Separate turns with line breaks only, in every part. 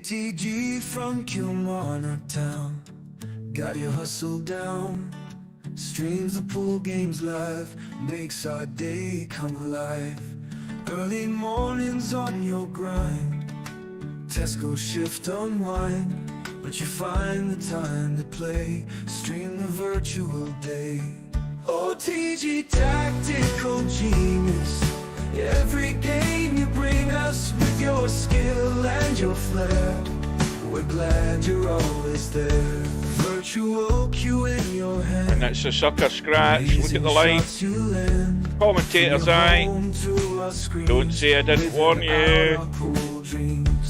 ATG from Kilmarnock town, got your hustle down. Streams the pool games live, makes our day come alive. Early mornings on your grind, Tesco shift unwind, but you find the time to play, stream the virtual day. OTG tactical genius, every game you bring us with your skill and your flair. We're glad you're always there. Virtual cue in your hand.
And it's a sucker scratch. Look at the line. Commentator's eye. Don't say I didn't warn you.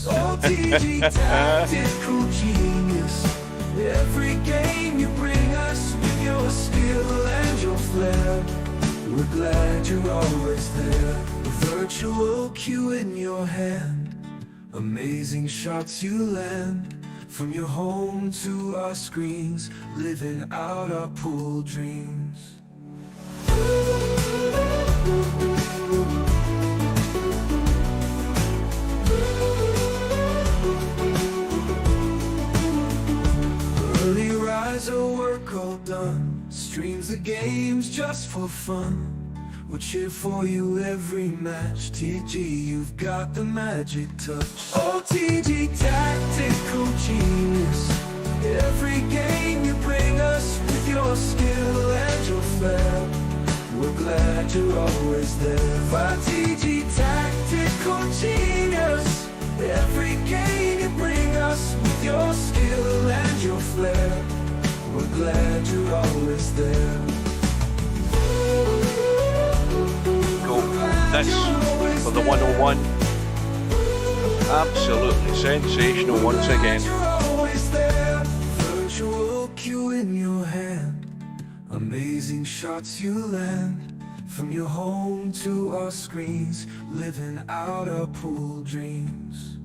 OTG tactical genius, every game you bring us with your skill and your flair. We're glad you're always there. Virtual cue in your hand, amazing shots you land. From your home to our screens, living out our pool dreams. Early riser, work all done, streams the games just for fun. We'll cheer for you every match. TG, you've got the magic touch. OTG tactical genius, every game you bring us with your skill and your flair. We're glad you're always there. TG tactical genius, every game you bring us with your skill and your flair. We're glad you're always there.
This for the 101. Absolutely sensational once again.
Virtual cue in your hand, amazing shots you land. From your home to our screens, living out our pool dreams.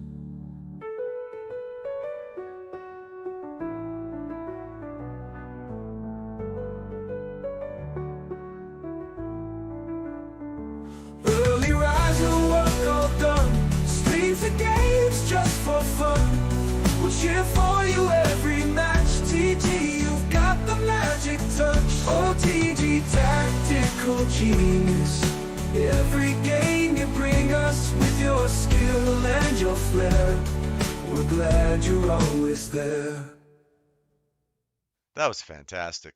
genius. Every game you bring us with your skill and your flair. We're glad you're always there.
That was fantastic.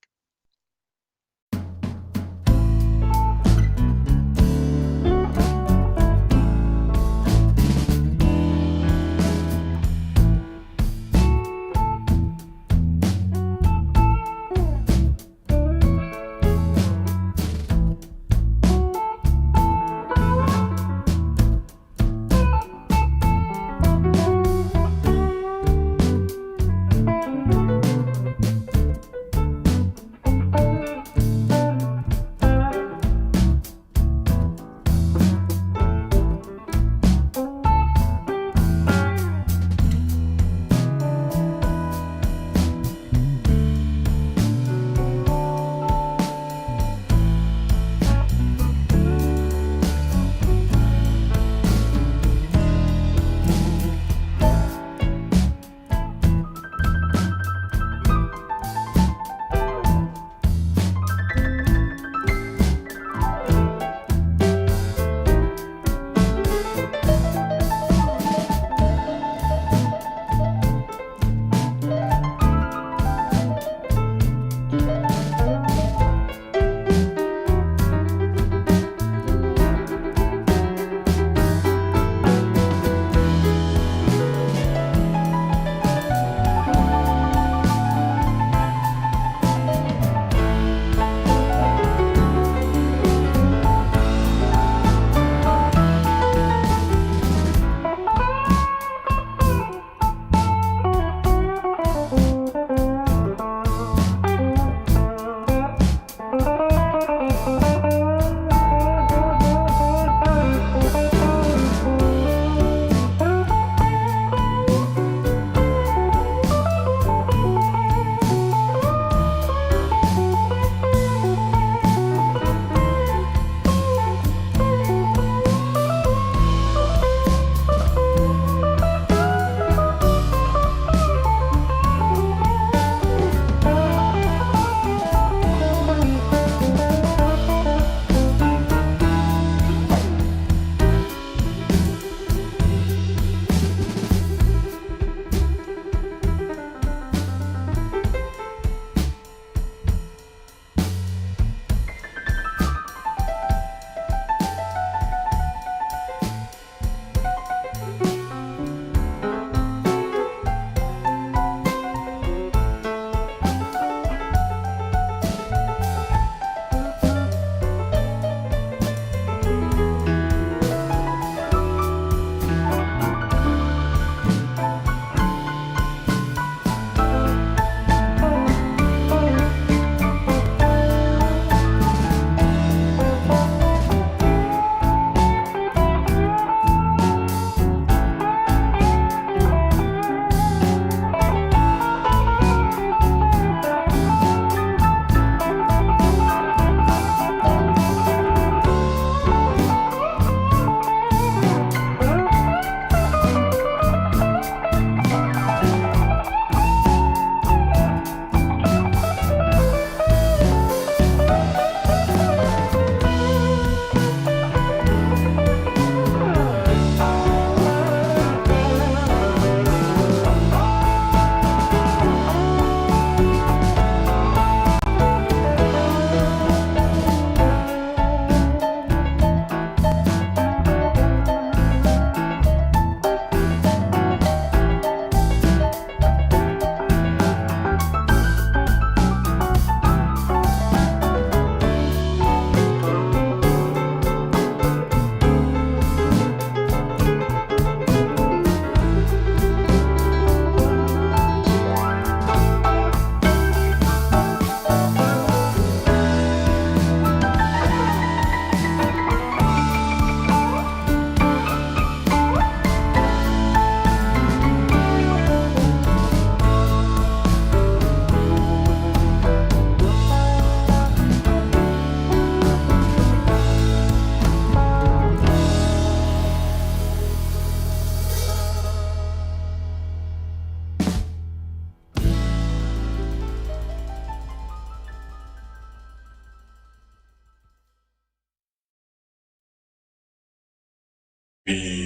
VP4TV.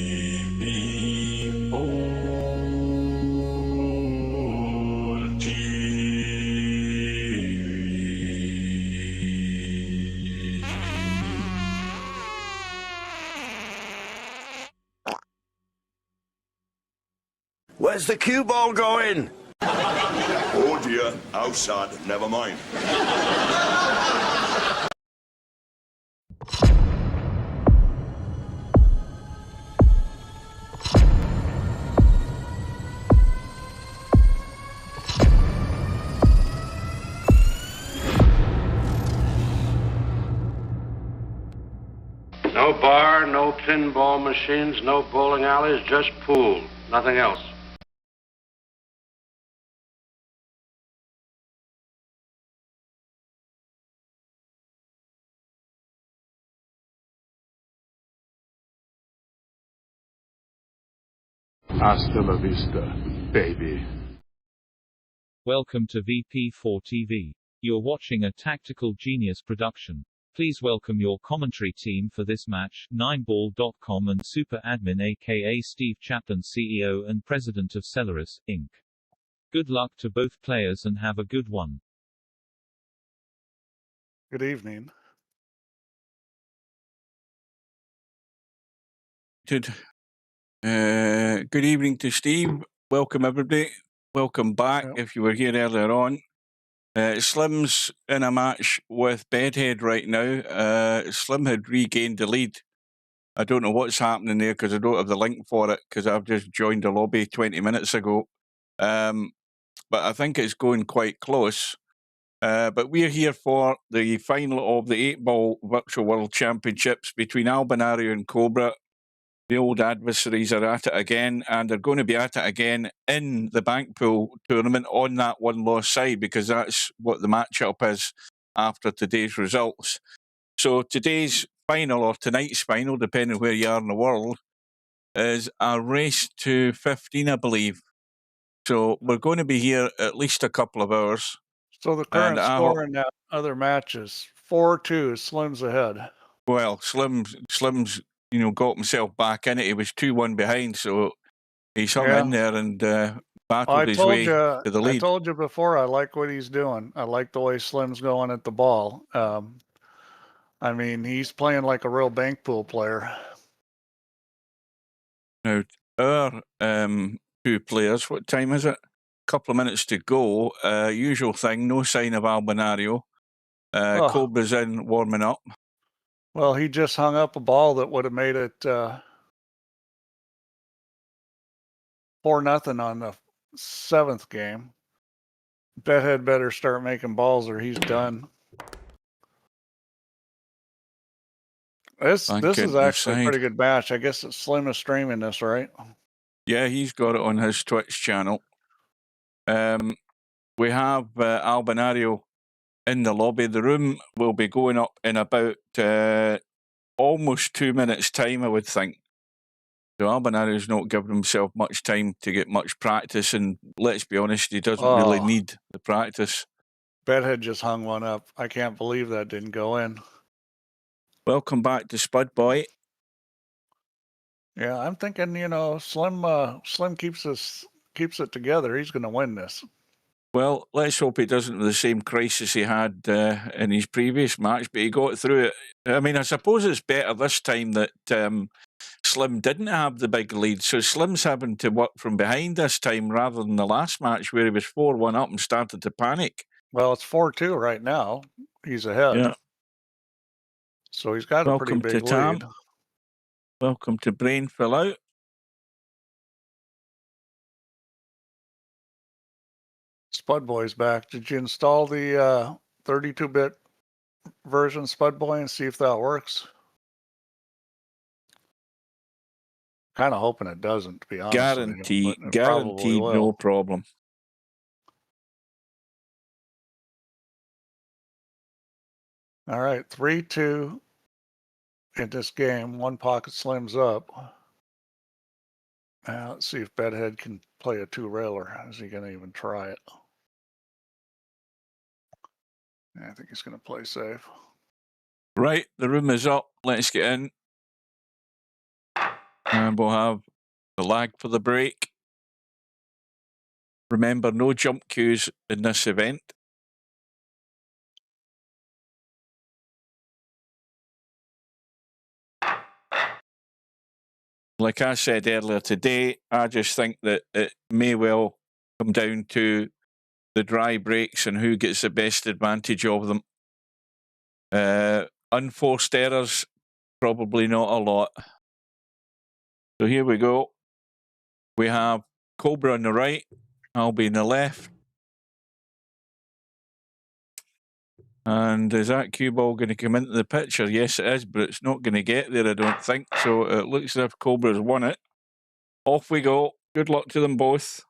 Where's the cue ball going?
Oh dear, outside, never mind.
No bar, no pinball machines, no bowling alleys, just pool. Nothing else.
Hasta la vista, baby.
Welcome to VP4TV. You're watching a Tactical Genius production. Please welcome your commentary team for this match, 9ball.com and Super Admin aka Steve Chaplin, CEO and President of Celeris, Inc. Good luck to both players and have a good one.
Good evening.
Good evening to Steve. Welcome everybody. Welcome back.
Yep.
If you were here earlier on. Slim's in a match with Bedhead right now. Slim had regained the lead. I don't know what's happening there because I don't have the link for it because I've just joined the lobby 20 minutes ago. But I think it's going quite close. But we're here for the final of the 8-ball Virtual World Championships between Albinario and Cobra. The old adversaries are at it again, and they're going to be at it again in the Bankpool tournament on that one-loss side because that's what the matchup is after today's results. So today's final, or tonight's final, depending where you are in the world, is a race to 15, I believe. So we're going to be here at least a couple of hours.
So the current score in that other match is 4-2. Slim's ahead.
Well, Slim's got himself back in it. He was 2-1 behind, so he's hung in there and battled his way to the lead.
I told you before, I like what he's doing. I like the way Slim's going at the ball. I mean, he's playing like a real bank pool player.
Now, our two players, what time is it? A couple of minutes to go. Usual thing, no sign of Albinario. Cobra's in, warming up.
Well, he just hung up a ball that would have made it 4-0 on the 7th game. Bedhead better start making balls or he's done. This is actually a pretty good match. I guess it's Slim is streaming this, right?
Yeah, he's got it on his Twitch channel. We have Albinario in the lobby. The room will be going up in about almost 2 minutes' time, I would think. So Albinario's not giving himself much time to get much practice, and let's be honest, he doesn't really need the practice.
Bedhead just hung one up. I can't believe that didn't go in.
Welcome back to Spud Boy.
Yeah, I'm thinking, Slim keeps it together. He's going to win this.
Well, let's hope he doesn't have the same crisis he had in his previous match, but he got through it. I mean, I suppose it's better this time that Slim didn't have the big lead, so Slim's having to work from behind this time rather than the last match where he was 4-1 up and started to panic.
Well, it's 4-2 right now. He's ahead.
Yeah.
So he's got a pretty big lead.
Welcome to Brain Fill Out.
Spud Boy's back. Did you install the 32-bit version Spud Boy and see if that works? Kind of hoping it doesn't, to be honest.
Guaranteed no problem.
All right, 3-2 in this game. One pocket Slim's up. Now let's see if Bedhead can play a two-railer. Is he going to even try it? I think he's going to play safe.
Right, the room is up. Let's get in. And we'll have the lag for the break. Remember, no jump queues in this event. Like I said earlier today, I just think that it may well come down to the dry breaks and who gets the best advantage of them. Unforced errors, probably not a lot. So here we go. We have Cobra on the right, Albi on the left. And is that cue ball going to come into the picture? Yes, it is, but it's not going to get there, I don't think. So it looks as if Cobra's won it. Off we go. Good luck to them both.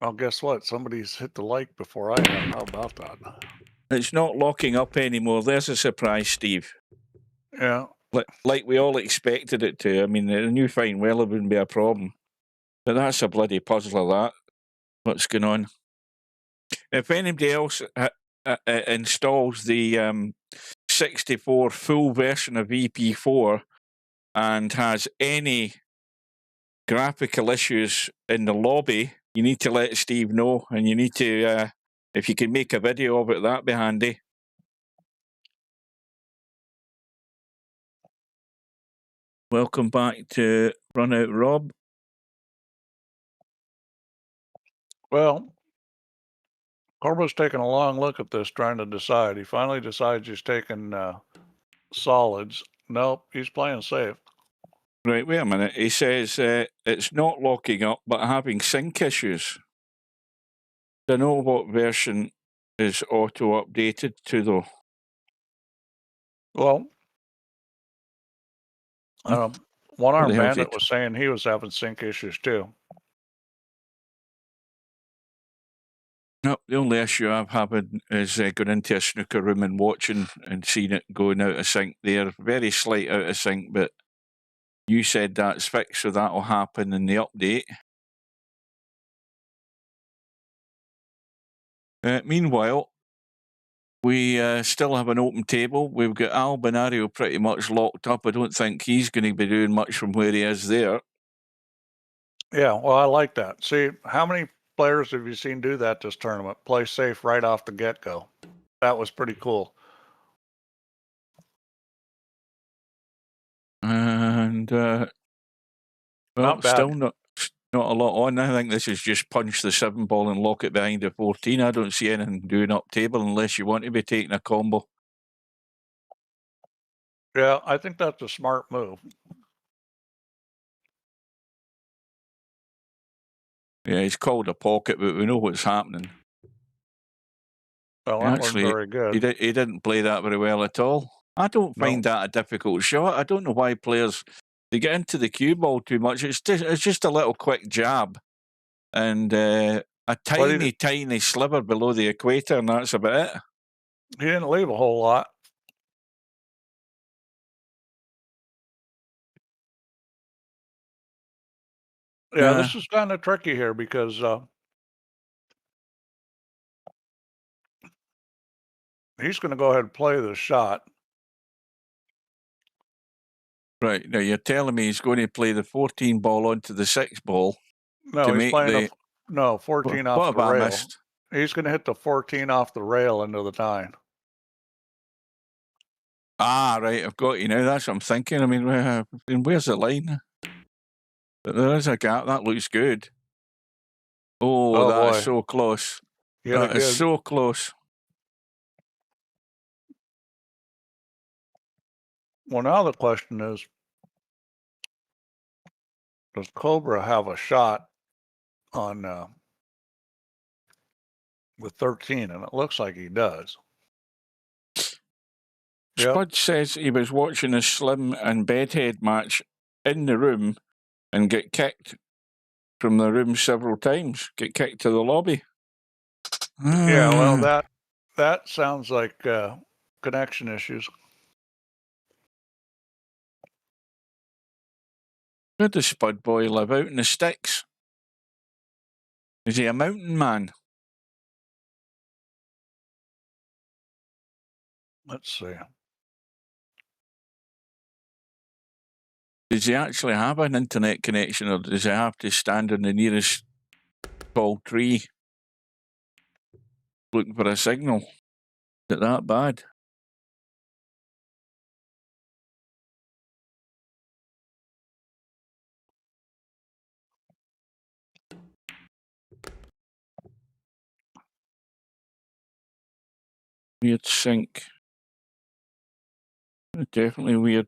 Well, guess what? Somebody's hit the like before I have. How about that?
It's not locking up anymore. There's a surprise, Steve.
Yeah.
Like we all expected it to. I mean, I knew fine well it wouldn't be a problem. But that's a bloody puzzler, that. What's going on? If anybody else installs the 64 full version of VP4 and has any graphical issues in the lobby, you need to let Steve know, and you need to, if you can make a video of it, that'd be handy. Welcome back to Run Out Rob.
Well, Cobra's taking a long look at this, trying to decide. He finally decides he's taking solids. Nope, he's playing safe.
Right, wait a minute. He says it's not locking up, but having sync issues. I know what version is auto-updated to, though.
Well, One Arm
the hell is
Bandit
it?
was saying he was having sync issues too.
No, the only issue I've had is going into a snooker room and watching and seeing it going out of sync there. Very slight out of sync, but you said that's fixed, so that'll happen in the update. Meanwhile, we still have an open table. We've got Albinario pretty much locked up. I don't think he's going to be doing much from where he is there.
Yeah, well, I like that. See, how many players have you seen do that this tournament? Play safe right off the get-go. That was pretty cool.
And well,
Not bad.
still not a lot on. I think this is just punch the 7 ball and lock it behind the 14. I don't see anything doing up table unless you want to be taking a combo.
Yeah, I think that's a smart move.
Yeah, he's called a pocket, but we know what's happening.
Well, that wasn't very good.
He didn't play that very well at all. I don't find that a difficult shot. I don't know why players, they get into the cue ball too much. It's just a little quick jab and a tiny sliver below the equator, and that's about it.
He didn't leave a whole lot. Yeah, this is kind of tricky here because he's going to go ahead and play the shot.
Right, now you're telling me he's going to play the 14 ball onto the 6 ball.
No, he's playing 14 off the rail. He's going to hit the 14 off the rail into the 9.
Ah, right, I've got you now. That's what I'm thinking. I mean, where's the line? But there is a gap. That looks good. Oh, that is so close. That is so close.
Well, now the question is, does Cobra have a shot on with 13? And it looks like he does.
Spud says he was watching a Slim and Bedhead match in the room and get kicked from the room several times. Get kicked to the lobby.
Yeah, well, that sounds like connection issues.
Where does Spud Boy live? Out in the sticks? Is he a mountain man?
Let's see.
Does he actually have an internet connection, or does he have to stand in the nearest tall tree looking for a signal? Is it that bad? Weird sync. Definitely weird.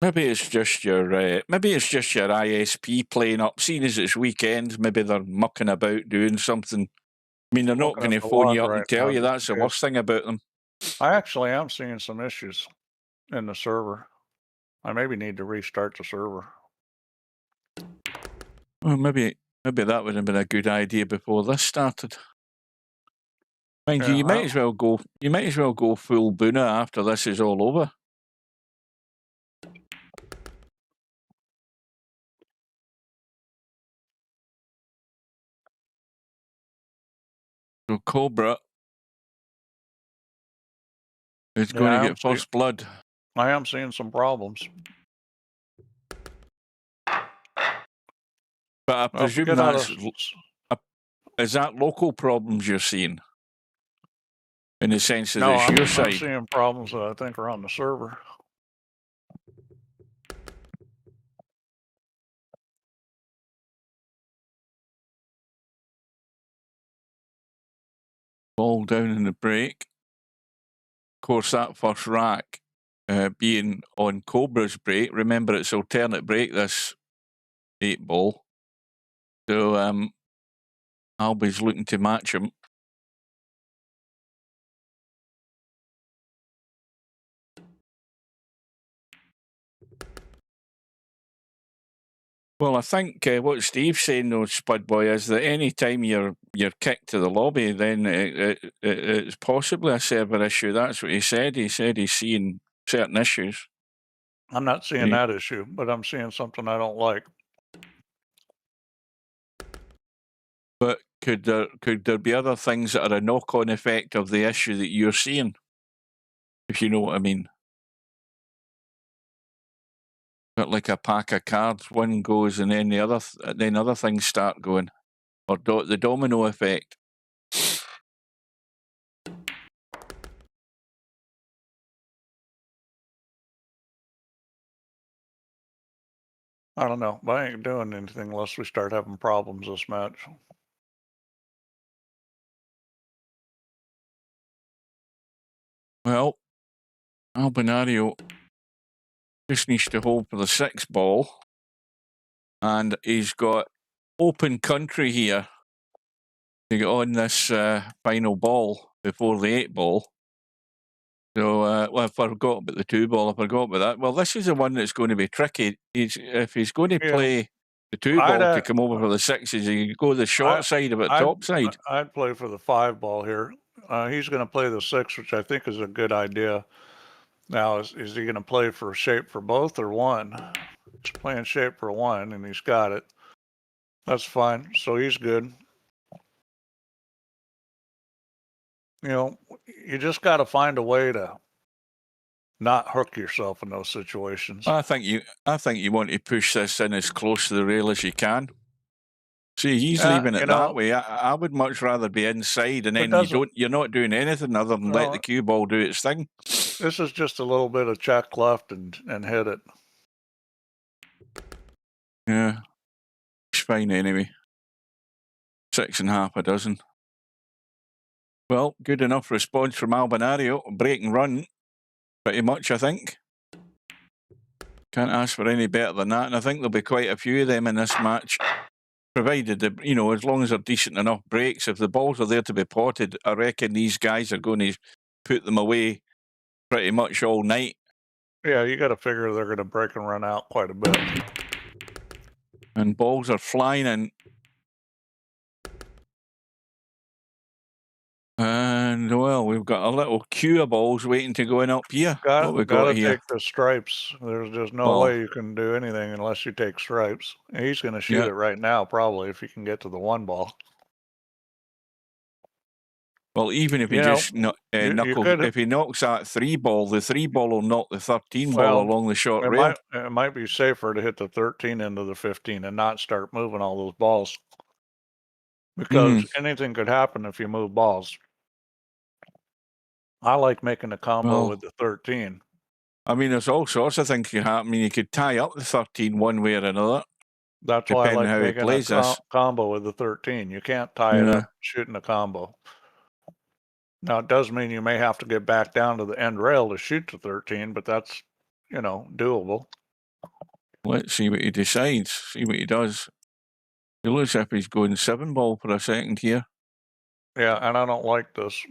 Maybe it's just your ISP playing up. Seeing as it's weekends, maybe they're mucking about doing something. I mean, they're not
Looking
going
at
to
the
phone
log
you up
right
and tell
now,
you.
just
That's the
in
worst
case.
thing about them.
I actually am seeing some issues in the server. I maybe need to restart the server.
Well, maybe that would have been a good idea before this started. Mind you,
Yeah,
you might as well go. You might as well go full Boona after this is all over. So Cobra is going to get first blood.
I am seeing some problems.
But I presume that's is that local problems you're seeing? In the sense that it's your side.
I'm seeing problems that I think are on the server.
Ball down in the break. Of course, that first rack being on Cobra's break. Remember, it's alternate break, this 8 ball. So Albi's looking to match him. Well, I think what Steve's saying, though, Spud Boy, is that any time you're kicked to the lobby, then it's possibly a server issue. That's what he said. He said he's seeing certain issues.
I'm not seeing that issue, but I'm seeing something I don't like.
But could there be other things that are a knock-on effect of the issue that you're seeing? If you know what I mean. But like a pack of cards, one goes and then then other things start going, or the domino effect.
I don't know, but I ain't doing anything unless we start having problems this match.
Well, Albinario just needs to hold for the 6 ball, and he's got open country here to get on this final ball before the 8 ball. So, well, I forgot about the 2 ball. I forgot about that. Well, this is the one that's going to be tricky. If he's going to play the 2 ball to come over for the 6s, he go the short side of it, top side.
I'd play for the 5 ball here. He's going to play the 6, which I think is a good idea. Now, is he going to play for shape for both or one? He's playing shape for one, and he's got it. That's fine. So he's good. You know, you just got to find a way to not hook yourself in those situations.
I think you want to push this in as close to the rail as you can. See, he's leaving it that way. I would much rather be inside, and then you're not doing anything other than let the cue ball do its thing.
This is just a little bit of check left and hit it.
Yeah, it's fine anyway. 6.5 a dozen. Well, good enough response from Albinario. Break and run, pretty much, I think. Can't ask for any better than that, and I think there'll be quite a few of them in this match. Provided, as long as they're decent enough breaks, if the balls are there to be potted, I reckon these guys are going to put them away pretty much all night.
Yeah, you got to figure they're going to break and run out quite a bit.
And balls are flying in. And, well, we've got a little queue of balls waiting to go in up here. What we
Gotta
got here?
take the stripes. There's just no
Well,
way you can do anything unless you take stripes. And he's going to shoot it right now, probably, if he can get to the one ball.
Well, even if he just if he knocks that 3-ball, the 3-ball will knock the 13-ball along the short rail.
It might be safer to hit the 13 into the 15 and not start moving all those balls. Because anything could happen if you move balls. I like making a combo with the 13.
I mean, there's all sorts of things can happen. I mean, you could tie up the 13 one way or another.
That's why I like making a combo with the 13. You can't tie it up shooting a combo. Now, it does mean you may have to get back down to the end rail to shoot the 13, but that's, doable.
Let's see what he decides, see what he does. It looks like he's going 7-ball for a second here.
Yeah, and I don't like this.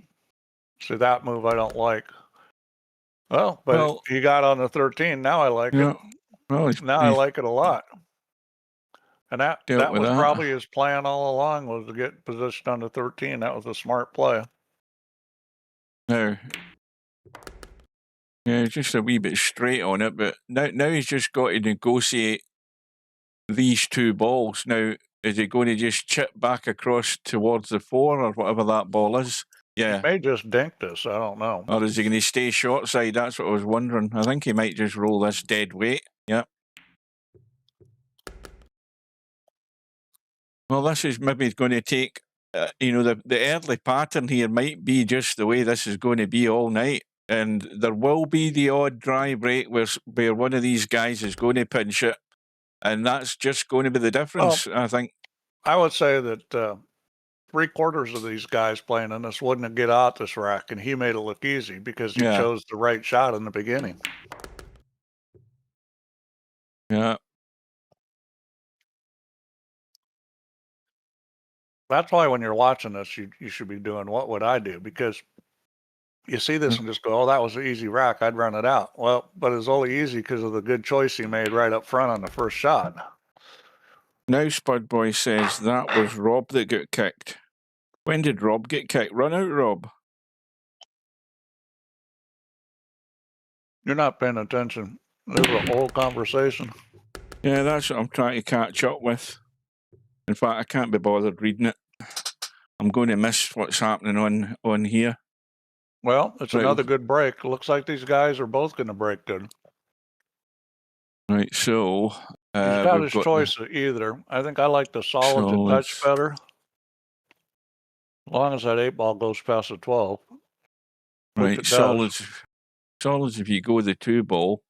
See, that move I don't like. Well, but he got on the 13. Now I like it.
Well,
now I like it a lot. And that was probably his plan all along, was to get positioned on the 13. That was a smart play.
Now, yeah, just a wee bit straight on it, but now he's just got to negotiate these 2 balls. Now, is he going to just chip back across towards the 4 or whatever that ball is? Yeah.
He may just dink this. I don't know.
Or is he going to stay short side? That's what I was wondering. I think he might just roll this dead weight. Yeah. Well, this is maybe going to take, the early pattern here might be just the way this is going to be all night. And there will be the odd dry break where one of these guys is going to pinch it. And that's just going to be the difference, I think.
I would say that 3/4 of these guys playing in this wouldn't get out this rack, and he made it look easy because he chose the right shot in the beginning.
Yeah.
That's why when you're watching this, you should be doing, what would I do? Because you see this and just go, oh, that was an easy rack. I'd run it out. Well, but it's only easy because of the good choice he made right up front on the first shot.
Now Spud Boy says that was Rob that got kicked. When did Rob get kicked? Run out, Rob.
You're not paying attention. There's a whole conversation.
Yeah, that's what I'm trying to catch up with. In fact, I can't be bothered reading it. I'm going to miss what's happening on here.
Well, it's another good break. Looks like these guys are both going to break good.
Right, so...
he's got his choice of either. I think I like the solids a touch better. As long as that 8-ball goes past the 12.
Right, solids if you go the 2-ball.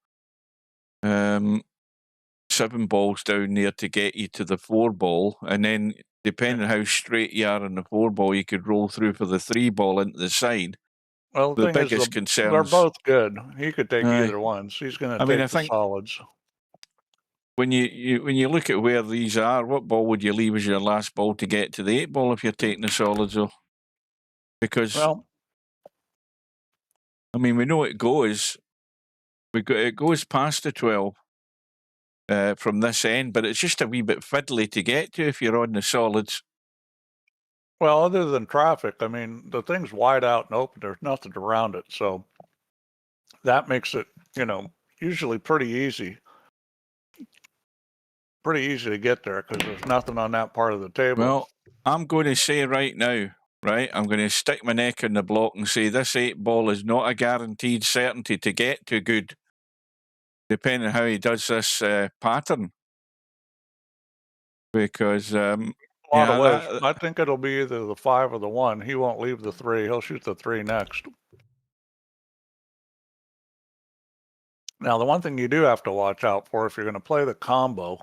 7 balls down there to get you to the 4-ball, and then depending on how straight you are on the 4-ball, you could roll through for the 3-ball into the side.
Well, the biggest concern, they're both good. He could take either one. So he's going to take the solids.
When you look at where these are, what ball would you leave as your last ball to get to the 8-ball if you're taking the solids, though? Because we know it goes. It goes past the 12. From this end, but it's just a wee bit fiddly to get to if you're on the solids.
Well, other than traffic, the thing's wide out and open. There's nothing around it, so that makes it, usually pretty easy. Pretty easy to get there because there's nothing on that part of the table.
Well, I'm going to say right now, I'm going to stick my neck in the block and say this 8-ball is not a guaranteed certainty to get to good. Depending on how he does this pattern. Because
a lot of ways. I think it'll be either the 5 or the 1. He won't leave the 3. He'll shoot the 3 next. Now, the one thing you do have to watch out for, if you're going to play the combo,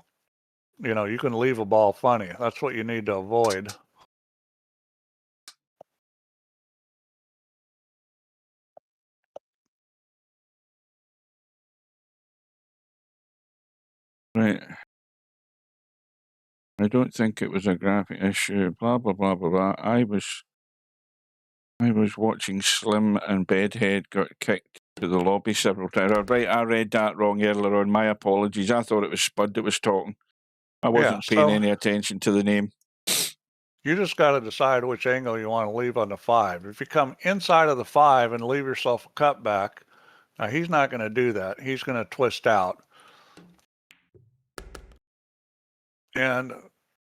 you can leave a ball funny. That's what you need to avoid.
Right. I don't think it was a graphic issue. Blah blah blah blah blah. I was watching Slim and Bedhead got kicked to the lobby several times. Right, I read that wrong earlier on. My apologies. I thought it was Spud that was talking. I wasn't paying any attention to the name.
You just got to decide which angle you want to leave on the 5. If you come inside of the 5 and leave yourself a cutback, now he's not going to do that. He's going to twist out. And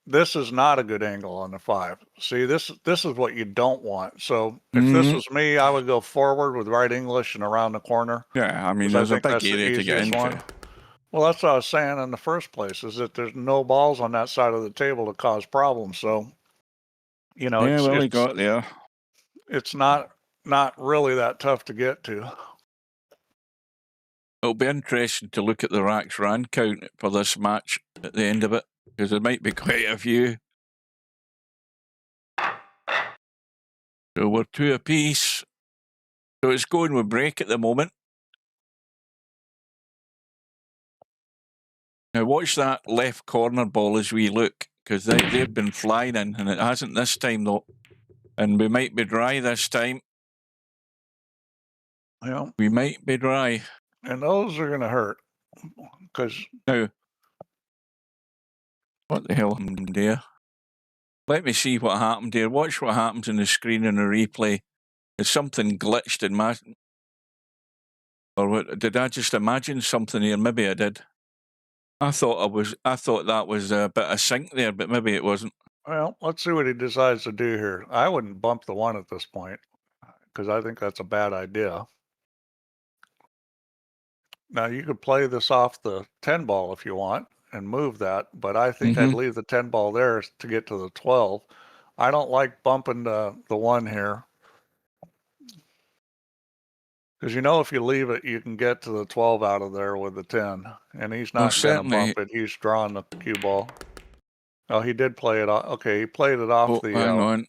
this is not a good angle on the 5. See, this is what you don't want. So if this was me, I would go forward with right English and around the corner.
Yeah, I mean,
'cause
there's
I
a
think
big
that's the
area to get
easiest
into.
one. Well, that's what I was saying in the first place, is that there's no balls on that side of the table to cause problems. So, you know,
Yeah, well, he got there.
it's not really that tough to get to.
It'll be interesting to look at the racks ran count for this match at the end of it, because there might be quite a few. So we're 2 apiece. So it's going with break at the moment. Now watch that left corner ball as we look, because they've been flying in, and it hasn't this time though. And we might be dry this time.
Yeah.
We might be dry.
And those are going to hurt. Because
now, what the hell happened there? Let me see what happened there. Watch what happens on the screen in the replay. Is something glitched in my... Or what, did I just imagine something here? Maybe I did. I thought that was a bit of sync there, but maybe it wasn't.
Well, let's see what he decides to do here. I wouldn't bump the 1 at this point, because I think that's a bad idea. Now, you could play this off the 10 ball if you want and move that, but I think I'd leave the 10 ball there to get to the 12. I don't like bumping the 1 here. Because you know, if you leave it, you can get to the 12 out of there with the 10. And he's not going to bump it. He's drawing the cue ball. Oh, he did play it off. Okay, he played it off the...
hang on.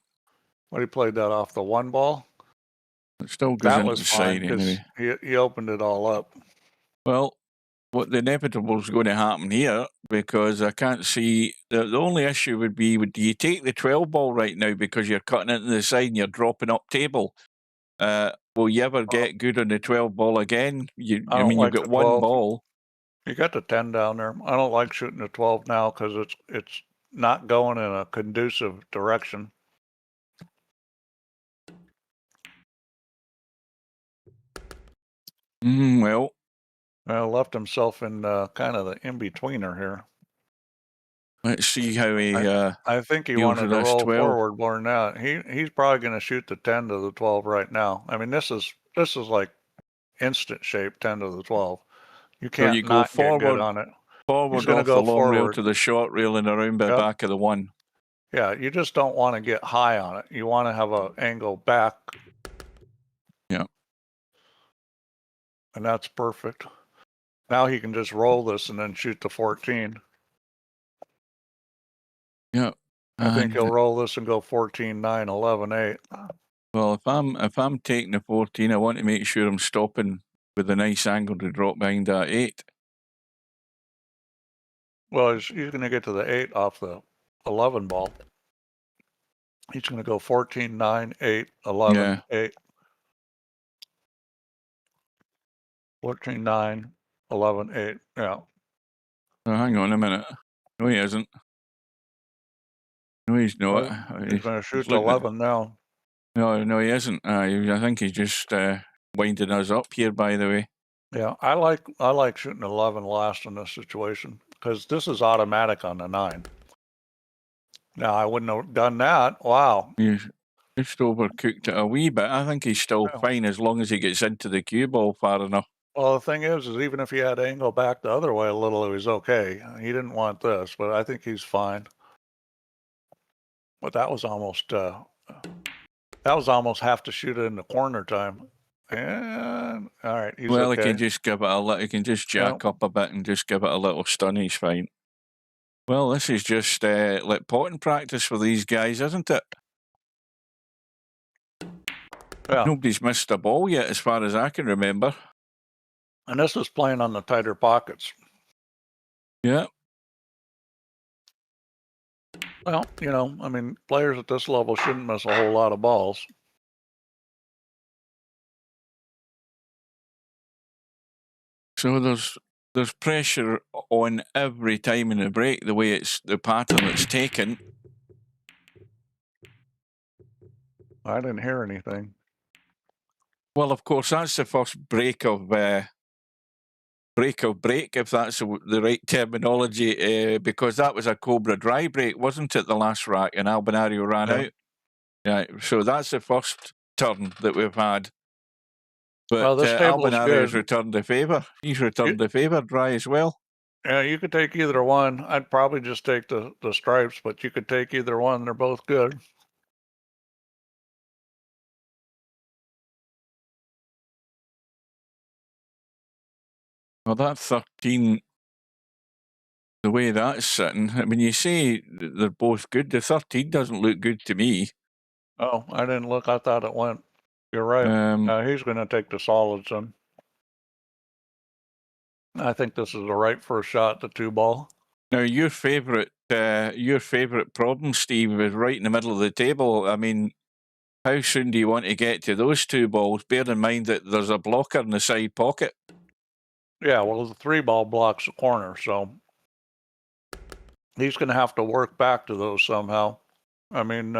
What, he played that off the 1 ball?
It still goes
that was
inside
fine,
anyway.
He opened it all up.
Well, what the inevitable is going to happen here, because I can't see... The only issue would be, do you take the 12 ball right now because you're cutting it to the side and you're dropping up table? Will you ever get good on the 12 ball again? I mean, you've got 1 ball.
You got the 10 down there. I don't like shooting the 12 now because it's not going in a conducive direction.
Well,
left himself in kind of the in-betweener here.
Let's see how he...
I think he wanted to roll forward more than that. He's probably going to shoot the 10 to the 12 right now. I mean, this is like instant shape 10 to the 12. You can't not get good on it.
Forward
He's going to
off
go
the long
forward
rail to the short rail and around the back of the 1.
Yeah, you just don't want to get high on it. You want to have an angle back.
Yeah.
And that's perfect. Now he can just roll this and then shoot the 14.
Yeah.
I think he'll roll this and go 14, 9, 11, 8.
Well, if I'm taking the 14, I want to make sure I'm stopping with a nice angle to drop behind that 8.
Well, he's going to get to the 8 off the 11 ball. He's going to go 14, 9, 8, 11, 8. 14, 9, 11, 8. Yeah.
Oh, hang on a minute. No, he isn't. No, he's not.
He's going to shoot 11 now.
No, he isn't. I think he's just winding us up here, by the way.
Yeah, I like shooting 11 last in this situation because this is automatic on the 9. Now, I wouldn't have done that. Wow.
He's just overcooked it a wee bit. I think he's still fine as long as he gets into the cue ball far enough.
Well, the thing is even if he had to angle back the other way a little, it was okay. He didn't want this, but I think he's fine. But that was almost half to shoot it in the corner time. And all right, he's
well,
okay.
he can just give it a little. He can just jack up a bit and just give it a little stun. He's fine. Well, this is just like potting practice for these guys, isn't it?
Yeah.
Nobody's missed a ball yet, as far as I can remember.
And this is playing on the tighter pockets.
Yeah.
Well, you know, I mean, players at this level shouldn't miss a whole lot of balls.
So there's pressure on every time in the break, the way it's the pattern it's taken.
I didn't hear anything.
Well, of course, that's the first break, if that's the right terminology, because that was a Cobra dry break, wasn't it, the last rack, and Albinario ran
Yeah.
out. Yeah, so that's the first turn that we've had. But
Well, this table is
Albinario's
good.
returned the favour. He's returned the favour dry as well.
Yeah, you could take either one. I'd probably just take the stripes, but you could take either one. They're both good.
Well, that 13, the way that's sitting, I mean, you say they're both good. The 13 doesn't look good to me.
Oh, I didn't look. I thought it went. You're right. He's going to take the solids then. I think this is the right first shot, the 2-ball.
Now, your favourite problem, Steve, is right in the middle of the table. I mean, how soon do you want to get to those 2 balls? Bear in mind that there's a blocker in the side pocket.
Yeah, well, the 3-ball blocks the corner, so he's going to have to work back to those somehow. I mean,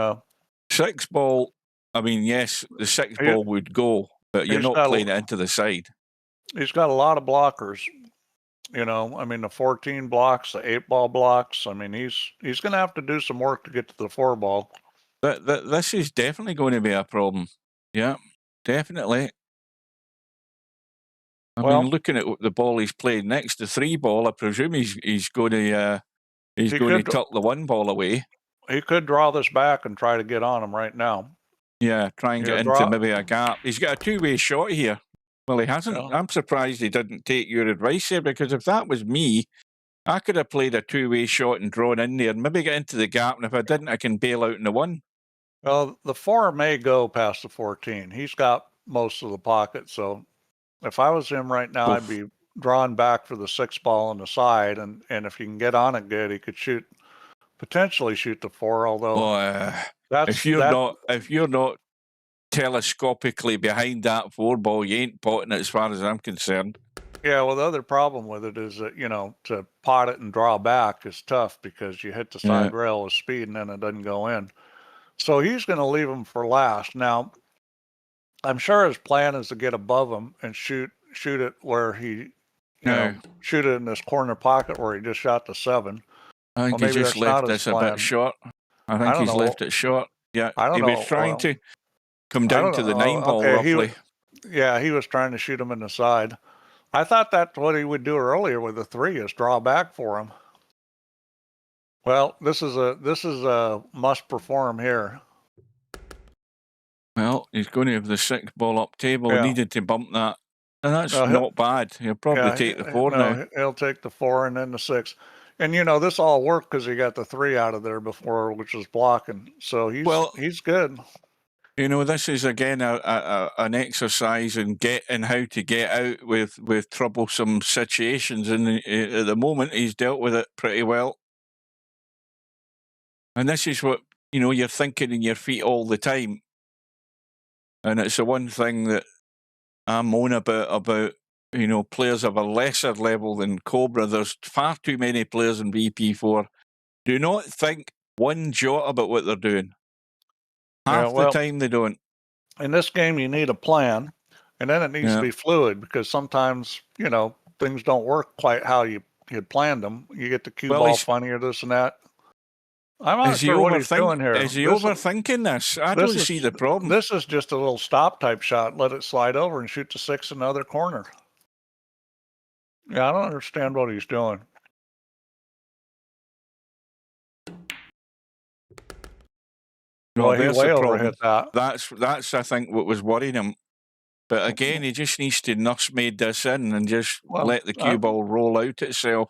6 ball, I mean, yes, the 6 ball would go, but you're not playing it into the side.
He's got a lot of blockers. You know, I mean, the 14 blocks, the 8-ball blocks. I mean, he's going to have to do some work to get to the 4-ball.
This is definitely going to be a problem. Yeah, definitely. I mean, looking at the ball he's played next, the 3-ball, I presume he's going to tuck the 1-ball away.
He could draw this back and try to get on him right now.
Yeah, try and get into maybe a gap. He's got a 2-way shot here. Well, he hasn't. Yeah. I'm surprised he didn't take your advice here, because if that was me, I could have played a 2-way shot and drawn in there and maybe get into the gap, and if I didn't, I can bail out in the 1.
Well, the 4 may go past the 14. He's got most of the pocket, so if I was him right now, I'd be drawing back for the 6-ball on the side, and if you can get on it good, he could potentially shoot the 4, although
if you're not telescopically behind that 4-ball, you ain't potting it as far as I'm concerned.
Yeah, well, the other problem with it is that, you know, to pot it and draw back is tough because you hit the side rail with speed and then it doesn't go in. So he's going to leave him for last. Now, I'm sure his plan is to get above him and shoot it where he, shoot it in this corner pocket where he just shot the 7.
I think he just left this a bit short. I think he's left it short. Yeah, he was trying to come down to the 9-ball roughly.
He was trying to shoot him in the side. I thought that's what he would do earlier with the 3, is draw back for him. Well, this is a must perform here.
Well, he's going to have the 6-ball up table. He needed to bump that. And that's not bad. He'll probably take the 4 now.
He'll take the 4 and then the 6. And, you know, this all worked because he got the 3 out of there before, which was blocking. So he's good.
You know, this is again an exercise in how to get out with troublesome situations. And at the moment, he's dealt with it pretty well. And this is what, you know, you're thinking in your feet all the time. And it's the one thing that I moan about, you know, players of a lesser level than Cobra. There's far too many players in VP4. Do not think one jot about what they're doing. Half the time they don't.
In this game, you need a plan, and then it needs to be fluid because sometimes, you know, things don't work quite how you had planned them. You get the cue ball funny or this and that. I'm not sure what he's doing here.
Is he overthinking this? I don't see the problem.
This is just a little stop type shot. Let it slide over and shoot the 6 in the other corner. Yeah, I don't understand what he's doing.
No, he way overhit that. That's I think what was worrying him. But again, he just needs to nursemaid this in and just let the cue ball roll out itself.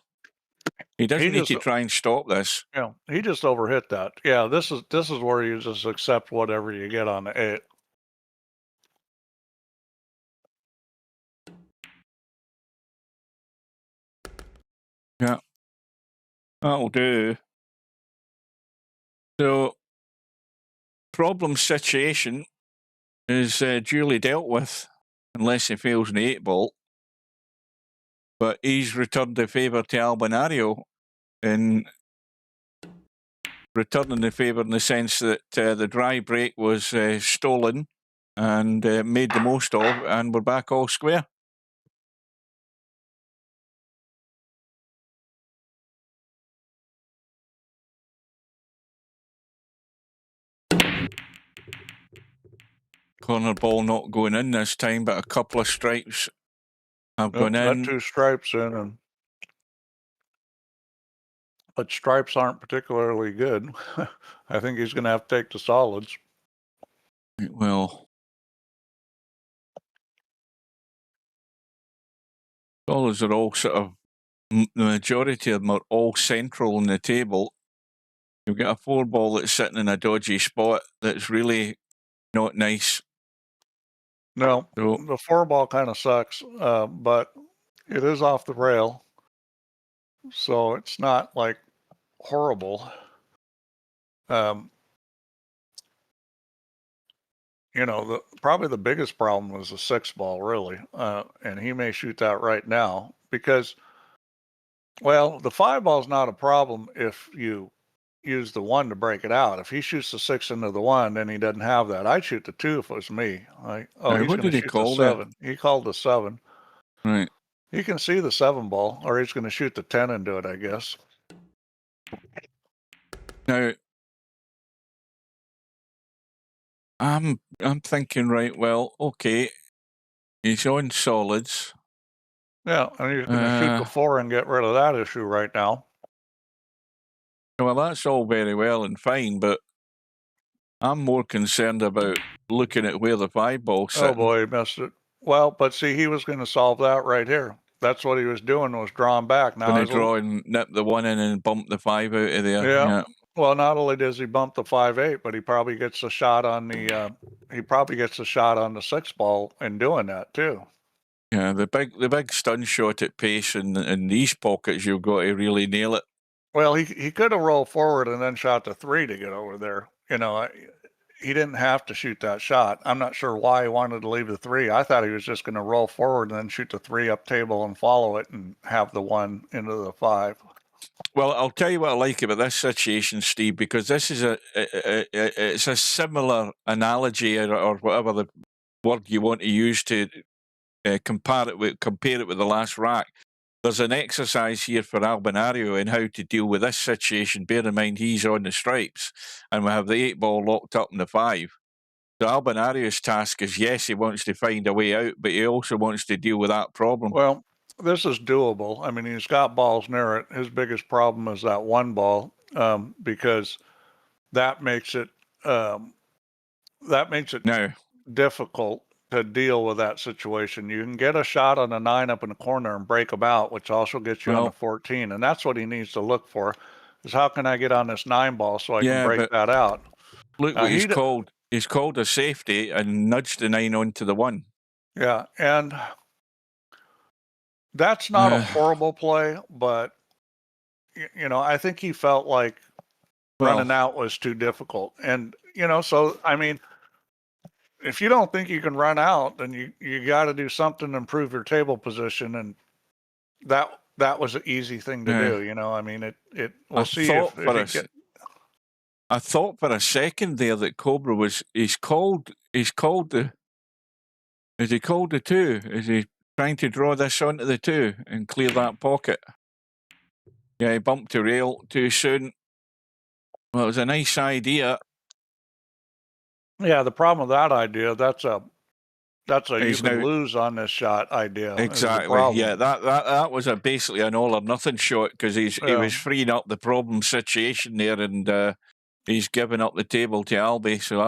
He doesn't need to try and stop this.
Yeah, he just overhit that. Yeah, this is where you just accept whatever you get on the 8.
Yeah, that'll do. So, problem situation is duly dealt with, unless he fails an 8-ball. But he's returned the favour to Albinario in returning the favour in the sense that the dry break was stolen and made the most of, and we're back all square. Corner ball not going in this time, but a couple of stripes have gone in.
Got 2 stripes in, but stripes aren't particularly good. I think he's going to have to take the solids.
Well, solids are all sort of, the majority of them are all central on the table. You've got a 4-ball that's sitting in a dodgy spot that's really not nice.
No,
So,
the 4-ball kind of sucks, but it is off the rail, so it's not like horrible. You know, probably the biggest problem was the 6-ball, really, and he may shoot that right now because, well, the 5-ball is not a problem if you use the 1 to break it out. If he shoots the 6 into the 1, then he doesn't have that. I'd shoot the 2 if it was me. He's
what
going to
did he
shoot
call
the
that?
7. He called the 7.
Right.
He can see the 7-ball, or he's going to shoot the 10 into it, I guess.
Now, I'm thinking, right, well, okay, he's on solids.
Yeah, and he's going to shoot the 4 and get rid of that issue right now.
Well, that's all very well and fine, but I'm more concerned about looking at where the 5-ball's sitting.
Oh boy, he missed it. Well, but see, he was going to solve that right here. That's what he was doing, was drawing back. Now
When he draw and nip the 1 in and bump the 5 out of there.
Yeah. Well, not only does he bump the 5-8, but he probably gets a shot on the 6-ball in doing that too.
Yeah, the big stun shot at pace in these pockets, you've got to really nail it.
Well, he could have rolled forward and then shot the 3 to get over there. You know, he didn't have to shoot that shot. I'm not sure why he wanted to leave the 3. I thought he was just going to roll forward and then shoot the 3 up table and follow it and have the 1 into the 5.
Well, I'll tell you what I like about this situation, Steve, because this is it's a similar analogy or whatever the word you want to use to compare it with the last rack. There's an exercise here for Albinario in how to deal with this situation. Bear in mind he's on the stripes, and we have the 8-ball locked up in the 5. So Albinario's task is, yes, he wants to find a way out, but he also wants to deal with that problem.
Well, this is doable. I mean, he's got balls near it. His biggest problem is that 1 ball, because that makes it difficult to deal with that situation. You can get a shot on a 9 up in the corner and break him out, which also gets you on the 14, and that's what he needs to look for. Is how can I get on this 9-ball so I can break that out?
Look what he's called. He's called a safety and nudged the 9 onto the 1.
Yeah, and that's not a horrible play, but you know, I think he felt like running out was too difficult. And you know, so I mean, if you don't think you can run out, then you got to do something to improve your table position, and that was an easy thing to do. You know, I mean, we'll see if
I thought for a second there that Cobra was he's called the 2? Is he trying to draw this onto the 2 and clear that pocket? Yeah, he bumped the rail too soon. Well, it was a nice idea.
Yeah, the problem with that idea, that's a you can lose on this shot idea.
Exactly. Yeah, that was basically an all or nothing shot because he was freeing up the problem situation there, and he's giving up the table to Albie. So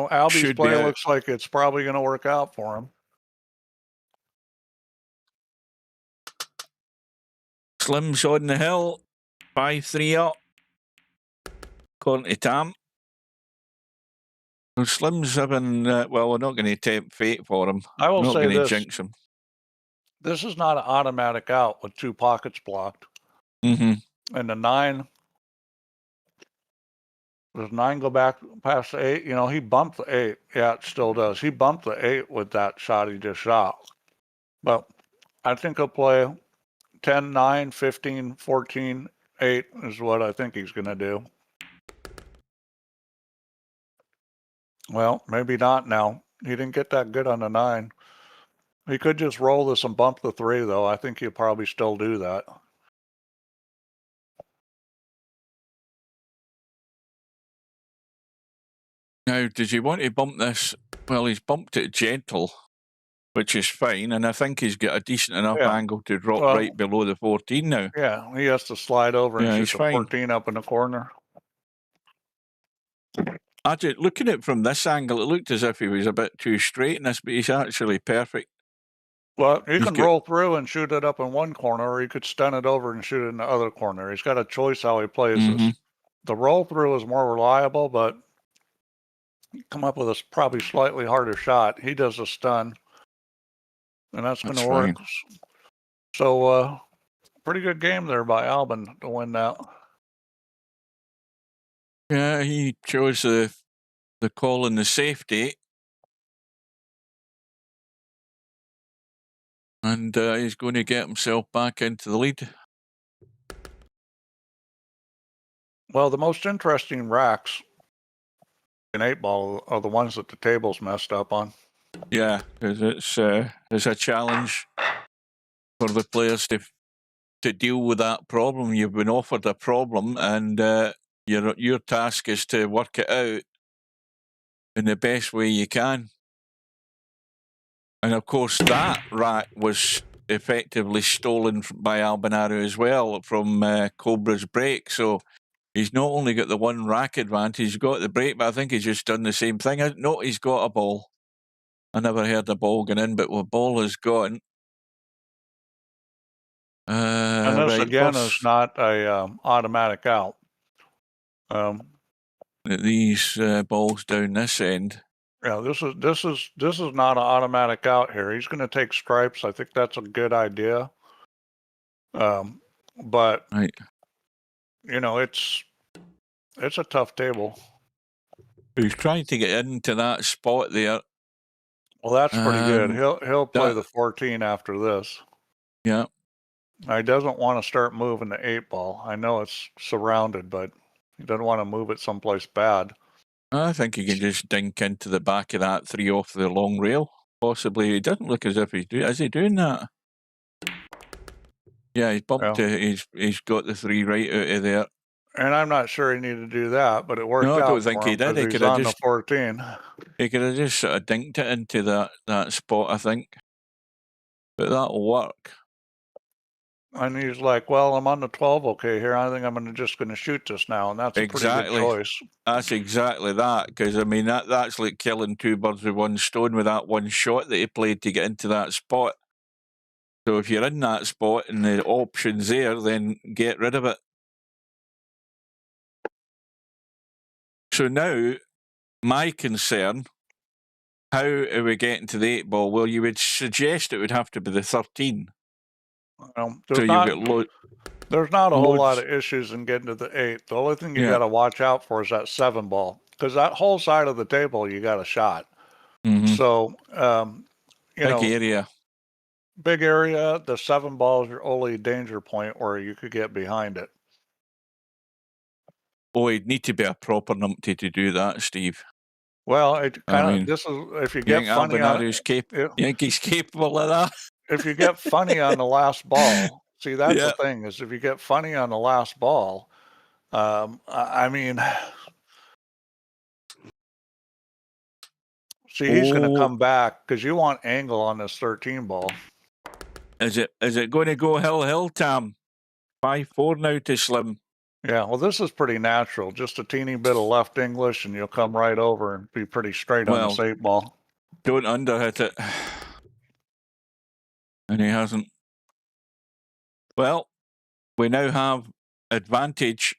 Albie's play looks like it's probably going to work out for him.
Slim's on the hill, 5-3 up. According to Tam. So Slim's having, well, we're not going to tempt fate for him.
I will say this.
Jinx him.
This is not an automatic out with 2 pockets blocked.
Mm-hmm.
And the 9, does 9 go back past the 8? You know, he bumped the 8. Yeah, it still does. He bumped the 8 with that shot he just shot. But I think he'll play 10, 9, 15, 14, 8 is what I think he's going to do. Well, maybe not now. He didn't get that good on the 9. He could just roll this and bump the 3, though. I think he'll probably still do that.
Now, does he want to bump this? Well, he's bumped it gentle, which is fine, and I think he's got a decent enough angle to drop right below the 14 now.
Yeah, he has to slide over and shoot the 14 up in the corner.
Actually, looking at it from this angle, it looked as if he was a bit too straight in this, but he's actually perfect.
Well, he can roll through and shoot it up in one corner, or he could stun it over and shoot it in the other corner. He's got a choice how he plays this. The roll through is more reliable, but come up with a probably slightly harder shot. He does a stun, and that's going to work. So, pretty good game there by Albin to win that.
Yeah, he chose the call and the safety. And he's going to get himself back into the lead.
Well, the most interesting racks in 8-ball are the ones that the table's messed up on.
Yeah, because it's a challenge for the players to deal with that problem. You've been offered a problem, and your task is to work it out in the best way you can. And of course, that rack was effectively stolen by Albinario as well from Cobra's break. So he's not only got the one rack advantage, he's got the break, but I think he's just done the same thing. No, he's got a ball. I never heard the ball going in, but the ball is gone.
And this again is not a automatic out.
These balls down this end.
Yeah, this is not an automatic out here. He's going to take stripes. I think that's a good idea. But you know, it's a tough table.
He's trying to get into that spot there.
Well, that's pretty good. He'll play the 14 after this.
Yeah.
He doesn't want to start moving the 8-ball. I know it's surrounded, but he doesn't want to move it someplace bad.
I think he can just dink into the back of that 3 off the long rail. Possibly. He doesn't look as if he's doing. Is he doing that? Yeah, he's bumped. He's got the 3 right out of there.
And I'm not sure he needed to do that, but it worked out.
No, I don't think he did. He could have just
the 14.
He could have just sort of dinked it into that spot, I think. But that'll work.
And he's like, well, I'm on the 12, okay, here. I think I'm just going to shoot this now. And that's a pretty good choice.
That's exactly that. Because, I mean, that's like killing 2 birds with 1 stone with that 1 shot that he played to get into that spot. So if you're in that spot and the option's there, then get rid of it. So now, my concern, how are we getting to the 8-ball? Well, you would suggest it would have to be the 13.
There's not a whole lot of issues in getting to the 8. The only thing you got to watch out for is that 7-ball, because that whole side of the table you got a shot. So big area. The 7-ball is your only danger point where you could get behind it.
Oh, you'd need to be a proper numpty to do that, Steve.
Well, it kind of. This is if you get funny.
You think he's capable of that?
If you get funny on the last ball, see, that's the thing, is if you get funny on the last ball, I mean, see, he's going to come back because you want angle on this 13 ball.
Is it going to go hill, Tam? 5-4 now to Slim.
Yeah, well, this is pretty natural. Just a teeny bit of left English, and you'll come right over and be pretty straight on this 8-ball.
Don't underhit it. And he hasn't. Well, we now have advantage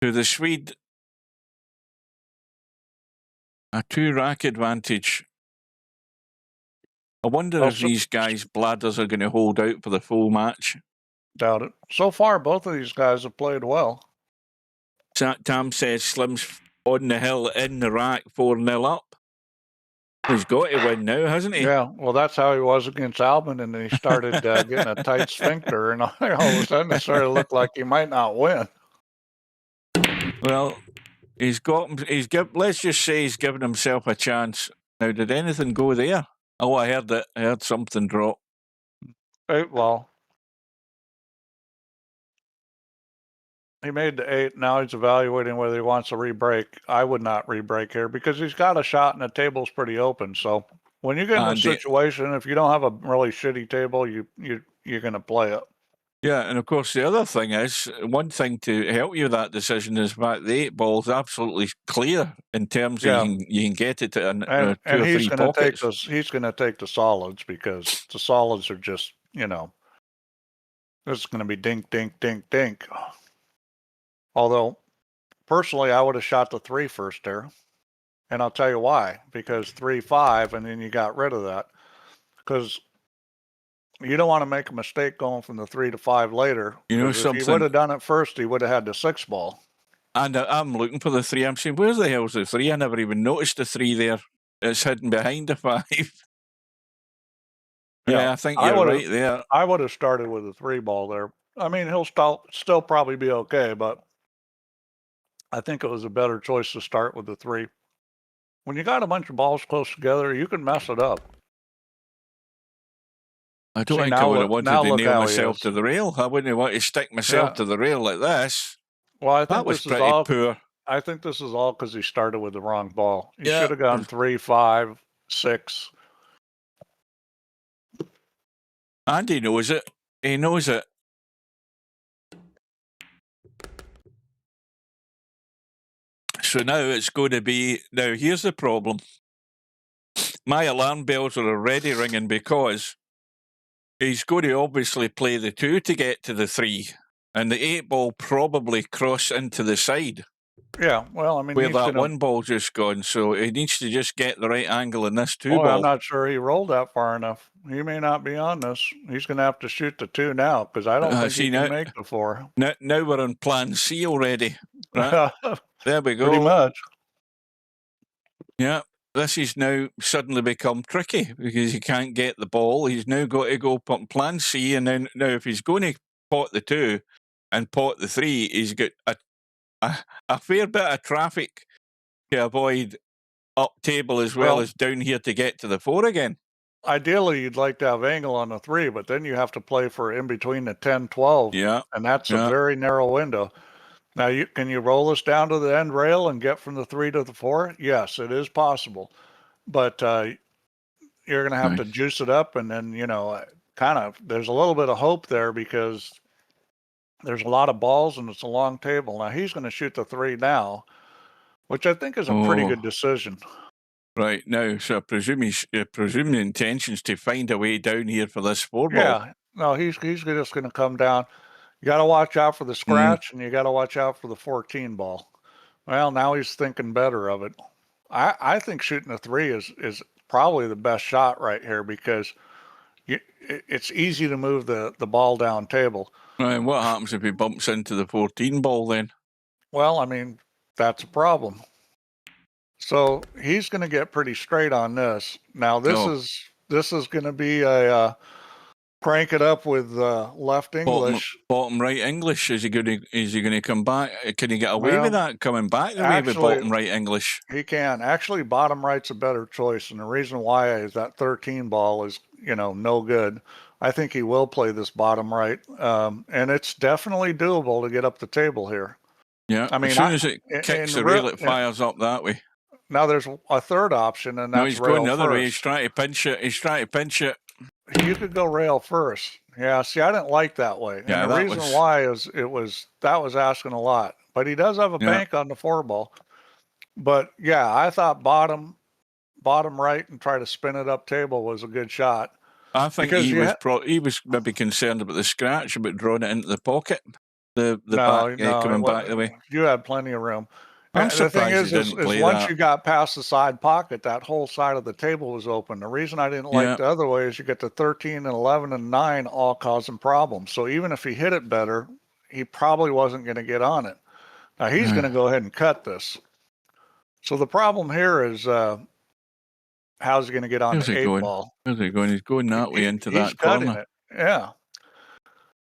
to the Swede. A 2-rack advantage. I wonder if these guys' bladders are going to hold out for the full match.
Doubt it. So far, both of these guys have played well.
Tam says Slim's on the hill in the rack, 4-0 up. He's got to win now, hasn't he?
Yeah, well, that's how he was against Albin, and then he started getting a tight sphincter, and all of a sudden it started to look like he might not win.
Well, He's got. Let's just say he's given himself a chance. Now, did anything go there? Oh, I heard it. I heard something drop.
Well, he made the 8. Now he's evaluating whether he wants to re-break. I would not re-break here because he's got a shot and the table's pretty open. So when you get in a situation, if you don't have a really shitty table, you're going to play it.
Yeah, and of course the other thing is, one thing to help you with that decision is that the 8 ball's absolutely clear in terms of you can get it to 2 or 3 pockets.
He's going to take the solids because the solids are just, this is going to be dink, dink, dink, dink. Although, personally, I would have shot the 3 first there. And I'll tell you why. Because 3, 5, and then you got rid of that. Because you don't want to make a mistake going from the 3 to 5 later. If he would have done it first, he would have had the 6 ball.
And I'm looking for the 3. I'm saying, where the hell's the 3? I never even noticed the 3 there. It's hidden behind the 5. Yeah, I think you're right there.
I would have started with a 3 ball there. I mean, he'll still probably be okay, but I think it was a better choice to start with the 3. When you got a bunch of balls close together, you can mess it up.
I don't think I would have wanted to nail myself to the rail. I wouldn't want to stick myself to the rail like this.
Well, I think
that was pretty poor.
I think this is all because he started with the wrong ball. He should have gone 3, 5, 6.
And he knows it. He knows it. So now it's going to be... Now, here's the problem. My alarm bells are already ringing because he's going to obviously play the 2 to get to the 3, and the 8 ball probably cross into the side.
Yeah, well, I mean...
Where that 1 ball just gone, so he needs to just get the right angle in this 2 ball.
I'm not sure he rolled that far enough. He may not be on this. He's going to have to shoot the 2 now, because I don't think he can make the 4.
Now we're on plan C already. Right? There we go.
Pretty much.
Yeah, this has now suddenly become tricky, because he can't get the ball. He's now got to go plan C, and then now if he's going to pot the 2 and pot the 3, he's got a fair bit of traffic to avoid up table as well as down here to get to the 4 again.
Ideally, you'd like to have angle on the 3, but then you have to play for in between the 10, 12.
Yeah.
And that's a very narrow window. Now, can you roll this down to the end rail and get from the 3 to the 4? Yes, it is possible. But you're going to have to juice it up, and then, there's a little bit of hope there because there's a lot of balls and it's a long table. Now, he's going to shoot the 3 now, which I think is a pretty good decision.
Right, now, so I presume the intention's to find a way down here for this 4 ball.
Yeah, no, he's just going to come down. You got to watch out for the scratch, and you got to watch out for the 14 ball. Well, now he's thinking better of it. I think shooting a 3 is probably the best shot right here because it's easy to move the ball down table.
Right, what happens if he bumps into the 14 ball then?
Well, I mean, that's a problem. So he's going to get pretty straight on this. Now this is going to be a crank it up with left English.
Bottom right English. Is he going to come back? Can he get away with that coming back the way with bottom right English?
He can. Actually, bottom right's a better choice, and the reason why is that 13 ball is no good. I think he will play this bottom right, and it's definitely doable to get up the table here.
Yeah, I mean, as soon as it kicks the rail, it fires up that way.
Now there's a third option, and that's
he's going the other way. He's trying to pinch it.
You could go rail first. Yeah, see, I didn't like that way. And the reason why is that was asking a lot. But he does have a bank on the 4 ball. But yeah, I thought bottom right and try to spin it up table was a good shot.
I think he was maybe concerned about the scratch, about drawing it into the pocket. Coming back the way.
You had plenty of room.
I'm
the thing
is
once you got past the side pocket, that whole side of the table was open. The reason I didn't like the other way is you get the 13 and 11 and 9 all causing problems. So even if he hit it better, he probably wasn't going to get on it. Now he's going to go ahead and cut this. So the problem here is how's he going to get on the 8 ball?
How's he going? He's going that way into that corner.
It. Yeah.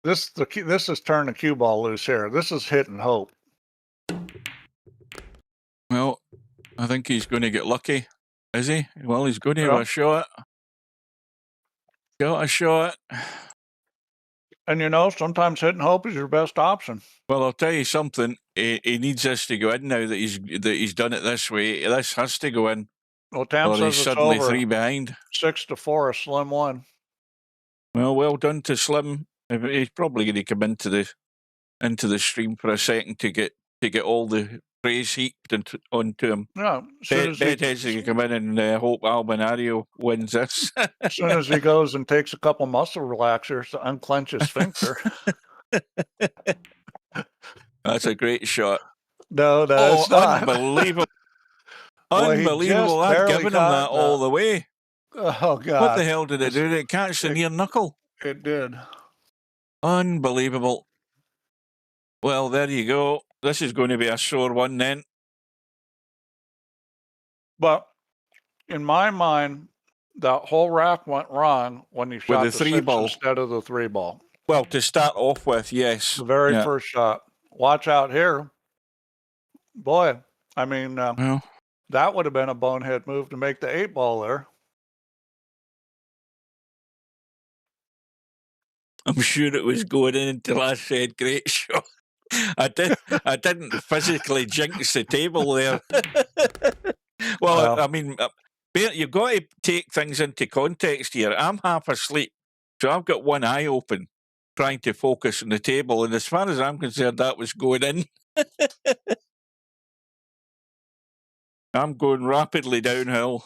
This is turning the cue ball loose here. This is hit and hope.
I think he's going to get lucky. Is he? Well, he's going to have a shot. Got a shot.
And, you know, sometimes hit and hope is your best option.
Well, I'll tell you something. He needs this to go in now that he's done it this way. This has to go in.
Well, Tam
or
says
he's
it's
suddenly
over.
3 behind.
6-4, a slim one.
Well done to Slim. He's probably going to come into the stream for a second to get all the praise heaped onto him.
Yeah,
Bedhead's going to come in and hope Albinario wins this.
As soon as he goes and takes a couple muscle relaxers to unclench his sphincter.
That's a great shot.
No, it's not.
Unbelievable.
Boy,
Unbelievable. I've given him that all the way.
Oh, God.
What the hell did it do? Did it catch the near knuckle?
It did.
Unbelievable. Well, there you go. This is going to be a sore one then.
But in my mind, that whole rack went wrong when he shot
the 3-ball
instead of the 3-ball.
Well, to start off with, yes.
The very first shot. Watch out here. Boy, I mean, that would have been a bonehead move to make the 8-ball there.
I'm sure it was going in until I said, great shot. I didn't physically jinx the table there. Well, I mean, you've got to take things into context here. I'm half asleep, so I've got one eye open, trying to focus on the table, and as far as I'm concerned, that was going in. I'm going rapidly downhill.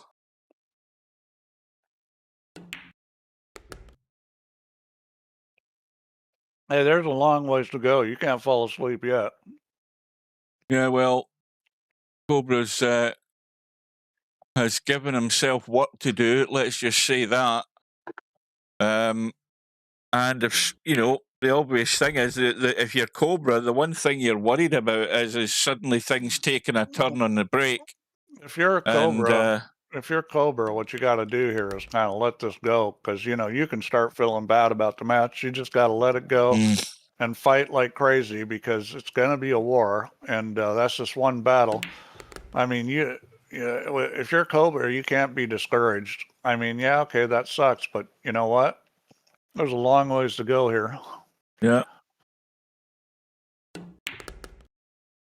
Hey, there's a long ways to go. You can't fall asleep yet.
Yeah, well, Cobra's has given himself work to do. Let's just say that. And if the obvious thing is that if you're Cobra, the one thing you're worried about is suddenly things taking a turn on the break.
If you're a Cobra, what you got to do here is kind of let this go, because you can start feeling bad about the match. You just got to let it go and fight like crazy, because it's going to be a war, and that's just one battle. I mean, if you're Cobra, you can't be discouraged. I mean, yeah, okay, that sucks, but you know what? There's a long ways to go here.
Yeah.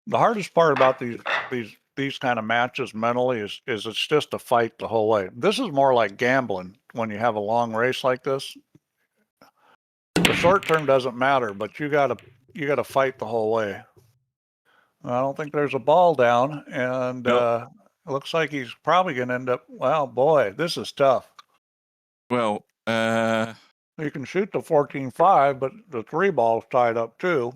The hardest part about these kind of matches mentally is it's just a fight the whole way. This is more like gambling when you have a long race like this. The short term doesn't matter, but you gotta fight the whole way. I don't think there's a ball down, and it looks like he's probably gonna end up. Wow, boy, this is tough.
Well,
you can shoot the 14-5, but the 3-ball's tied up too.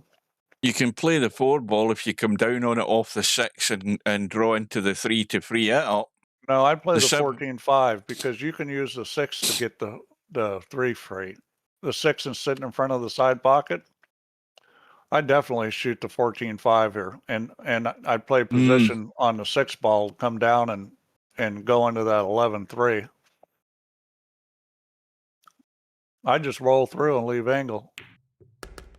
You can play the 4-ball if you come down on it off the 6 and draw into the 3 to free it up.
No, I'd play the 14-5, because you can use the 6 to get the 3 free. The 6 is sitting in front of the side pocket. I'd definitely shoot the 14-5 here, and I'd play position on the 6-ball, come down and go into that 11-3. I'd just roll through and leave angle.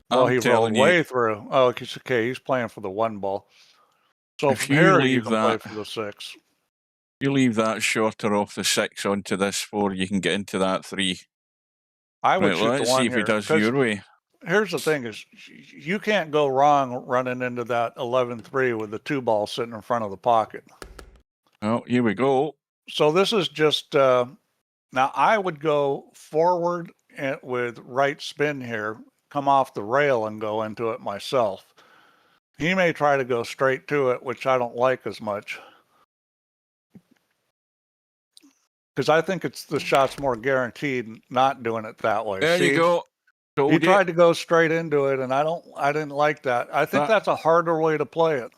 Oh, he rolled way through. Oh, okay, he's playing for the 1-ball. So
if
from here, you can play for the 6.
You leave that shorter off the 6 onto this 4, you can get into that 3.
I would shoot the 1
let's see if he does your way.
Here's the thing: is you can't go wrong running into that 11-3 with the 2-ball sitting in front of the pocket.
Oh, here we go.
So this is just now. I would go forward with right spin here, come off the rail and go into it myself. He may try to go straight to it, which I don't like as much, because I think the shot's more guaranteed not doing it that way.
There you go.
He tried to go straight into it, and I didn't like that. I think that's a harder way to play it.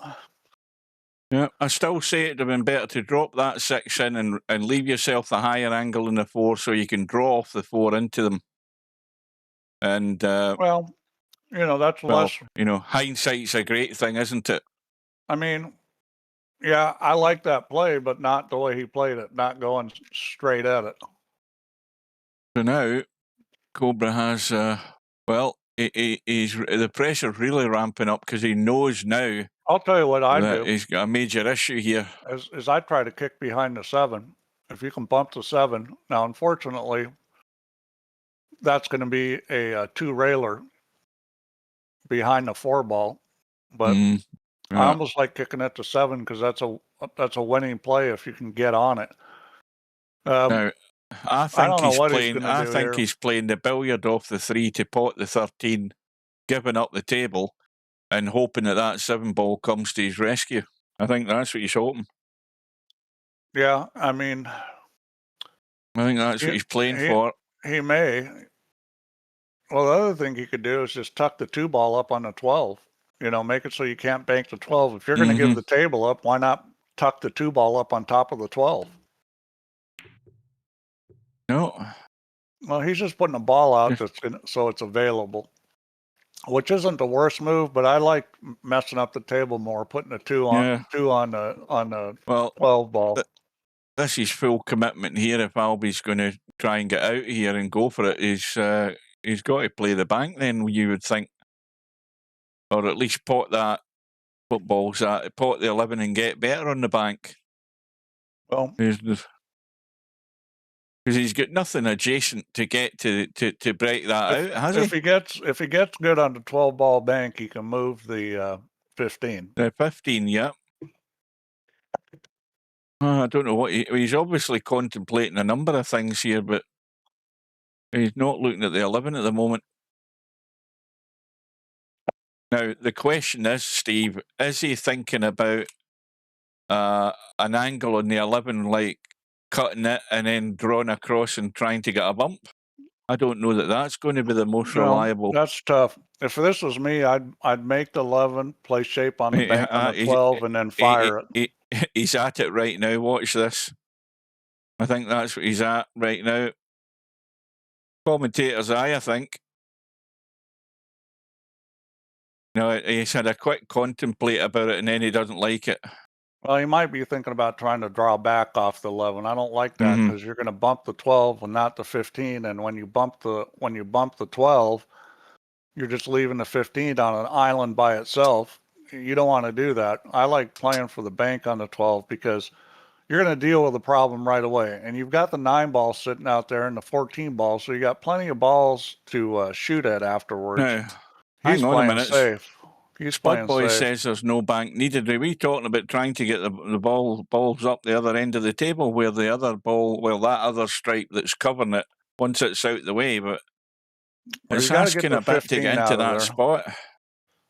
Yeah, I still say it'd have been better to drop that 6 in and leave yourself the higher angle in the 4, so you can draw off the 4 into them. And
well, that's less.
Hindsight's a great thing, isn't it?
I mean, yeah, I like that play, but not the way he played it, not going straight at it.
So now, Cobra has, he's the pressure's really ramping up, because he knows now.
I'll tell you what I do.
He's got a major issue here.
Is I try to kick behind the 7. If you can bump the 7. Now, unfortunately, that's going to be a 2-railer behind the 4 ball. But I almost like kicking it to 7 because that's a winning play if you can get on it.
Now, I think
don't know what he's gonna do here.
he's playing the billiard off the 3 to pot the 13, giving up the table, and hoping that 7 ball comes to his rescue. I think that's what he's hoping.
Yeah, I mean,
I think that's what he's playing for.
He may. Well, the other thing he could do is just tuck the 2 ball up on the 12. You know, make it so you can't bank the 12. If you're going to give the table up, why not tuck the 2 ball up on top of the 12?
No.
Well, he's just putting a ball out so it's available, which isn't the worst move, but I like messing up the table more, putting a 2 on the 12 ball.
This is full commitment here. If Albie's going to try and get out here and go for it, he's got to play the bank then, you would think. Or at least pot that football's at, pot the 11 and get better on the bank.
Well,
because he's got nothing adjacent to get to break that out, has he?
If he gets good on the 12 ball bank, he can move the 15.
The 15, yeah. I don't know what he's obviously contemplating a number of things here, but he's not looking at the 11 at the moment. Now, the question is, Steve, is he thinking about an angle on the 11, like cutting it and then drawing across and trying to get a bump? I don't know that that's going to be the most reliable.
That's tough. If this was me, I'd make the 11, play shape on the bank on the 12, and then fire it.
He's at it right now. Watch this. I think that's what he's at right now. Commentator's eye, I think. No, he's had a quick contemplate about it, and then he doesn't like it.
Well, he might be thinking about trying to draw back off the 11. I don't like that because you're going to bump the 12 and not the 15. And when you bump the 12, you're just leaving the 15 on an island by itself. You don't want to do that. I like playing for the bank on the 12 because you're going to deal with the problem right away. And you've got the 9 ball sitting out there and the 14 ball, so you got plenty of balls to shoot at afterwards.
Now,
He's
hang on a
playing
minute.
safe. He's
Spud
playing
Boy
safe.
says there's no bank needed. Are we talking about trying to get the balls up the other end of the table where the other ball, well, that other stripe that's covering it, once it's out the way, but it's asking a bit to get into that spot.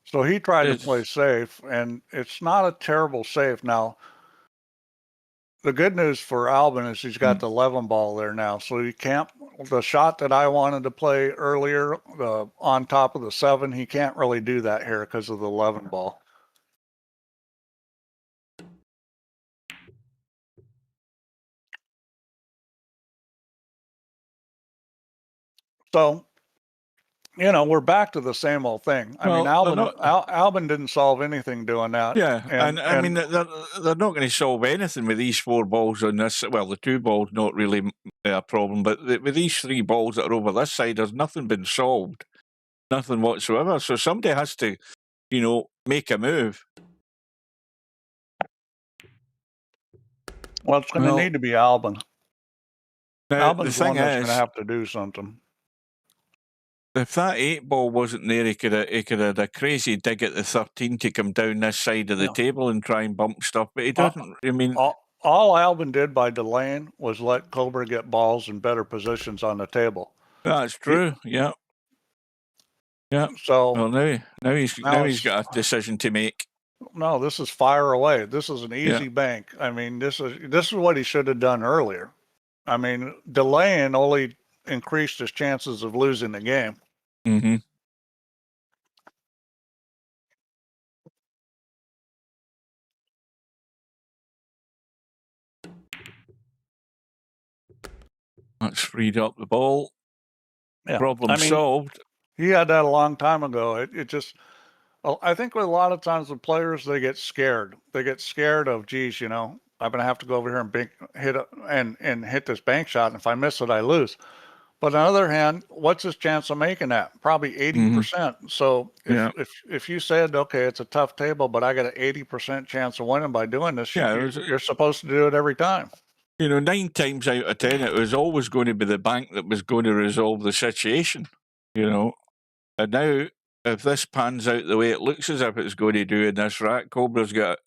So he tried to play safe, and it's not a terrible safe. Now, the good news for Albin is he's got the 11 ball there now, so he can't. The shot that I wanted to play earlier, on top of the 7, he can't really do that here because of the 11 ball. So, you know, we're back to the same old thing. I mean, Albin didn't solve anything doing that.
Yeah, and I mean, they're not going to solve anything with these 4 balls on this. Well, the 2 balls not really a problem, but with these 3 balls that are over this side, there's nothing been solved, nothing whatsoever. So somebody has to, you know, make a move.
Well, it's going to need to be Albin.
Now,
Albin's the one that's going to have to do something.
If that 8 ball wasn't there, he could have had a crazy dig at the 13 to come down this side of the table and try and bump stuff, but he doesn't. I mean,
all Albin did by delaying was let Cobra get balls in better positions on the table.
That's true. Yeah.
So
well, now he's got a decision to make.
No, this is fire away. This is an easy bank. I mean, this is what he should have done earlier. I mean, delaying only increased his chances of losing the game.
Mm-hmm. That's freed up the ball.
Yeah.
Problem solved.
He had that a long time ago. It just, I think with a lot of times with players, they get scared. They get scared of, geez, you know, I'm going to have to go over here and hit this bank shot. And if I miss it, I lose. But on the other hand, what's his chance of making that? Probably 80%. So if you said, okay, it's a tough table, but I got an 80% chance of winning by doing this, you're supposed to do it every time.
9 times out of 10, it was always going to be the bank that was going to resolve the situation, And now, if this pans out the way it looks as if it's going to do in this rack, Cobra's got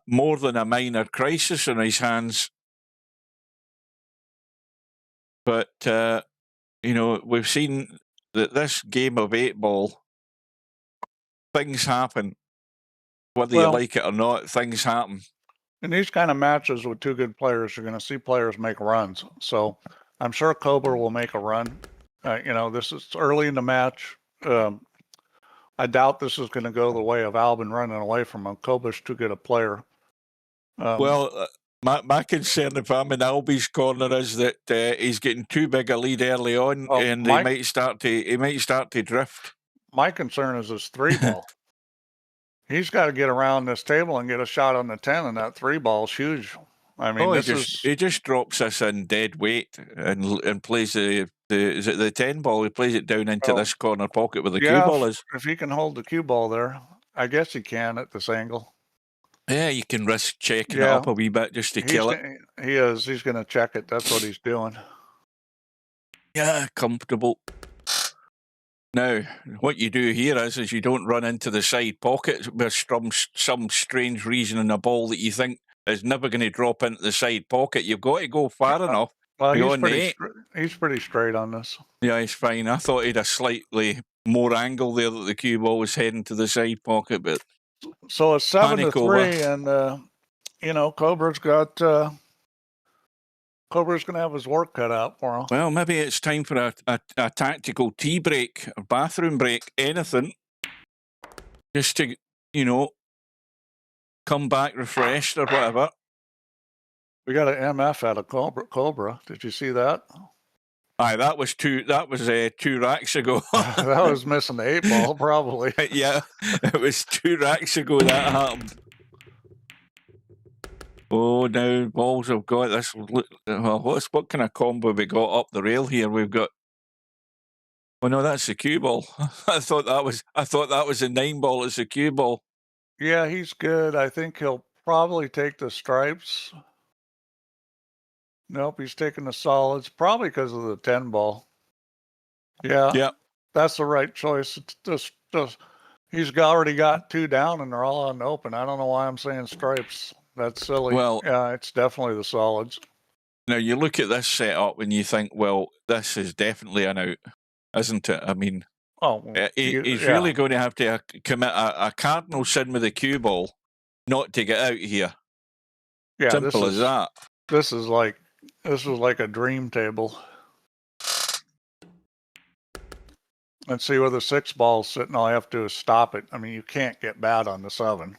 more than a minor crisis in his hands. But, we've seen that this game of 8-ball, things happen. Whether you like it or not, things happen.
In these kind of matches with two good players, you're going to see players make runs. So I'm sure Cobra will make a run. This is early in the match. I doubt this is going to go the way of Albin running away from him. Cobra's too good a player.
My concern if I'm in Albie's corner is that he's getting too big a lead early on, and he might start to drift.
My concern is his 3-ball. He's got to get around this table and get a shot on the 10, and that 3-ball's huge. I mean,
he just drops this in dead weight and plays is it the 10-ball? He plays it down into this corner pocket where the cue ball is.
If he can hold the cue ball there, I guess he can at this angle.
Yeah, you can risk checking it up a wee bit just to kill it.
He is. He's going to check it. That's what he's doing.
Yeah, comfortable. Now, what you do here is you don't run into the side pocket with some strange reason in a ball that you think is never going to drop into the side pocket. You've got to go far enough.
Well, he's pretty straight on this.
Yeah, he's fine. I thought he had a slightly more angle there that the cue ball was heading to the side pocket, but
so it's 7-3, and Cobra's going to have his work cut out for him.
Well, maybe it's time for a tactical tea break, or bathroom break, anything, just to come back refreshed or whatever.
We got an MF out of Cobra. Did you see that?
Aye, that was 2 racks ago.
That was missing the 8-ball, probably.
Yeah, it was 2 racks ago that happened. Oh, now balls have got this. Well, what kind of combo we got up the rail here? We've got. Oh no, that's the cue ball. I thought that was a 9-ball. It's a cue ball.
Yeah, he's good. I think he'll probably take the stripes. Nope, he's taking the solids, probably because of the 10-ball. Yeah, that's the right choice. It's just he's already got 2 down, and they're all on the open. I don't know why I'm saying stripes. That's silly. Well, yeah, it's definitely the solids.
Now you look at this setup and you think, well, this is definitely an out, isn't it? I mean, he's really going to have to commit a cardinal sin with the cue ball not to get out here.
Yeah,
simple as that.
This is like a dream table. And see where the 6-ball's sitting. All I have to do is stop it. I mean, you can't get bad on the 7.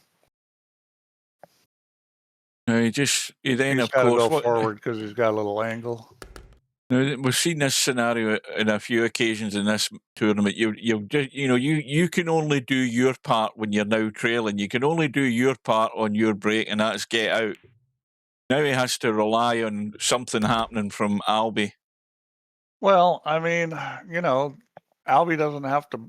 No, he's of course
go forward because he's got a little angle.
Now, we've seen this scenario in a few occasions in this tournament. You can only do your part when you're now trailing. You can only do your part on your break, and that's get out. Now he has to rely on something happening from Albie.
Well, I mean, Albie doesn't have to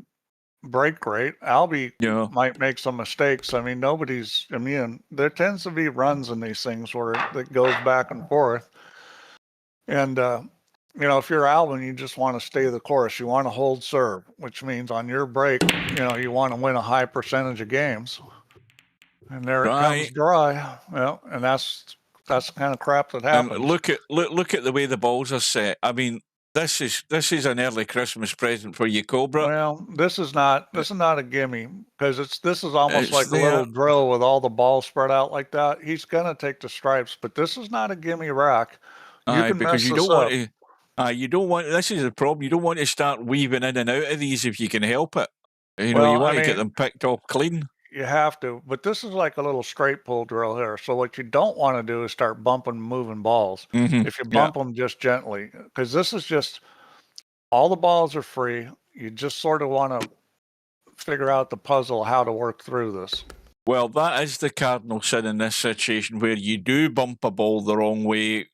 break great. Albie might make some mistakes. I mean, nobody's immune. There tends to be runs in these things where it goes back and forth. And, if you're Albin, you just want to stay the course. You want to hold serve, which means on your break, you want to win a high percentage of games. And there it comes dry. Well, and that's the kind of crap that happens.
Look at the way the balls are set. I mean, this is an early Christmas present for you, Cobra.
Well, this is not a gimme because this is almost like a little drill with all the balls spread out like that. He's gonna take the stripes, but this is not a gimme rack.
Because you don't want to. You don't want. This is the problem. You don't want to start weaving in and out of these if you can help it. You want to get them picked up clean.
You have to, but this is like a little straight pull drill here. So what you don't want to do is start bumping, moving balls.
Mm-hmm.
If you bump them just gently, because this is just, all the balls are free. You just sort of want to figure out the puzzle, how to work through this.
Well, that is the cardinal sin in this situation where you do bump a ball the wrong way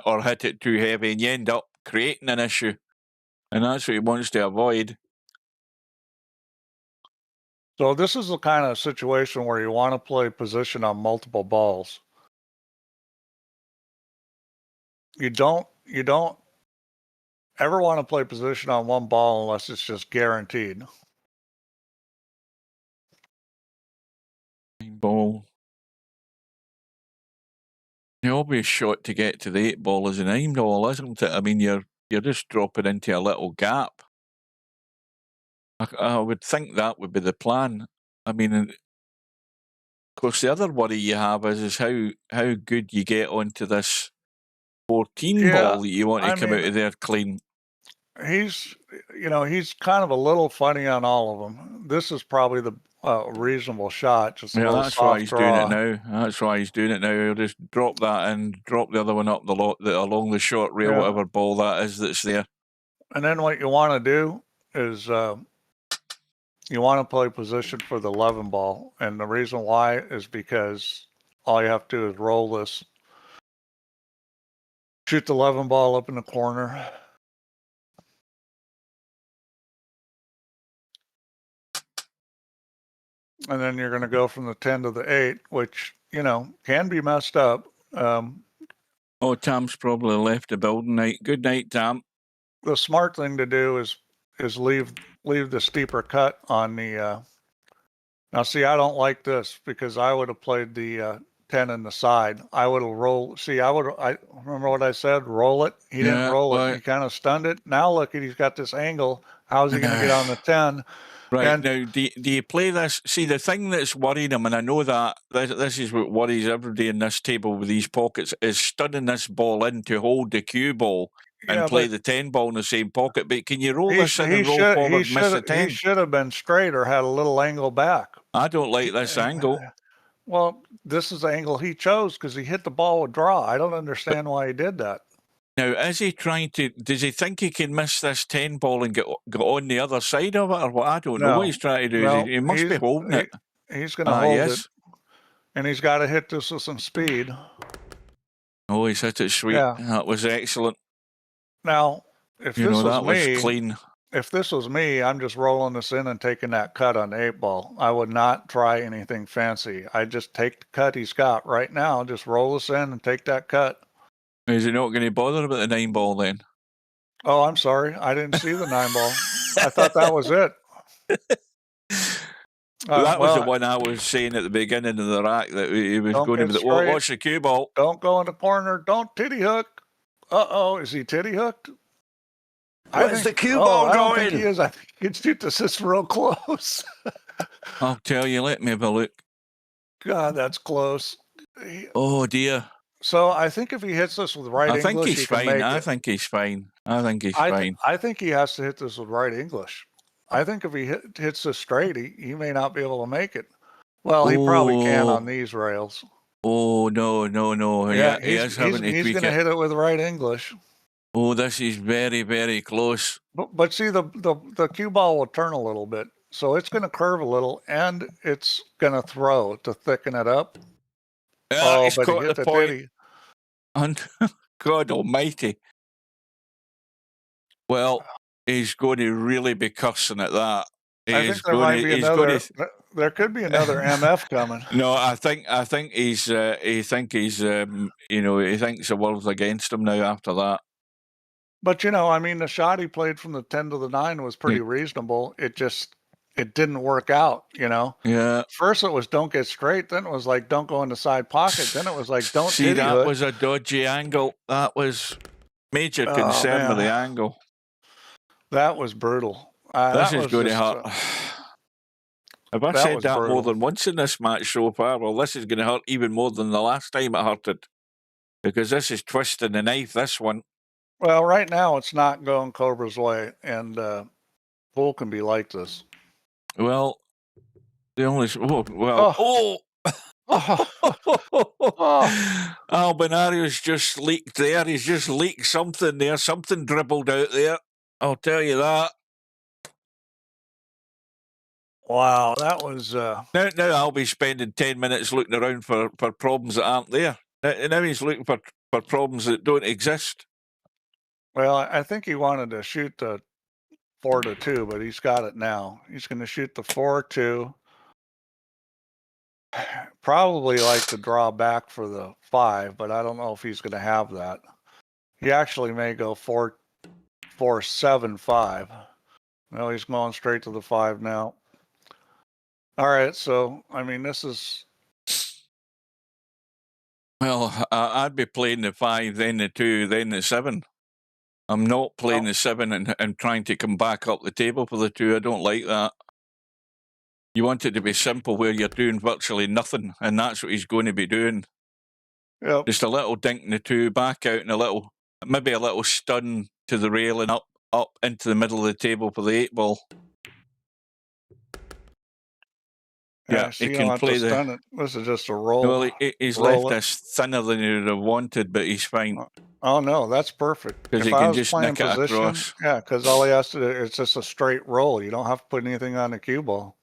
or hit it too heavy and you end up creating an issue. And that's what he wants to avoid.
So this is the kind of situation where you want to play position on multiple balls. You don't ever want to play position on one ball unless it's just guaranteed.
Ball. The obvious shot to get to the 8 ball is an 9 ball, isn't it? I mean, you're just dropping into a little gap. I would think that would be the plan. I mean, of course, the other worry you have is how good you get onto this 14 ball that you want to come out of there clean.
He's kind of a little funny on all of them. This is probably the reasonable shot. Just
that's why he's doing it now. That's why he's doing it now. He'll just drop that and drop the other one up along the short rail, whatever ball that is that's there.
And then what you want to do is you want to play position for the 11 ball. And the reason why is because all you have to do is roll this, shoot the 11 ball up in the corner. And then you're going to go from the 10 to the 8, which, can be messed up.
Tom's probably left the building. Good night, Tom.
The smart thing to do is leave the steeper cut on the. Now, see, I don't like this because I would have played the 10 in the side. I would have rolled. See, I remember what I said. Roll it. He didn't roll it. He kind of stunned it. Now look, he's got this angle. How's he going to get on the 10?
Right, and now, do you play this? See, the thing that's worrying him, and I know that this is what worries everybody in this table with these pockets, is stunning this ball in to hold the cue ball and play the 10 ball in the same pocket. But can you roll this in and roll forward, miss the 10?
He should have been straight or had a little angle back.
I don't like this angle.
Well, this is the angle he chose because he hit the ball with draw. I don't understand why he did that.
Now, is he trying to? Does he think he can miss this 10 ball and get on the other side of it, or what? I don't know what he's trying to do.
No,
he must be holding it.
He's going to hold it, and he's got to hit this with some speed.
Oh, he's hit it sweet. Yeah. That was excellent.
Now, if this
was clean.
If this was me, I'm just rolling this in and taking that cut on the 8 ball. I would not try anything fancy. I just take the cut he's got right now. Just roll this in and take that cut.
Is he not going to bother about the 9 ball then?
Oh, I'm sorry. I didn't see the 9 ball. I thought that was it.
That was the one I was saying at the beginning of the rack that he was going to. Watch the cue ball.
Don't go in the corner. Don't titty hook. Uh-oh. Is he titty hooked?
Where's the cue ball going?
I don't think he is. I think he can shoot this real close.
I'll tell you. Let me have a look.
God, that's close.
Oh, dear.
So I think if he hits this with right English,
I think he's fine. I think he's fine.
I think he has to hit this with right English. I think if he hits this straight, he may not be able to make it. Well, he probably can on these rails.
Oh, no.
Yeah, he's going to hit it with right English.
Oh, this is very, very close.
But see, the cue ball will turn a little bit. So it's going to curve a little, and it's going to throw to thicken it up.
He's but caught the point. And God almighty. Well, he's going to really be cursing at that.
I think there might be another. There could be another MF coming.
No, I think he's. He thinks the world's against him now after that.
But I mean, the shot he played from the 10 to the 9 was pretty reasonable. It didn't work out,
Yeah.
First it was don't get straight. Then it was like don't go in the side pocket. Then it was like don't
see that hook. Was a dodgy angle. That was major concern with the angle.
That was brutal.
This is going to hurt. Have I said that more than once in this match so far? Well, this is going to hurt even more than the last time it hurted. Because this is twisting the knife, this one.
Well, right now it's not going Cobra's way. And Bull can be like this.
Well, the only Albinario's just leaked there. He's just leaked something there. Something dribbled out there. I'll tell you that.
Wow, that was.
Now I'll be spending 10 minutes looking around for problems that aren't there. Now he's looking for problems that don't exist.
Well, I think he wanted to shoot the 4-2, but he's got it now. He's going to shoot the 4-2. Probably like to draw back for the 5, but I don't know if he's going to have that. He actually may go 4-7-5. No, he's going straight to the 5 now. All right, so I mean, this is.
Well, I'd be playing the 5, then the 2, then the 7. I'm not playing the 7 and trying to come back up the table for the 2. I don't like that. You want it to be simple where you're doing virtually nothing, and that's what he's going to be doing.
Yep.
Just a little dink in the 2, back out, and maybe a little stun to the rail and up into the middle of the table for the 8 ball. Yeah, he can play the
stun it. This is just a roll.
Well, he's left us thinner than he would have wanted, but he's fine.
Oh no, that's perfect.
Because he can just nick it across.
Yeah, because all he has to do is just a straight roll. You don't have to put anything on the cue ball.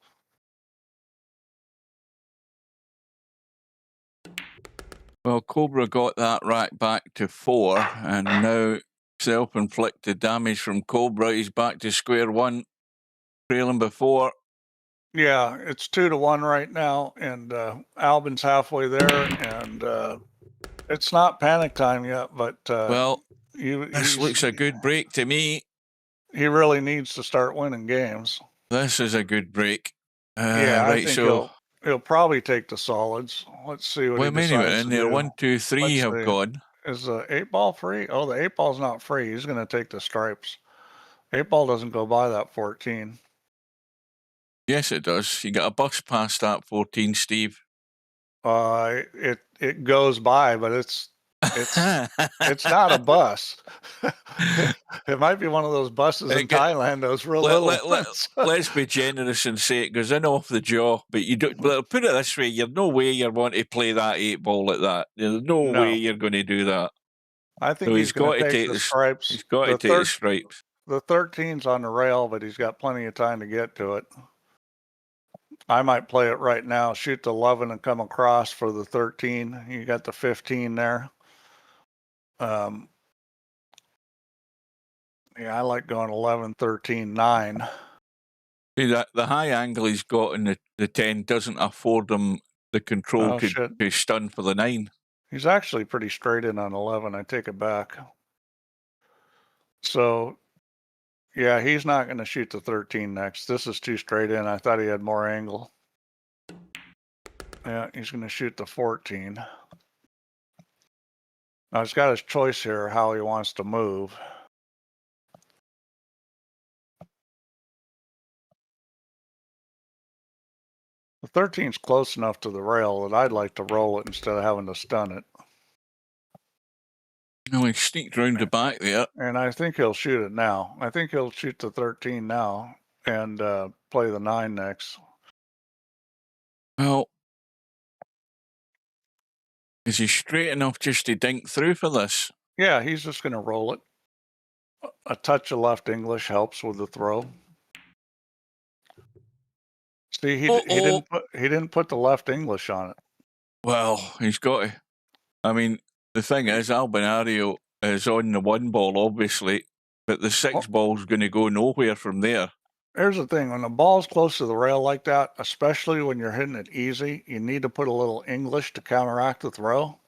Well, Cobra got that rack back to 4, and now self-inflicted damage from Cobra. He's back to square one, trailing before.
Yeah, it's 2-1 right now, and Albin's halfway there, and it's not panic time yet. But
well, this looks a good break to me.
He really needs to start winning games.
This is a good break.
Yeah,
right.
I think he'll probably take the solids. Let's see what he decides
in there, 1, 2, 3 have gone.
Is the 8 ball free? Oh, the 8 ball's not free. He's going to take the stripes. 8 ball doesn't go by that 14.
Yes, it does. You got a bus past that 14, Steve.
It goes by, but it's not a bus. It might be one of those buses in Thailand. Those real little.
Let's be generous and say it goes in off the jaw. But you don't. Put it this way: you're no way you're going to play that 8 ball like that. There's no way you're going to do that.
I think he's got to take the stripes.
He's got to take the stripes.
The 13's on the rail, but he's got plenty of time to get to it. I might play it right now. Shoot the 11 and come across for the 13. You got the 15 there. Yeah, I like going 11, 13, 9.
See, that the high angle he's got in the 10 doesn't afford him the control to stun for the 9.
He's actually pretty straight in on 11. I take it back. So, yeah, he's not going to shoot the 13 next. This is too straight in. I thought he had more angle. Yeah, he's going to shoot the 14. Now, he's got his choice here how he wants to move. The 13's close enough to the rail that I'd like to roll it instead of having to stun it.
No, he sneaked round the back there.
And I think he'll shoot it now. I think he'll shoot the 13 now and play the 9 next.
Well, is he straight enough just to dink through for this?
Yeah, he's just going to roll it. A touch of left English helps with the throw. See, he didn't put the left English on it.
Well, he's got to. I mean, the thing is, Albinario is on the 1 ball, obviously, but the 6 ball's going to go nowhere from there.
Here's the thing. When the ball's close to the rail like that, especially when you're hitting it easy, you need to put a little English to counteract the throw.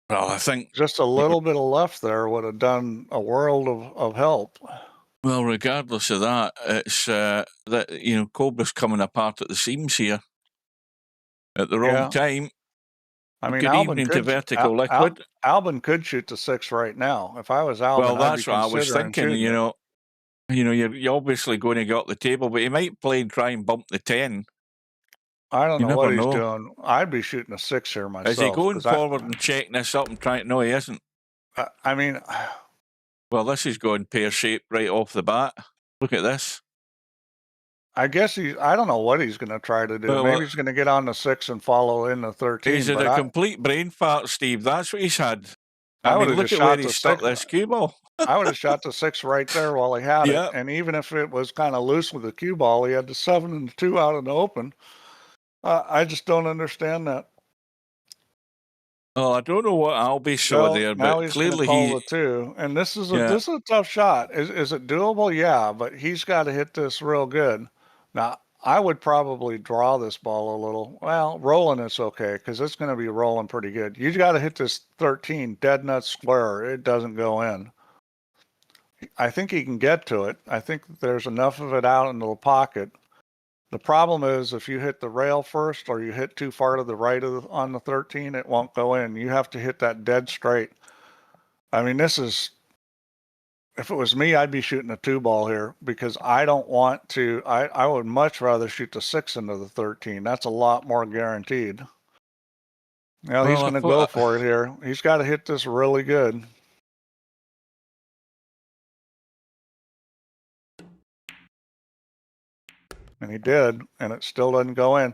Well, I think
just a little bit of left there would have done a world of help.
Well, regardless of that, it's that Cobra's coming apart at the seams here at the wrong time.
I mean,
good evening to Vertical Liquid.
Albin could shoot the 6 right now. If I was Albin,
well, that's what I was thinking. You're obviously going to get up the table, but he might play and try and bump the 10.
I don't know what he's doing. I'd be shooting a 6 here myself.
Is he going forward and checking this up and trying? No, he isn't.
I mean,
well, this is going pear shaped right off the bat. Look at this.
I guess I don't know what he's going to try to do.
Well,
maybe he's going to get on the 6 and follow in the 13.
He's had a complete brain fart, Steve. That's what he's had.
I mean,
look at where he stuck this cue ball.
I would have shot the 6 right there while he had it. And even if it was kind of loose with the cue ball, he had the 7 and the 2 out in the open. I just don't understand that.
Oh, I don't know what Albie saw
Well,
there,
now
but
he's going to
clearly
call the 2, and this is a
Yeah.
this is a tough shot. Is it doable? Yeah, but he's got to hit this real good. Now, I would probably draw this ball a little. Well, rolling is okay because it's going to be rolling pretty good. You got to hit this 13 dead nut square. It doesn't go in. I think he can get to it. I think there's enough of it out into the pocket. The problem is if you hit the rail first or you hit too far to the right on the 13, it won't go in. You have to hit that dead straight. I mean, this is, if it was me, I'd be shooting a 2-ball here because I don't want to, I would much rather shoot the 6 into the 13. That's a lot more guaranteed. Now he's going to go for it here. He's got to hit this really good. And he did, and it still doesn't go in.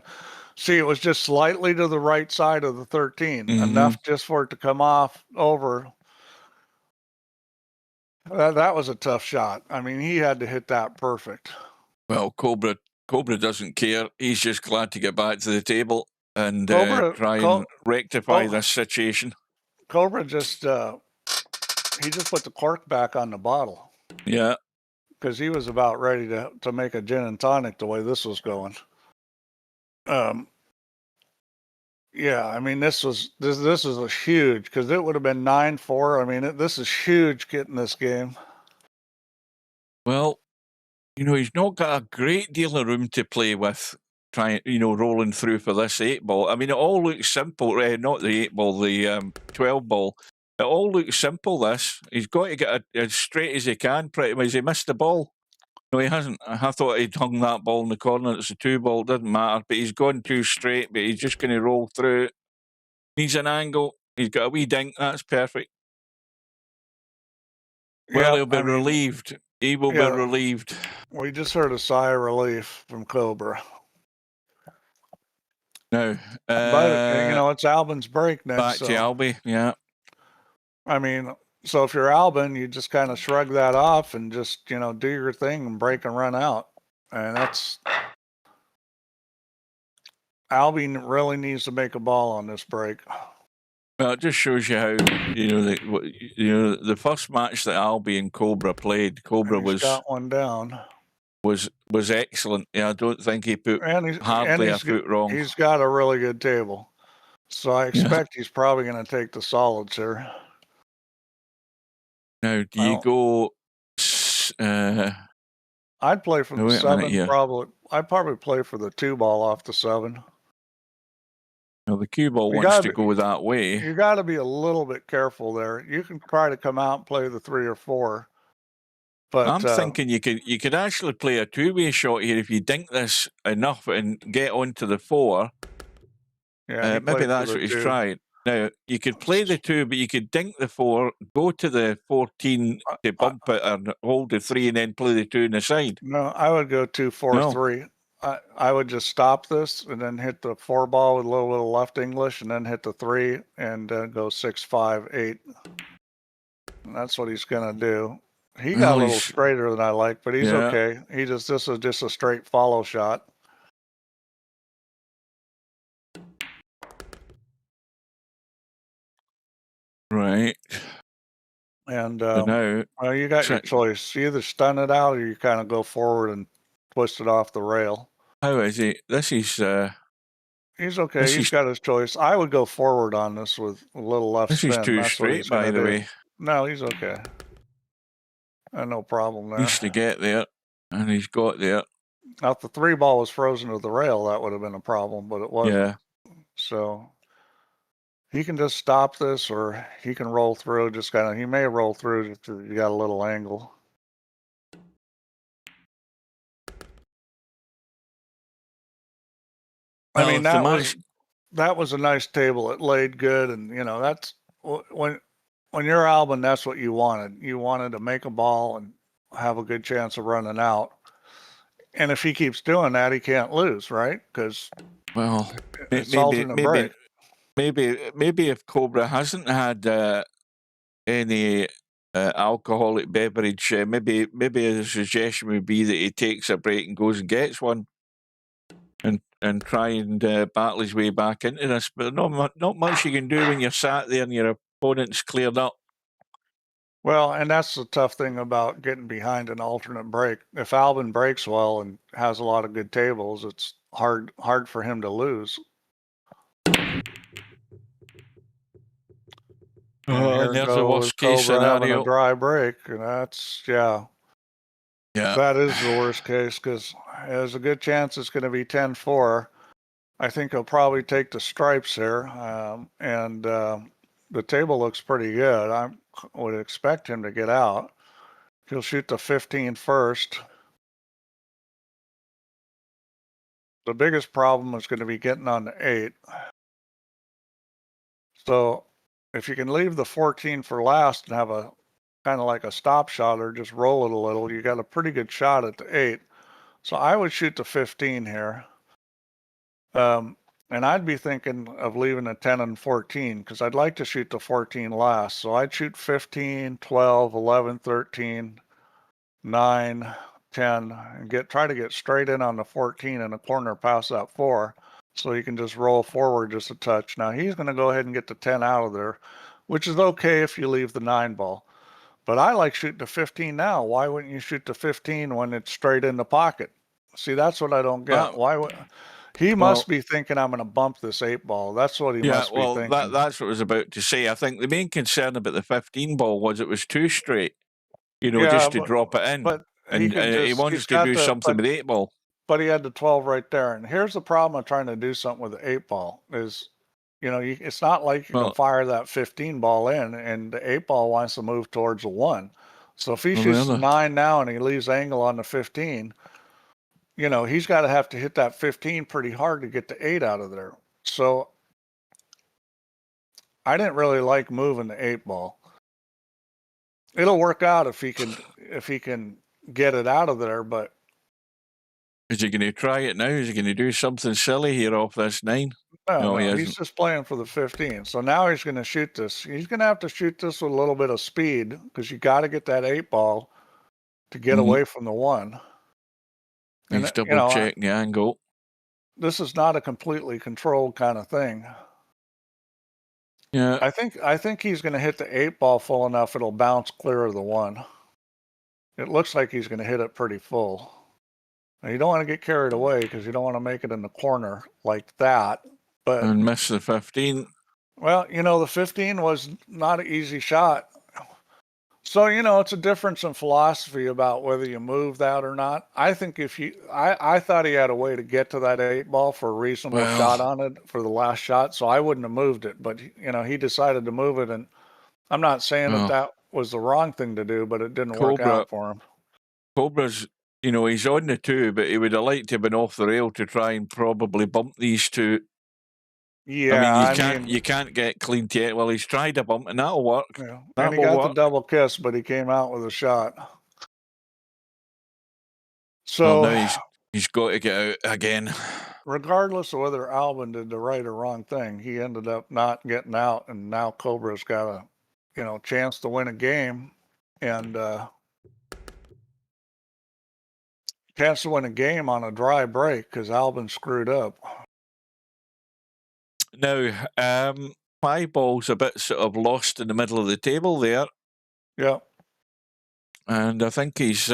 See, it was just slightly to the right side of the 13, enough just for it to come off over. That was a tough shot. I mean, he had to hit that perfect.
Well, Cobra doesn't care. He's just glad to get back to the table and try and rectify this situation.
Cobra just, he just put the cork back on the bottle.
Yeah.
Because he was about ready to make a gin and tonic the way this was going. Yeah, I mean, this is a huge, because it would have been 9-4. I mean, this is huge getting this game.
Well, you know, he's not got a great deal of room to play with, trying, you know, rolling through for this 8-ball. I mean, it all looks simple. Not the 8-ball, the 12-ball. It all looks simple, this. He's got to get as straight as he can, pretty much. He missed the ball. No, he hasn't. I thought he'd hung that ball in the corner. It's a 2-ball. Doesn't matter. But he's gone too straight, but he's just going to roll through it. Needs an angle. He's got a wee dink. That's perfect. Well, he'll be relieved. He will be relieved.
We just heard a sigh of relief from Cobra.
Now,
but, you know, it's Albin's break next.
Back to Albie, yeah.
I mean, so if you're Albin, you just kind of shrug that off and just, you know, do your thing and break and run out. And that's, Albin really needs to make a ball on this break.
Well, it just shows you how, you know, the first match that Albie and Cobra played, Cobra
got one down.
Was excellent. Yeah, I don't think he put hardly a foot wrong.
He's got a really good table. So I expect he's probably going to take the solids here.
Now, do you go?
I'd play for the 7. Probably. I'd probably play for the 2-ball off the 7.
Well, the cue ball wants to go that way.
You got to be a little bit careful there. You can try to come out and play the 3 or 4. But
I'm thinking you could actually play a 2-way shot here if you dink this enough and get onto the 4.
Yeah,
maybe that's what he's tried. Now, you could play the 2, but you could dink the 4, go to the 14 to bump it and hold the 3 and then play the 2 in the side.
No, I would go 2, 4, 3. I would just stop this and then hit the 4-ball with a little bit of left English and then hit the 3 and go 6, 5, 8. And that's what he's going to do. He got a little straighter than I like, but he's okay. This is just a straight follow shot.
Right.
And well, you got your choice. You either stun it out or you kind of go forward and twist it off the rail.
How is he? This is
he's okay. He's got his choice. I would go forward on this with a little left spin.
This is too straight, by the way.
No, he's okay. No problem there.
Needs to get there, and he's got there.
Now, if the 3-ball was frozen to the rail, that would have been a problem, but it wasn't.
Yeah.
So he can just stop this, or he can roll through. Just kind of, he may roll through if you got a little angle. I mean, that was a nice table. It laid good, and you know that's when you're Albin, that's what you wanted. You wanted to make a ball and have a good chance of running out. And if he keeps doing that, he can't lose, right? Because
maybe if Cobra hasn't had any alcoholic beverage, maybe a suggestion would be that he takes a break and goes and gets one, and and try and battle his way back into this. But not much you can do when you're sat there and your opponent's cleared up.
Well, and that's the tough thing about getting behind an alternate break. If Albin breaks well and has a lot of good tables, it's hard for him to lose.
And there's the worst case
Cobra having
scenario.
a dry break, and that's
Yeah.
That is the worst case because there's a good chance it's going to be 10-4. I think he'll probably take the stripes here, and the table looks pretty good. I would expect him to get out. He'll shoot the 15 first. The biggest problem is going to be getting on the 8. So if you can leave the 14 for last and have a kind of like a stop shot or just roll it a little, you got a pretty good shot at the 8. So I would shoot the 15 here. And I'd be thinking of leaving a 10 and 14 because I'd like to shoot the 14 last. So I'd shoot 15, 12, 11, 13, 9, 10, and try to get straight in on the 14 in the corner past that 4. So you can just roll forward just a touch. Now he's going to go ahead and get the 10 out of there, which is okay if you leave the 9 ball. But I like shooting the 15 now. Why wouldn't you shoot the 15 when it's straight in the pocket? See, that's what I don't get. Why would he must be thinking I'm going to bump this 8 ball. That's what he must be thinking.
That's what I was about to say. I think the main concern about the 15 ball was it was too straight, just to drop it in.
But
he wants to do something with the 8 ball.
But he had the 12 right there. And here's the problem of trying to do something with the 8 ball is, it's not like you can fire that 15 ball in and the 8 ball wants to move towards the 1. So if he shoots 9 now and he leaves angle on the 15, he's got to have to hit that 15 pretty hard to get the 8 out of there. So I didn't really like moving the 8 ball. It'll work out if he can get it out of there, but
is he going to try it now? Is he going to do something silly here off this 9?
No, he's just playing for the 15. So now he's going to shoot this. He's going to have to shoot this with a little bit of speed because you got to get that 8 ball to get away from the 1.
He's double checking the angle.
This is not a completely controlled kind of thing.
Yeah.
I think he's going to hit the 8 ball full enough it'll bounce clear of the 1. It looks like he's going to hit it pretty full. Now, you don't want to get carried away because you don't want to make it in the corner like that.
And miss the 15.
Well, the 15 was not an easy shot. So, it's a difference in philosophy about whether you move that or not. I think I thought he had a way to get to that 8 ball for a reasonable shot on it for the last shot. So I wouldn't have moved it, but he decided to move it. And I'm not saying that was the wrong thing to do, but it didn't work out for him.
Cobra's, he's on the 2, but he would have liked to have been off the rail to try and probably bump these 2.
Yeah,
you can't get clean to it. Well, he's tried a bump, and that'll work.
Yeah. And he got the double kiss, but he came out with a shot. So
now he's got to get out again.
Regardless of whether Albin did the right or wrong thing, he ended up not getting out, and now Cobra's got a chance to win a game, and chance to win a game on a dry break because Albin screwed up.
Now, 5 ball's a bit sort of lost in the middle of the table there.
Yeah.
And I think he's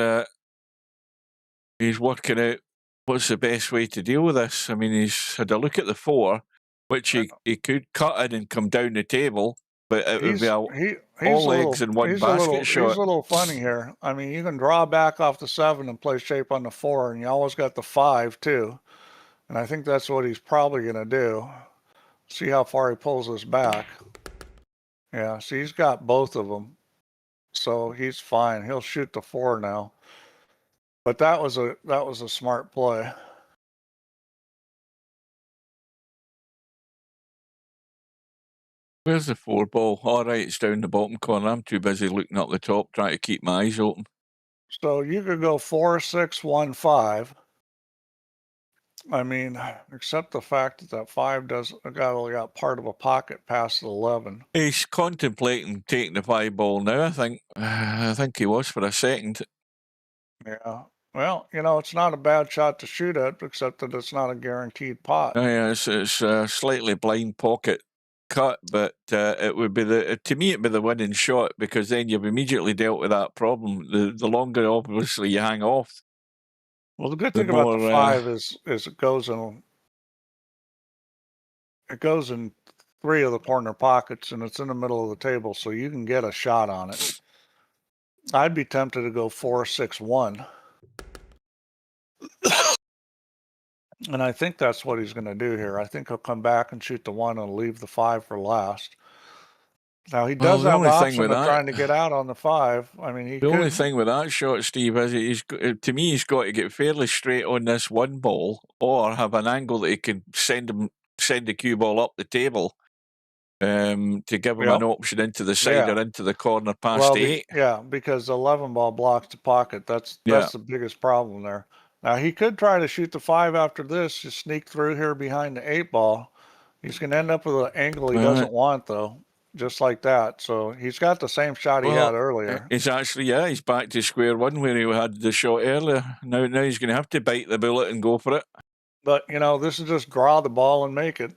working out what's the best way to deal with this. I mean, he's had a look at the 4, which he could cut in and come down the table, but it would be all legs in one basket shot.
He's a little funny here. I mean, you can draw back off the 7 and play shape on the 4, and you always got the 5 too. And I think that's what he's probably going to do. See how far he pulls us back. Yeah, see, he's got both of them. So he's fine. He'll shoot the 4 now. But that was a smart play.
Where's the 4 ball? All right, it's down the bottom corner. I'm too busy looking up the top, trying to keep my eyes open.
So you could go 4, 6, 1, 5. I mean, except the fact that 5 only got part of a pocket past the 11.
He's contemplating taking the 5 ball now, I think. I think he was for a second.
Yeah. Well, you know, it's not a bad shot to shoot at, except that it's not a guaranteed pot.
Oh, yeah, it's a slightly blind pocket cut, but it would be to me it'd be the winning shot, because then you've immediately dealt with that problem. The longer, obviously, you hang off.
Well, the good
The
thing about the
more,
5 is it goes in 3 of the corner pockets, and it's in the middle of the table, so you can get a shot on it. I'd be tempted to go 4-6-1. And I think that's what he's going to do here. I think he'll come back and shoot the 1 and leave the 5 for last. Now he does have the option of trying to get out on the 5. I mean,
the only thing with that shot, Steve, is to me he's got to get fairly straight on this 1 ball, or have an angle that he can send the cue ball up the table, to give him an option into the side or into the corner past 8.
Because the 11 ball blocks the pocket. That's the biggest problem there. Now he could try to shoot the 5 after this, just sneak through here behind the 8 ball. He's going to end up with an angle he doesn't want, though, just like that. So he's got the same shot he had earlier.
He's actually, he's back to square one where he had the shot earlier. Now he's going to have to bite the bullet and go for it.
But, you know, this is just draw the ball and make it.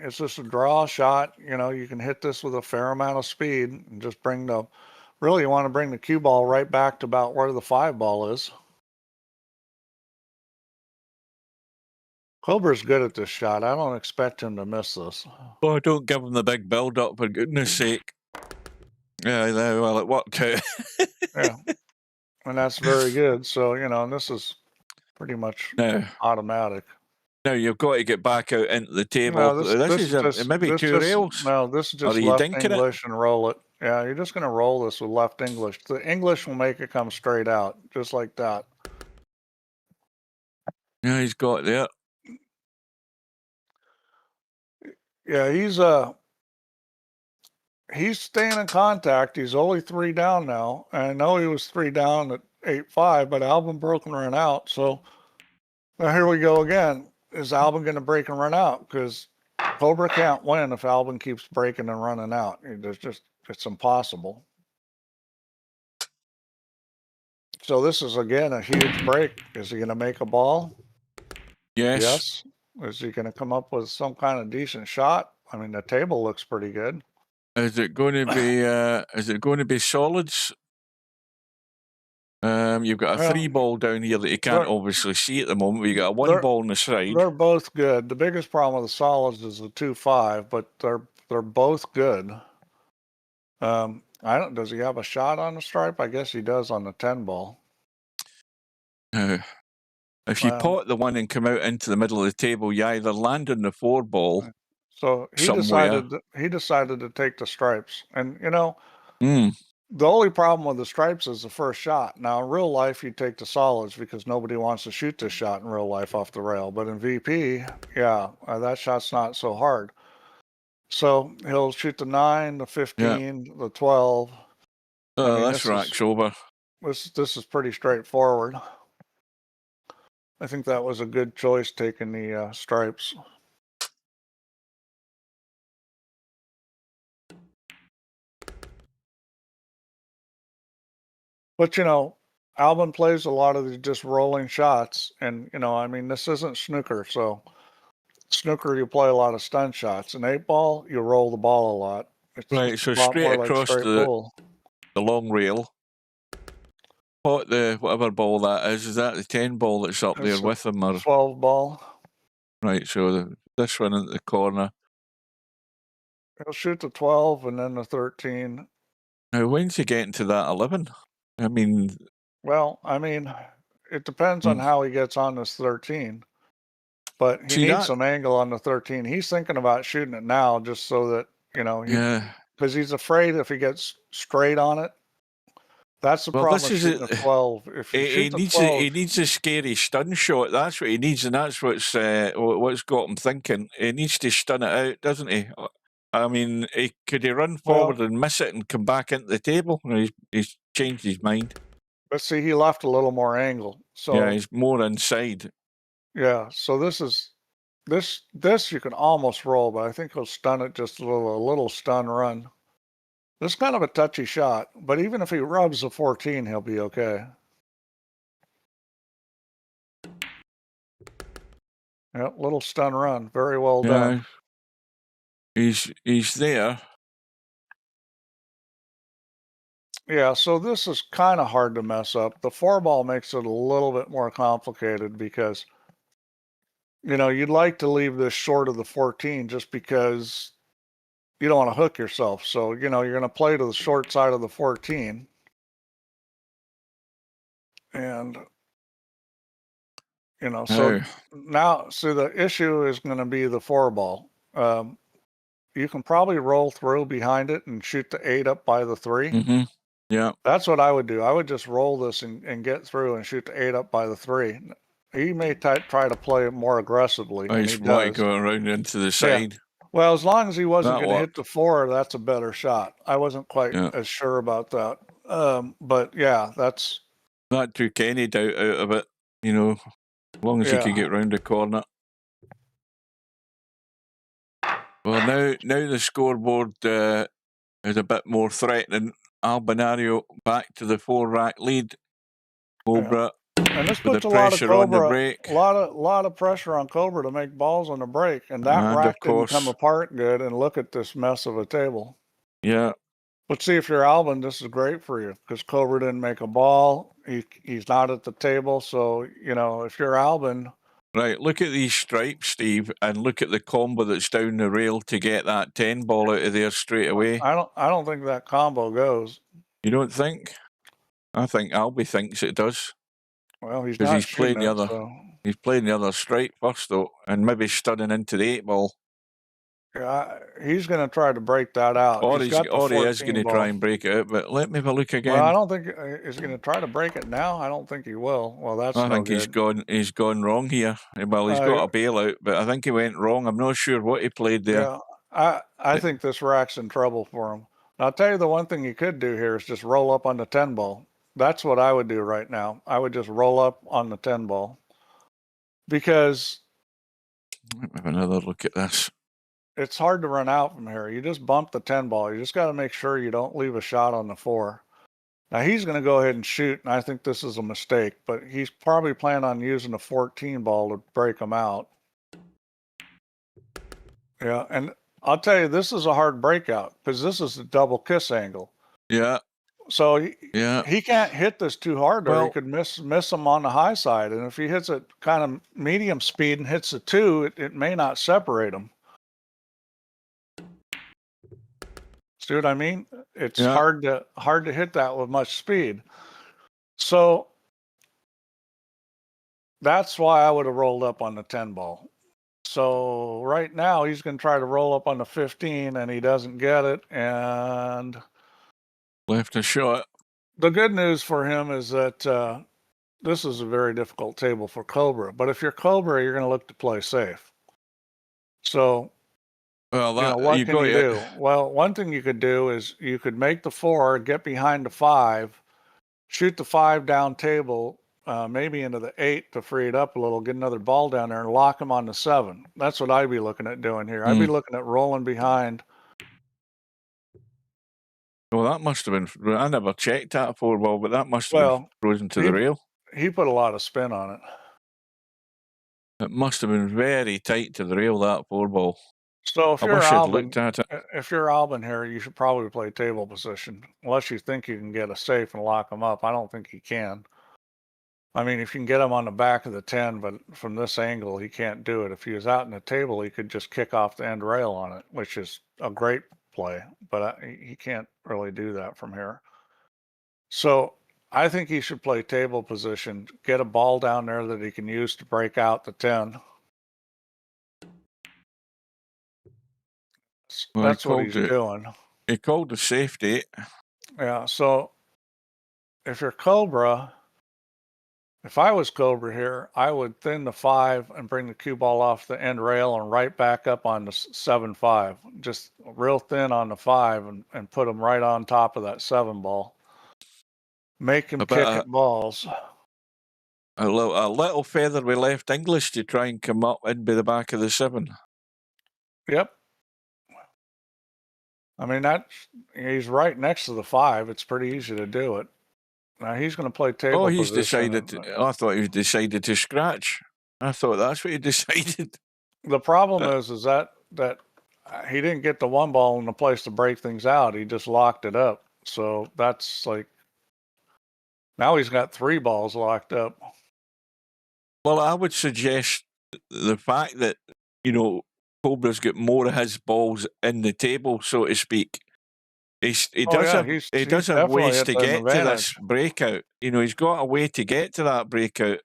It's just a draw shot. You know, you can hit this with a fair amount of speed and just really you want to bring the cue ball right back to about where the 5 ball is. Cobra's good at this shot. I don't expect him to miss this.
Oh, don't give him the big build-up, for goodness sake. Yeah, well, it worked out.
Yeah, and that's very good. So, you know, and this is pretty much automatic.
Now you've got to get back out into the table. No, this is maybe 2 rails.
No, this is just left English and roll it. Yeah, you're just going to roll this with left English. The English will make it come straight out, just like that.
Yeah, he's got it there.
Yeah, he's staying in contact. He's only 3 down now. I know he was 3 down at 8-5, but Albin broke and ran out. So now here we go again. Is Albin going to break and run out? Because Cobra can't win if Albin keeps breaking and running out. It's impossible. So this is, again, a huge break. Is he going to make a ball?
Yes.
Is he going to come up with some kind of decent shot? I mean, the table looks pretty good.
Is it going to be? Is it going to be solids? You've got a 3 ball down here that you can't obviously see at the moment. You got a 1 ball on the side.
They're both good. The biggest problem with the solids is the 2-5, but they're both good. Does he have a shot on the stripe? I guess he does on the 10 ball.
If you pot the 1 and come out into the middle of the table, you either land on the 4 ball.
So he decided to take the stripes, and you know,
the
only problem with the stripes is the first shot. Now in real life, you take the solids because nobody wants to shoot this shot in real life off the rail. But in VP, that shot's not so hard. So he'll shoot the 9, the 15, the 12.
That's racks over.
This is pretty straightforward. I think that was a good choice taking the stripes. But, you know, Albin plays a lot of these just rolling shots. And, you know, I mean, this isn't snooker. So snooker, you play a lot of stun shots. In 8 ball, you roll the ball a lot.
It's right, so straight across the long rail. Pot the whatever ball that is that the 10 ball that's up there with him? Or
12 ball.
Right, so this one into the corner.
He'll shoot the 12 and then the 13.
Now, when's he getting to that 11? I mean...
Well, I mean, it depends on how he gets on this 13. But he needs some angle on the 13. He's thinking about shooting it now just so that, you know... Because he's afraid if he gets straight on it. That's the problem with shooting a 12. If he
needs a scary stun shot. That's what he needs, and that's what's got him thinking. He needs to stun it out, doesn't he? I mean, could he run forward and miss it and come back into the table? He's changed his mind.
But see, he left a little more angle. So
yeah, he's more inside.
Yeah, so this you can almost roll, but I think he'll stun it just a little stun run. This is kind of a touchy shot, but even if he rubs a 14, he'll be okay. Yep, little stun run. Very well
Yeah.
done.
He's there.
Yeah, so this is kind of hard to mess up. The 4-ball makes it a little bit more complicated because, you'd like to leave this short of the 14 just because you don't want to hook yourself. So, you're going to play to the short side of the 14. And, so now, see, the issue is going to be the 4-ball. You can probably roll through behind it and shoot the 8 up by the 3.
Mm-hmm. Yeah.
That's what I would do. I would just roll this and get through and shoot the 8 up by the 3. He may try to play it more aggressively. And he
He's want to
does.
go around into the side.
Yeah. Well, as long as he wasn't
That
going to hit the 4, that's a better shot. I wasn't quite as sure about that. But yeah,
that took any doubt out of it. As long as he could get round the corner. Well, now the scoreboard is a bit more threatening. Albinario back to the 4-rack lead. Cobra.
And this
with
puts
the
a lot of
pressure on the
Cobra,
break.
a lot of pressure on Cobra to make balls on the break, and that
And
rack
of course,
didn't come apart good. And look at this mess of a table.
Yeah.
But see, if you're Albin, this is great for you because Cobra didn't make a ball. He's not at the table, so if you're Albin.
Right, look at these stripes, Steve, and look at the combo that's down the rail to get that 10 ball out of there straight away.
I don't think that combo goes.
You don't think? I think Albie thinks it does.
Well, he's not shooting it, so.
He's playing the other stripe first, though, and maybe stunning into the 8 ball.
Yeah, he's going to try to break that out.
Or he is going to try and break it out, but let me have a look again.
Well, I don't think he's going to try to break it now. I don't think he will. Well, that's
I think he's gone wrong here. Well, he's got a bailout, but I think he went wrong. I'm not sure what he played there.
Yeah, I think this rack's in trouble for him. Now, I'll tell you the one thing you could do here is just roll up on the 10 ball. That's what I would do right now. I would just roll up on the 10 ball because
let me have another look at this.
It's hard to run out from here. You just bump the 10 ball. You just got to make sure you don't leave a shot on the 4. Now he's going to go ahead and shoot, and I think this is a mistake, but he's probably planning on using the 14 ball to break him out. Yeah, and I'll tell you, this is a hard breakout because this is a double kiss angle.
Yeah.
So he can't hit this too hard, or he could miss him on the high side. And if he hits it kind of medium speed and hits a 2, it may not separate him. See what I mean? It's hard to hit that with much speed. So that's why I would have rolled up on the 10 ball. So right now he's going to try to roll up on the 15 and he doesn't get it. And
left a shot.
The good news for him is that this is a very difficult table for Cobra. But if you're Cobra, you're going to look to play safe. So
well,
what can you do? Well, one thing you could do is you could make the 4, get behind the 5, shoot the 5 down table, maybe into the 8 to free it up a little, get another ball down there and lock him on the 7. That's what I'd be looking at doing here. I'd be looking at rolling behind.
Well, that must have been, I never checked that 4 ball, but that must have been frozen to the rail.
He put a lot of spin on it.
It must have been very tight to the rail, that 4 ball.
So if you're Albin here, you should probably play table position, unless you think you can get a safe and lock him up. I don't think he can. I mean, if you can get him on the back of the 10, but from this angle, he can't do it. If he was out in the table, he could just kick off the end rail on it, which is a great play, but he can't really do that from here. So I think he should play table position, get a ball down there that he can use to break out the 10.
Well,
that's what he's doing.
He called the safety.
Yeah, so if you're Cobra, if I was Cobra here, I would thin the 5 and bring the cue ball off the end rail and right back up on the 7-5. Just real thin on the 5 and put them right on top of that 7 ball. Make him kick at balls.
A little feather we left English to try and come up in by the back of the 7.
Yep. I mean, he's right next to the 5. It's pretty easy to do it. Now he's going to play table position.
I thought he decided to scratch. I thought that's what he decided.
The problem is that he didn't get the one ball in the place to break things out. He just locked it up. So that's like, now he's got 3 balls locked up.
Well, I would suggest the fact that, you know, Cobra's got more of his balls in the table, so to speak. He does have ways to get to this breakout. You know, he's got a way to get to that breakout.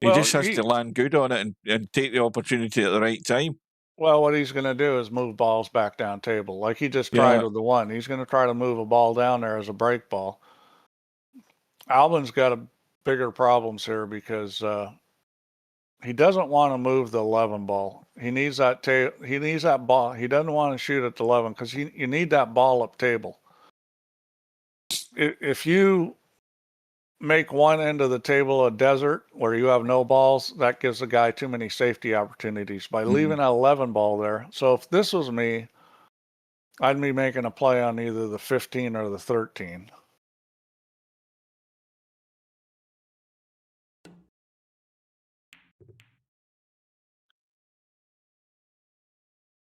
He just has to land good on it and take the opportunity at the right time.
Well, what he's going to do is move balls back down table, like he just tried with the one. He's going to try to move a ball down there as a break ball. Albin's got a bigger problems here because he doesn't want to move the 11 ball. He needs that he needs that ball. He doesn't want to shoot at the 11 because you need that ball up table. If you make one end of the table a desert where you have no balls, that gives the guy too many safety opportunities by leaving that 11 ball there. So if this was me, I'd be making a play on either the 15 or the 13.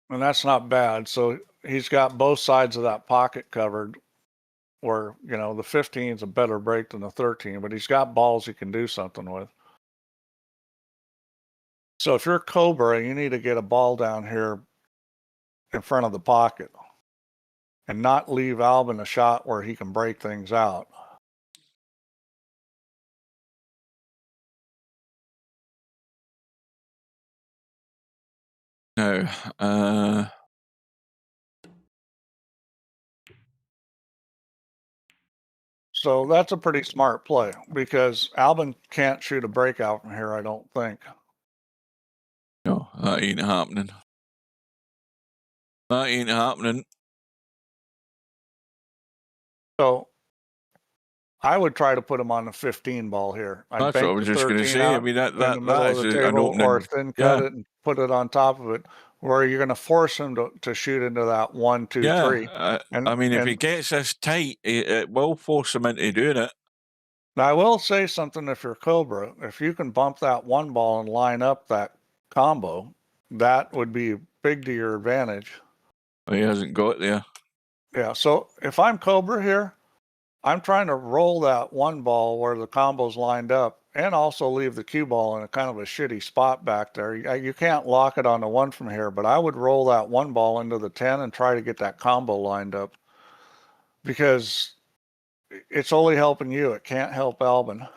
And that's not bad. So he's got both sides of that pocket covered where, you know, the 15 is a better break than the 13, but he's got balls he can do something with. So if you're Cobra, you need to get a ball down here in front of the pocket and not leave Albin a shot where he can break things out.
Now,
so that's a pretty smart play because Albin can't shoot a breakout from here, I don't think.
No, that ain't happening. That ain't happening.
So I would try to put him on the 15 ball here.
That's what I was just going to say. I mean, that is an opening.
Or thin cut it and put it on top of it, where you're going to force him to shoot into that 1, 2, 3.
I mean, if he gets this tight, it will force him into doing it.
Now, I will say something if you're Cobra. If you can bump that one ball and line up that combo, that would be big to your advantage.
He hasn't got there.
Yeah, so if I'm Cobra here, I'm trying to roll that one ball where the combo's lined up and also leave the cue ball in a kind of a shitty spot back there. You can't lock it on the 1 from here, but I would roll that one ball into the 10 and try to get that combo lined up because it's only helping you. It can't help Albin.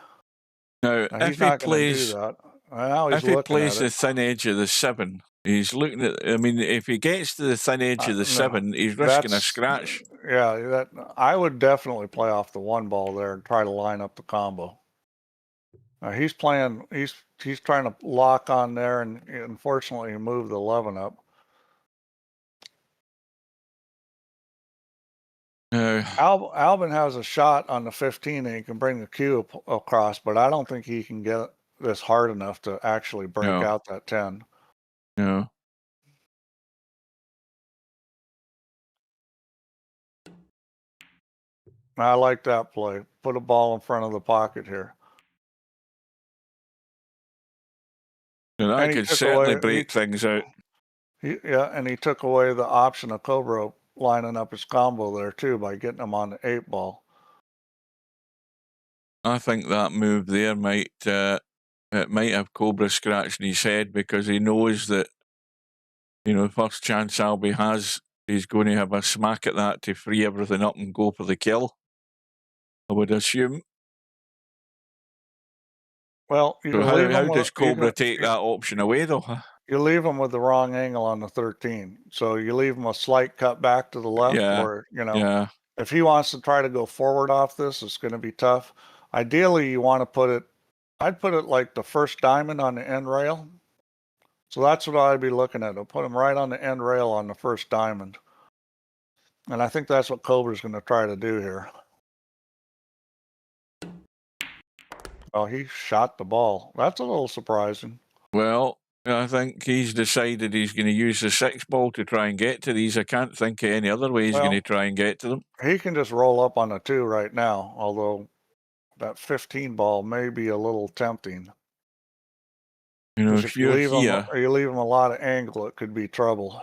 Now
he's not going to do that. Now he's
if he plays the thin edge of the 7, he's looking at, I mean, if he gets to the thin edge of the 7, he's risking a scratch.
Yeah, I would definitely play off the one ball there and try to line up the combo. He's trying to lock on there and unfortunately move the 11 up. Albin has a shot on the 15 and he can bring the cue across, but I don't think he can get this hard enough to actually break out that 10.
No.
I like that play. Put a ball in front of the pocket here.
And that could certainly break things out.
And he took away the option of Cobra lining up his combo there too by getting him on the 8 ball.
I think that move there might have Cobra scratching his head because he knows that, you know, the first chance Albie has, he's going to have a smack at that to free everything up and go for the kill, I would assume.
Well,
so how does Cobra take that option away, though?
You leave him with the wrong angle on the 13. So you leave him a slight cut back to the left or, you know, if he wants to try to go forward off this, it's going to be tough. Ideally, you want to put it, I'd put it like the first diamond on the end rail. So that's what I'd be looking at. I'll put him right on the end rail on the first diamond. And I think that's what Cobra's going to try to do here. Oh, he shot the ball. That's a little surprising.
Well, I think he's decided he's going to use the 6 ball to try and get to these. I can't think of any other way he's going to try and get to them.
He can just roll up on the 2 right now, although that 15 ball may be a little tempting.
You know,
Because
if
if you
you're
leave him,
here,
or you leave him a lot of angle, it could be trouble.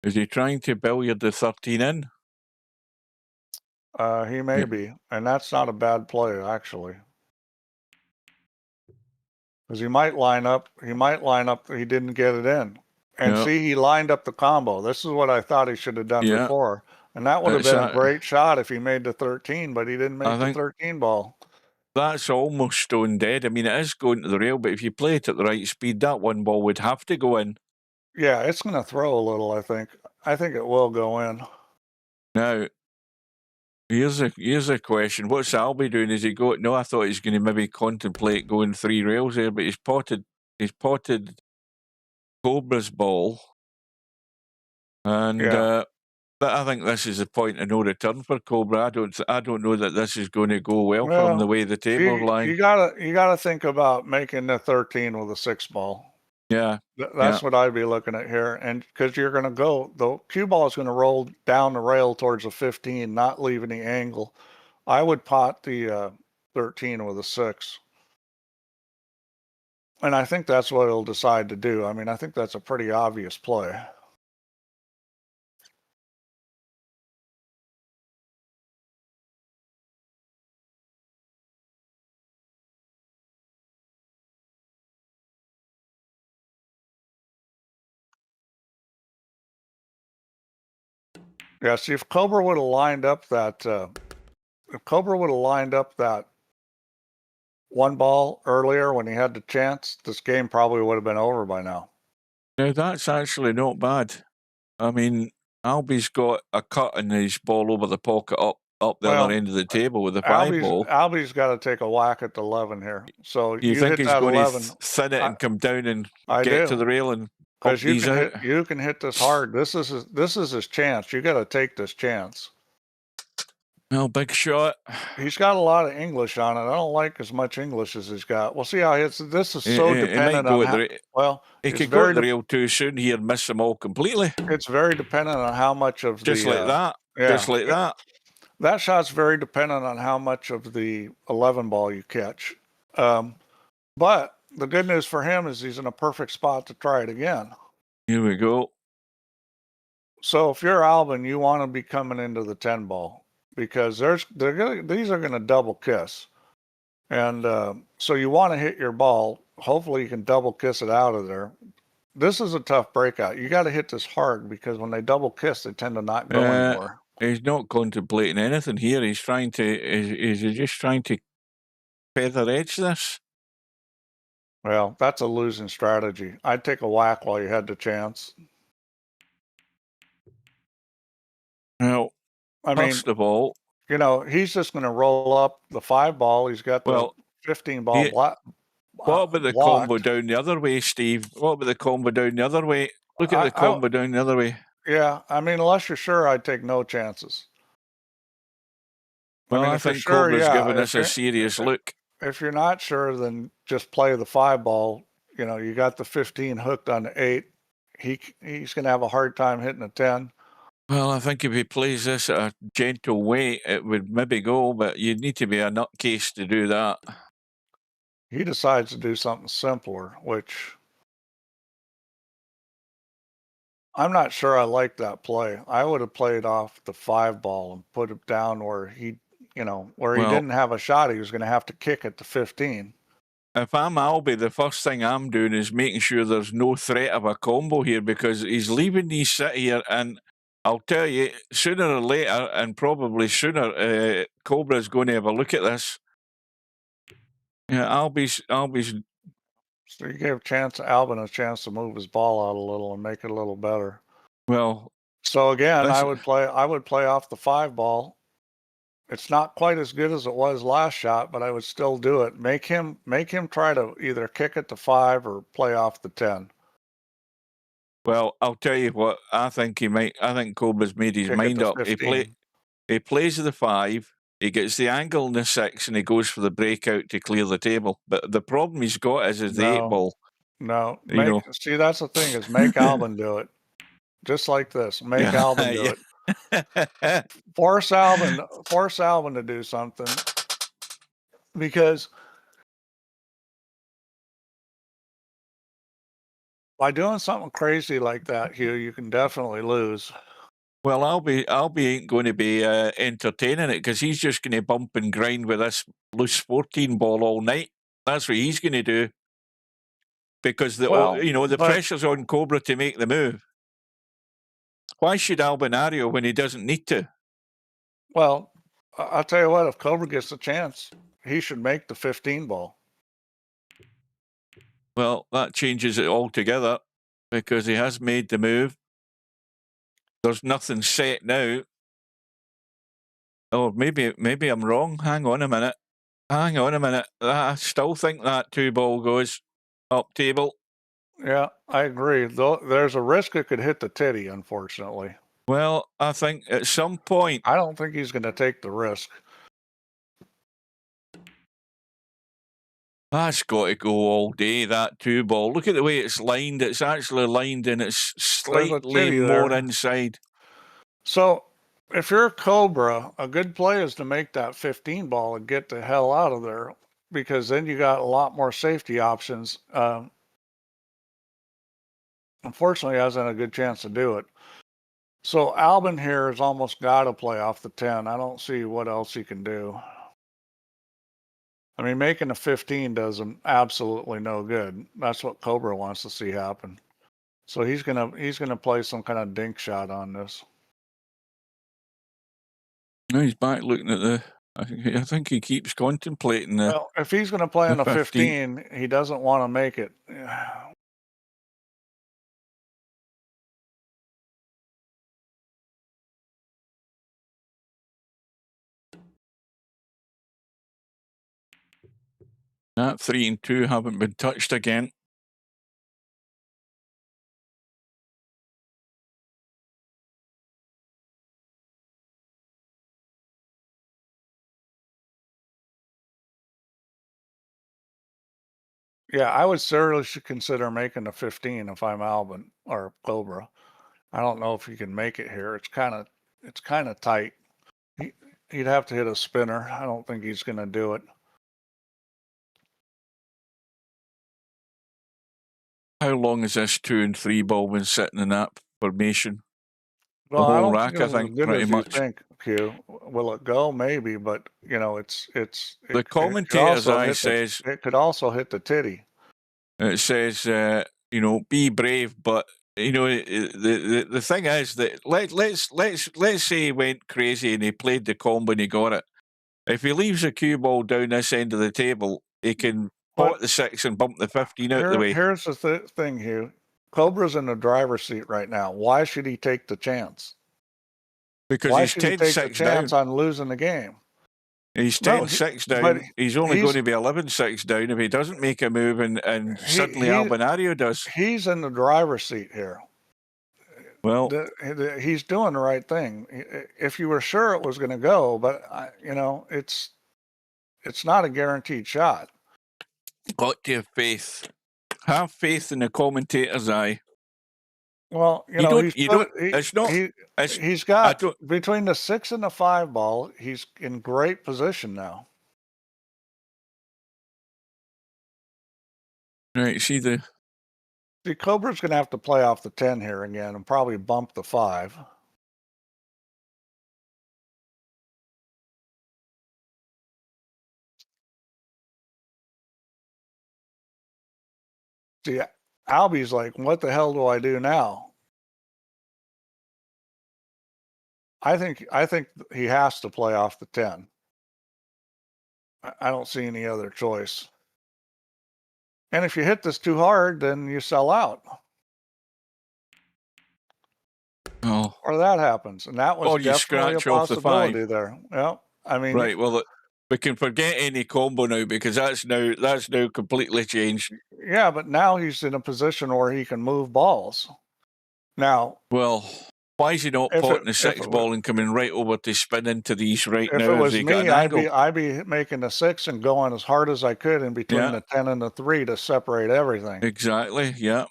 is he trying to billiard the 13 in?
He may be, and that's not a bad play actually. Because he might line up. He didn't get it in, and
Yeah.
see, he lined up the combo. This is what I thought he should have done
Yeah.
before, and that would have
It's
been a
a-
great shot if he made the 13, but he didn't make
I
the
think
13 ball.
that's almost stone dead. I mean, it is going to the rail, but if you play it at the right speed, that one ball would have to go in.
Yeah, it's going to throw a little. I think it will go in.
Now, here's a question. What's Albie doing? Is he go? No, I thought he's going to maybe contemplate going 3 rails there, but he's potted Cobra's ball, and
Yeah.
but I think this is the point of no return for Cobra. I don't know that this is going to go well for him the
Well,
way the table's lying.
you gotta think about making the 13 with a 6 ball.
Yeah,
That's what I'd be looking at here, and because you're going to go, the cue ball is going to roll down the rail towards the 15, not leave any angle. I would pot the 13 with a 6. And I think that's what he'll decide to do. I mean, I think that's a pretty obvious play. Yeah, see, if Cobra would have lined up that, one ball earlier when he had the chance, this game probably would have been over by now.
now that's actually not bad. I mean, Albie's got a cut in his ball over the pocket up the other end of the table with the 5 ball.
Albie's got to take a whack at the 11 here. So
You think
hit
he's
that
going
11.
to thin it and come down and
I
get
do.
to the rail and
Because
these out?
you can hit this hard. This is his chance. You got to take this chance.
Well, big shot.
He's got a lot of English on it. I don't like as much English as he's got. We'll see how he hits. This is so dependent on how, well,
he could go to the rail too soon here and miss them all completely.
It's very dependent on how much of
just
the
like that.
Yeah,
just like that.
That shot's very dependent on how much of the 11 ball you catch. But the good news for him is he's in a perfect spot to try it again.
Here we go.
So if you're Albin, you want to be coming into the 10 ball because these are going to double kiss. And so you want to hit your ball. Hopefully you can double kiss it out of there. This is a tough breakout. You got to hit this hard because when they double kiss, they tend to not go anywhere.
He's not contemplating anything here. He's trying to, is he just trying to feather edge this?
Well, that's a losing strategy. I'd take a whack while you had the chance.
Well, first of all,
you know, he's just going to roll up the 5 ball. He's got the 15 ball blocked.
What about the combo down the other way, Steve? What about the combo down the other way? Look at the combo down the other way.
Yeah, I mean, unless you're sure, I'd take no chances.
Well, I think Cobra's giving us a serious look.
If you're not sure, then just play the 5 ball. You know, you got the 15 hooked on the 8. He's going to have a hard time hitting a 10.
Well, I think if he plays this at a gentle way, it would maybe go, but you'd need to be a nutcase to do that.
He decides to do something simpler, which I'm not sure I like that play. I would have played off the 5 ball and put it down where he didn't have a shot. He was going to have to kick it to 15.
If I'm Albie, the first thing I'm doing is making sure there's no threat of a combo here because he's leaving these sit here, and I'll tell you, sooner or later, and probably sooner, Cobra's going to have a look at this. Yeah, Albie's.
So you gave Albin a chance to move his ball out a little and make it a little better.
Well,
so again, I would play off the 5 ball. It's not quite as good as it was last shot, but I would still do it. Make him try to either kick it to 5 or play off the 10.
Well, I'll tell you what, I think Cobra's made his mind up. He plays the 5, he gets the angle in the 6, and he goes for the breakout to clear the table. But the problem he's got is the 8 ball.
No, see, that's the thing, is make Albin do it. Just like this. Make Albin do it. Force Albin to do something, because By doing something crazy like that, Hugh, you can definitely lose.
Well, Albie ain't going to be entertaining it because he's just going to bump and grind with this loose 14 ball all night. That's what he's going to do. Because the pressure's on Cobra to make the move. Why should Albinario when he doesn't need to?
Well, I'll tell you what, if Cobra gets a chance, he should make the 15 ball.
Well, that changes it altogether because he has made the move. There's nothing set now. Oh, maybe I'm wrong. Hang on a minute. I still think that 2 ball goes up table.
Yeah, I agree. Though there's a risk it could hit the titty, unfortunately.
Well, I think at some point...
I don't think he's going to take the risk.
That's got to go all day, that 2 ball. Look at the way it's lined. It's actually lined and it's slightly more inside.
So, if you're Cobra, a good play is to make that 15 ball and get the hell out of there, because then you got a lot more safety options. Unfortunately, he hasn't a good chance to do it. So Albin here has almost got to play off the 10. I don't see what else he can do. I mean, making a 15 does him absolutely no good. That's what Cobra wants to see happen. So he's gonna play some kind of dink shot on this.
No, he's back looking at the... I think he keeps contemplating the...
Well, if he's going to play on a 15, he doesn't want to make it.
That 3 and 2 haven't been touched again.
Yeah, I would seriously consider making a 15 if I'm Albin or Cobra. I don't know if he can make it here. It's kind of tight. He'd have to hit a spinner. I don't think he's going to do it.
How long has this 2 and 3 ball been sitting in that formation?
Well,
the
I
whole
don't
rack,
think it's
I think,
as good
pretty
as
much.
you think, Q. Will it go? Maybe, but
The commentator's eye says
it could also hit the titty.
It says, be brave, but the thing is that let's say he went crazy and he played the combo and he got it. If he leaves a cue ball down this end of the table, he can pot the 6 and bump the 15 out the way.
Here's the thing, Hugh. Cobra's in the driver's seat right now. Why should he take the chance?
Because
Why
he's
should he take the
10-6
chance
down.
on losing the game?
He's 10-6 down. He's only going to be 11-6 down if he doesn't make a move and suddenly Albinario does.
He's in the driver's seat here.
Well,
he's doing the right thing. If you were sure it was going to go, but it's not a guaranteed shot.
Got to have faith. Have faith in the commentator's eye.
Well, he's got between the 6 and the 5 ball. He's in great position now.
Right, see,
Cobra's going to have to play off the 10 here again and probably bump the 5. See, Albie's like, what the hell do I do now? I think he has to play off the 10. I don't see any other choice. And if you hit this too hard, then you sell out.
Oh.
Or that happens. And that was definitely a possibility there. Yeah. I mean,
right. Well, we can forget any combo now because that's now completely changed.
Yeah, but now he's in a position where he can move balls. Now,
well, why is he not potting the 6 ball and coming right over to spin into these right now?
If it was me, I'd be making the 6 and going as hard as I could in between the 10 and the 3 to separate everything.
Exactly. Yeah.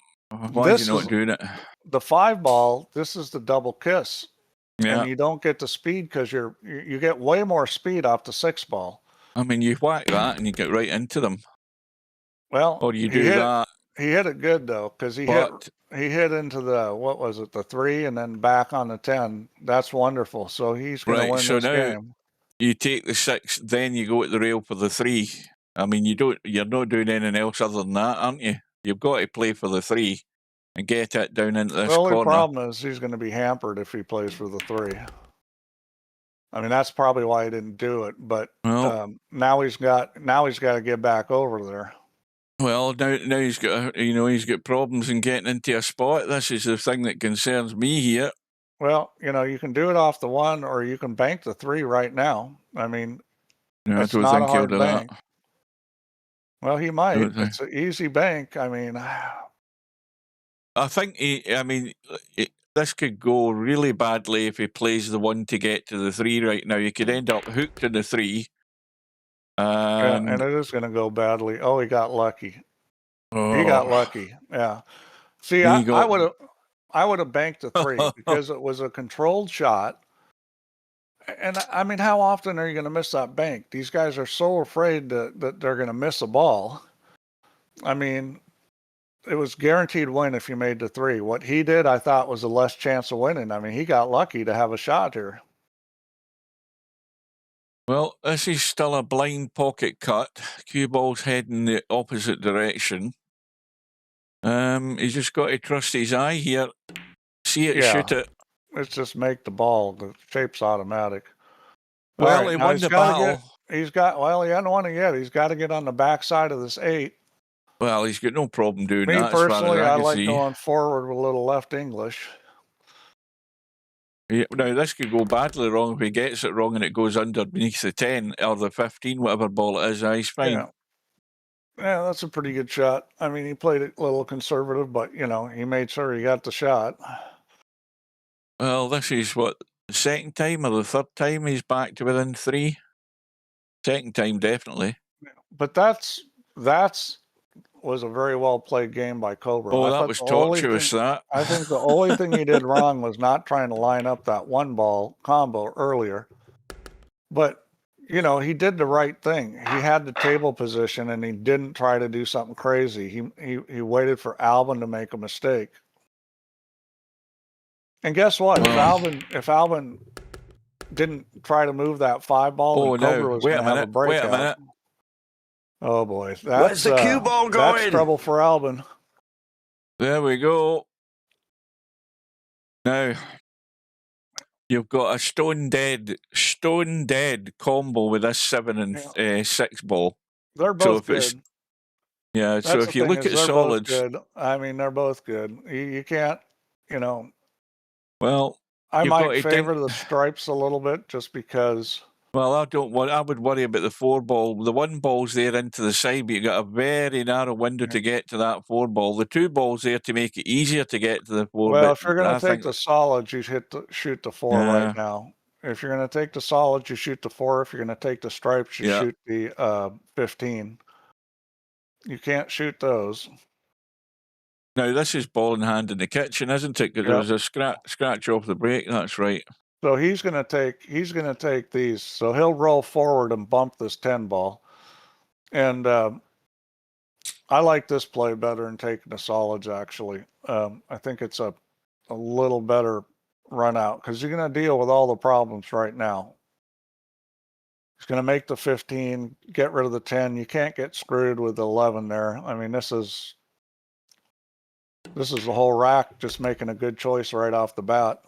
Why is he not doing it?
The 5 ball. This is the double kiss.
Yeah.
And you don't get the speed because you get way more speed off the 6 ball.
I mean, you whack that and you get right into them.
Well,
or you do that.
He hit it good though, because he hit into the, what was it, the 3 and then back on the 10. That's wonderful. So he's going to win
so
this
now
game.
you take the 6, then you go at the rail for the 3. I mean, you're not doing anything else other than that, aren't you? You've got to play for the 3 and get it down into this
The only
corner.
problem is he's going to be hampered if he plays for the 3. I mean, that's probably why he didn't do it. But now he's got to get back over there.
Well, now he's got he's got problems in getting into a spot. This is the thing that concerns me here.
Well, you can do it off the 1, or you can bank the 3 right now. I mean, it's not a hard bank. Well, he might. It's an easy bank. I mean,
I think this could go really badly if he plays the 1 to get to the 3 right now. You could end up hooked in the 3.
And it is going to go badly. Oh, he got lucky. He got lucky. Yeah. See, I would have banked the 3 because it was a controlled shot. And I mean, how often are you going to miss that bank? These guys are so afraid that they're going to miss a ball. I mean, it was guaranteed win if you made the 3. What he did, I thought, was a less chance of winning. I mean, he got lucky to have a shot here.
Well, this is still a blind pocket cut. Cue ball's heading the opposite direction. He's just got to trust his eye here. See it, shoot it.
Let's just make the ball. The shape's automatic.
Well, he won the battle.
He hasn't won it yet. He's got to get on the backside of this 8.
Well, he's got no problem doing that.
Me personally, I like going forward with a little left English.
Yeah, now, this could go badly wrong if he gets it wrong and it goes underneath the 10 or the 15, whatever ball it is. He's fine.
Yeah, that's a pretty good shot. I mean, he played it a little conservative, but, he made sure he got the shot.
Well, this is what, the second time or the third time he's back to within 3? Second time, definitely.
But that's was a very well played game by Cobra.
Oh, that was tortuous, that.
I think the only thing he did wrong was not trying to line up that 1 ball combo earlier. But, he did the right thing. He had the table position and he didn't try to do something crazy. He waited for Albin to make a mistake. And guess what? If Albin didn't try to move that 5 ball, Cobra was going to have a breakout.
Wait a minute.
Oh boy,
where's the cue ball going?
That's trouble for Albin.
There we go. Now you've got a stone dead combo with this 7 and 6 ball.
They're both good.
Yeah, so if you look at solids,
good. I mean, they're both good. You can't,
Well,
I might favor the stripes a little bit just because.
Well, I would worry about the 4 ball. The 1 ball's there into the side, but you've got a very narrow window to get to that 4 ball. The 2 balls there to make it easier to get to the 4.
Well, if you're going to take the solids, you shoot the 4 right now. If you're going to take the solids, you shoot the 4. If you're going to take the stripes, you shoot the 15. You can't shoot those.
Now, this is ball in hand in the kitchen, isn't it? Because there was a scratch off the break. That's right.
So he's going to take these. So he'll roll forward and bump this 10 ball. And I like this play better than taking the solids, actually. I think it's a little better run out because you're going to deal with all the problems right now. He's going to make the 15, get rid of the 10. You can't get screwed with the 11 there. I mean, this is the whole rack just making a good choice right off the bat.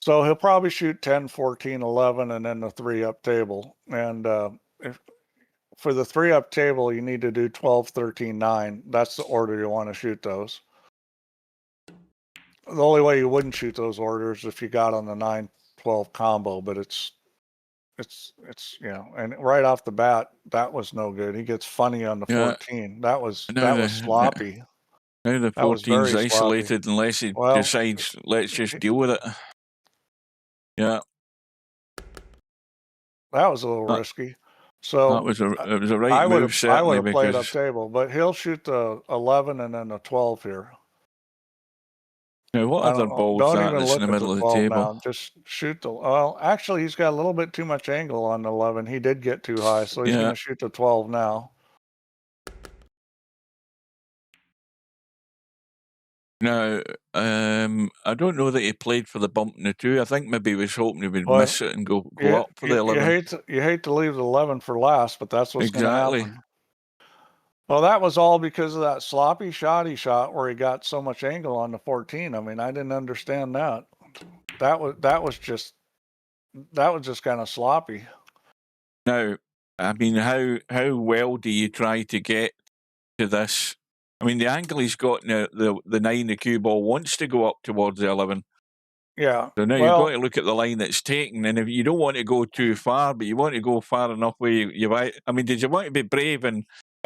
So he'll probably shoot 10, 14, 11, and then the 3-up table. And for the 3-up table, you need to do 12, 13, 9. That's the order you want to shoot those. The only way you wouldn't shoot those orders is if you got on the 9, 12 combo, but it's and right off the bat, that was no good. He gets funny on the 14. That was sloppy.
Now the 14's isolated unless he decides, let's just deal with it. Yeah.
That was a little risky. So
it was a right move, certainly.
I would have played up table, but he'll shoot the 11 and then the 12 here.
Now, what
I
other
don't know.
ball's
Don't
that
even
that's in
look
the
at
middle
the
of the
12
table?
now. Just shoot the. Well, actually, he's got a little bit too much angle on the 11. He did get too high, so he's
Yeah.
going to shoot the 12 now.
Now, I don't know that he played for the bump in the 2. I think maybe he was hoping he would
Well,
miss it and go
You,
up for the 11.
you hate to leave the 11 for last, but that's what's going to
Exactly.
happen. Well, that was all because of that sloppy shot he shot where he got so much angle on the 14. I mean, I didn't understand that. That was just kind of sloppy.
Now, I mean, how well do you try to get to this? I mean, the angle he's got in the 9, the cue ball wants to go up towards the 11.
Yeah.
So now
well,
you've got to look at the line it's taken, and if you don't want to go too far, but you want to go far enough where you I mean, did you want to be brave and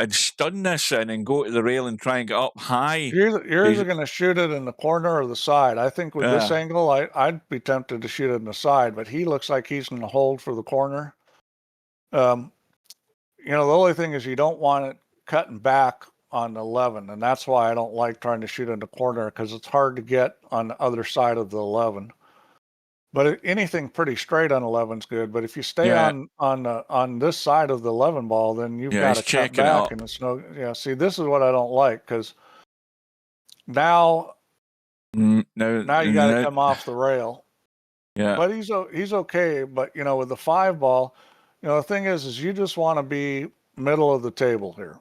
stun this in and go to the rail and try and get up high?
You're either going to shoot it in the corner or the side. I think with this angle, I'd be tempted to shoot it in the side, but he looks like he's going to hold for the corner. You know, the only thing is you don't want it cutting back on the 11, and that's why I don't like trying to shoot in the corner, because it's hard to get on the other side of the 11. But anything pretty straight on 11 is good. But if you stay on this side of the 11 ball, then you've got to cut back, and it's no. Yeah, see, this is what I don't like, because now you got to come off the rail.
Yeah.
But he's okay. But you know, with the 5 ball, you know, the thing is you just want to be middle of the table here.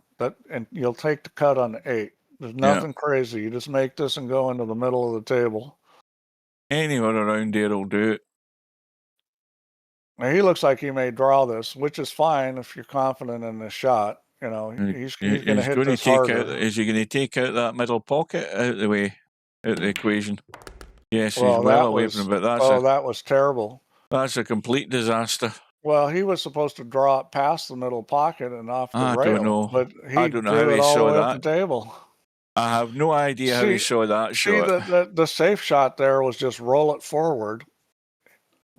And you'll take the cut on the 8. There's nothing crazy. You just make this and go into the middle of the table.
Anywhere around here will do it.
Now, he looks like he may draw this, which is fine if you're confident in the shot. You know, he's going to hit this harder.
Is he going to take out that middle pocket out of the way, out of the equation? Yes,
well,
he's well away from it. But
that was terrible.
That's a complete disaster.
Well, he was supposed to draw it past the middle pocket and off the rail.
I don't know.
But he
I don't know
drew
how
it
he
all the
saw
way
that.
up the table.
I have no idea how he saw that shot.
The safe shot there was just roll it forward,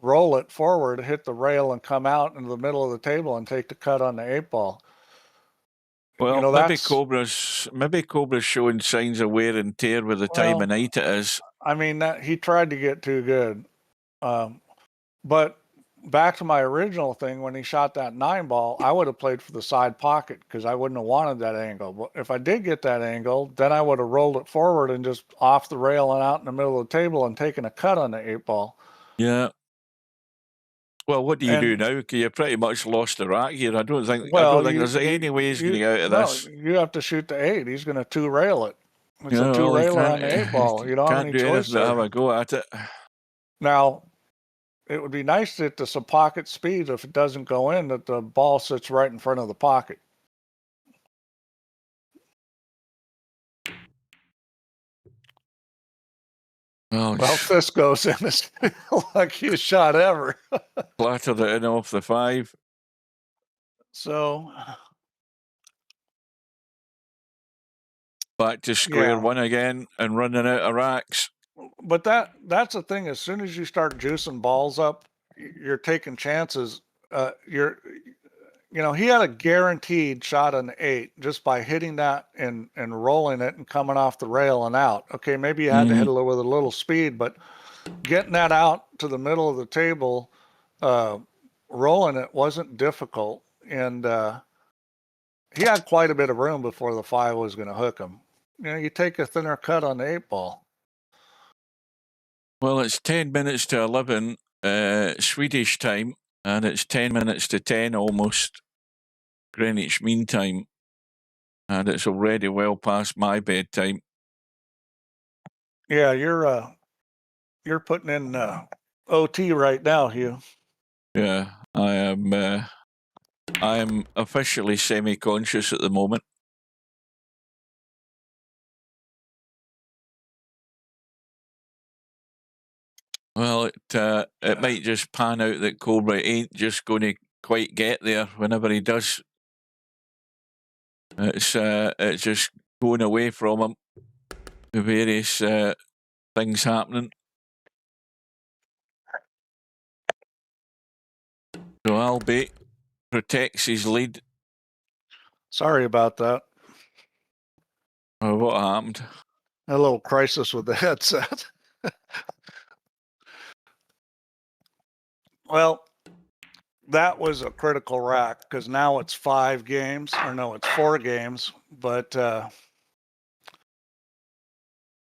hit the rail, and come out into the middle of the table and take the cut on the 8 ball.
Well,
you know,
maybe Cobra's showing signs of wear and tear with the time of night it is.
I mean, he tried to get too good. But back to my original thing, when he shot that 9 ball, I would have played for the side pocket because I wouldn't have wanted that angle. But if I did get that angle, then I would have rolled it forward and just off the rail and out in the middle of the table and taken a cut on the 8 ball.
Yeah. Well, what do you do now? Because you pretty much lost the rack here. I don't think there's any way he's going to get out of this.
You have to shoot the 8. He's going to 2-rail it. It's a 2-railer on the 8 ball. You don't have any choice there.
Have a go at it.
Now, it would be nice that the pocket speed, if it doesn't go in, that the ball sits right in front of the pocket.
Well,
if this goes in, it's the luckiest shot ever.
Flattered it in off the 5.
So
back to square one again and running out of racks.
But that's the thing. As soon as you start juicing balls up, you're taking chances. You know, he had a guaranteed shot on the 8 just by hitting that and rolling it and coming off the rail and out. Okay, maybe you had to hit it with a little speed, but getting that out to the middle of the table, rolling it wasn't difficult. And he had quite a bit of room before the 5 was going to hook him. You know, you take a thinner cut on the 8 ball.
Well, it's 10 minutes to 11 Swedish time, and it's 10 minutes to 10 almost Greenwich Mean Time, and it's already well past my bedtime.
Yeah, you're putting in OT right now, Hugh.
Yeah, I am officially semi-conscious at the moment. Well, it might just pan out that Cobra ain't just going to quite get there whenever he does. It's just going away from him. The various things happening. So Albie protects his lead.
Sorry about that.
Oh, what happened?
A little crisis with the headset. Well, that was a critical rack because now it's 5 games, or no, it's 4 games. But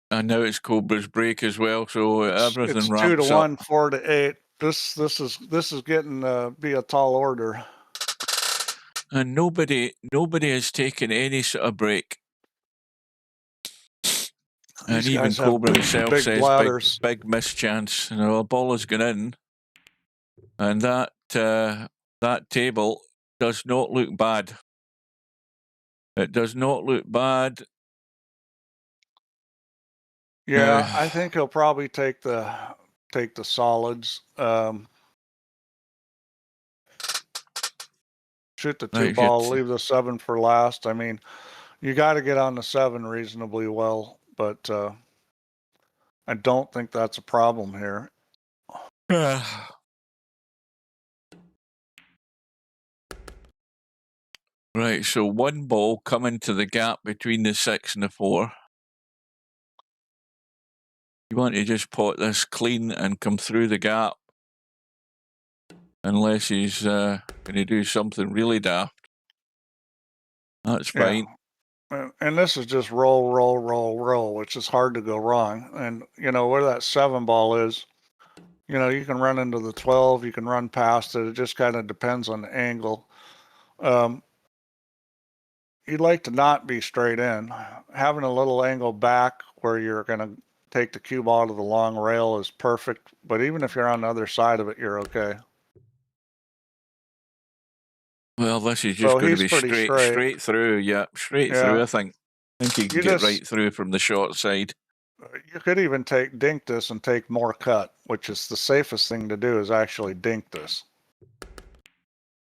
and now it's Cobra's break as well, so everything
it's
ramps
2 to 1,
up.
4 to 8. This is getting be a tall order.
And nobody has taken any sort of break. And
These
even
guys have
Cobra himself
big
says
bladders.
big mischance. You know, a ball has gone in, and that table does not look bad. It does not look bad.
Yeah, I think he'll probably take the solids. Shoot the 2
Right,
ball, leave the 7 for last. I mean, you got to get on the 7 reasonably well, but I don't think that's a problem here.
Right, so 1 ball coming to the gap between the 6 and the 4. You want to just pot this clean and come through the gap, unless he's going to do something really daft. That's fine.
Yeah. And this is just roll, roll, roll, roll, which is hard to go wrong. And, you know, where that 7 ball is, you know, you can run into the 12, you can run past it. It just kind of depends on the angle. You'd like to not be straight in. Having a little angle back where you're going to take the cue ball to the long rail is perfect. But even if you're on the other side of it, you're okay.
Well, this is just going to be straight through. Yeah, straight through, I think. I think he can get right through from the short side.
You could even dink this and take more cut, which is the safest thing to do, is actually dink this.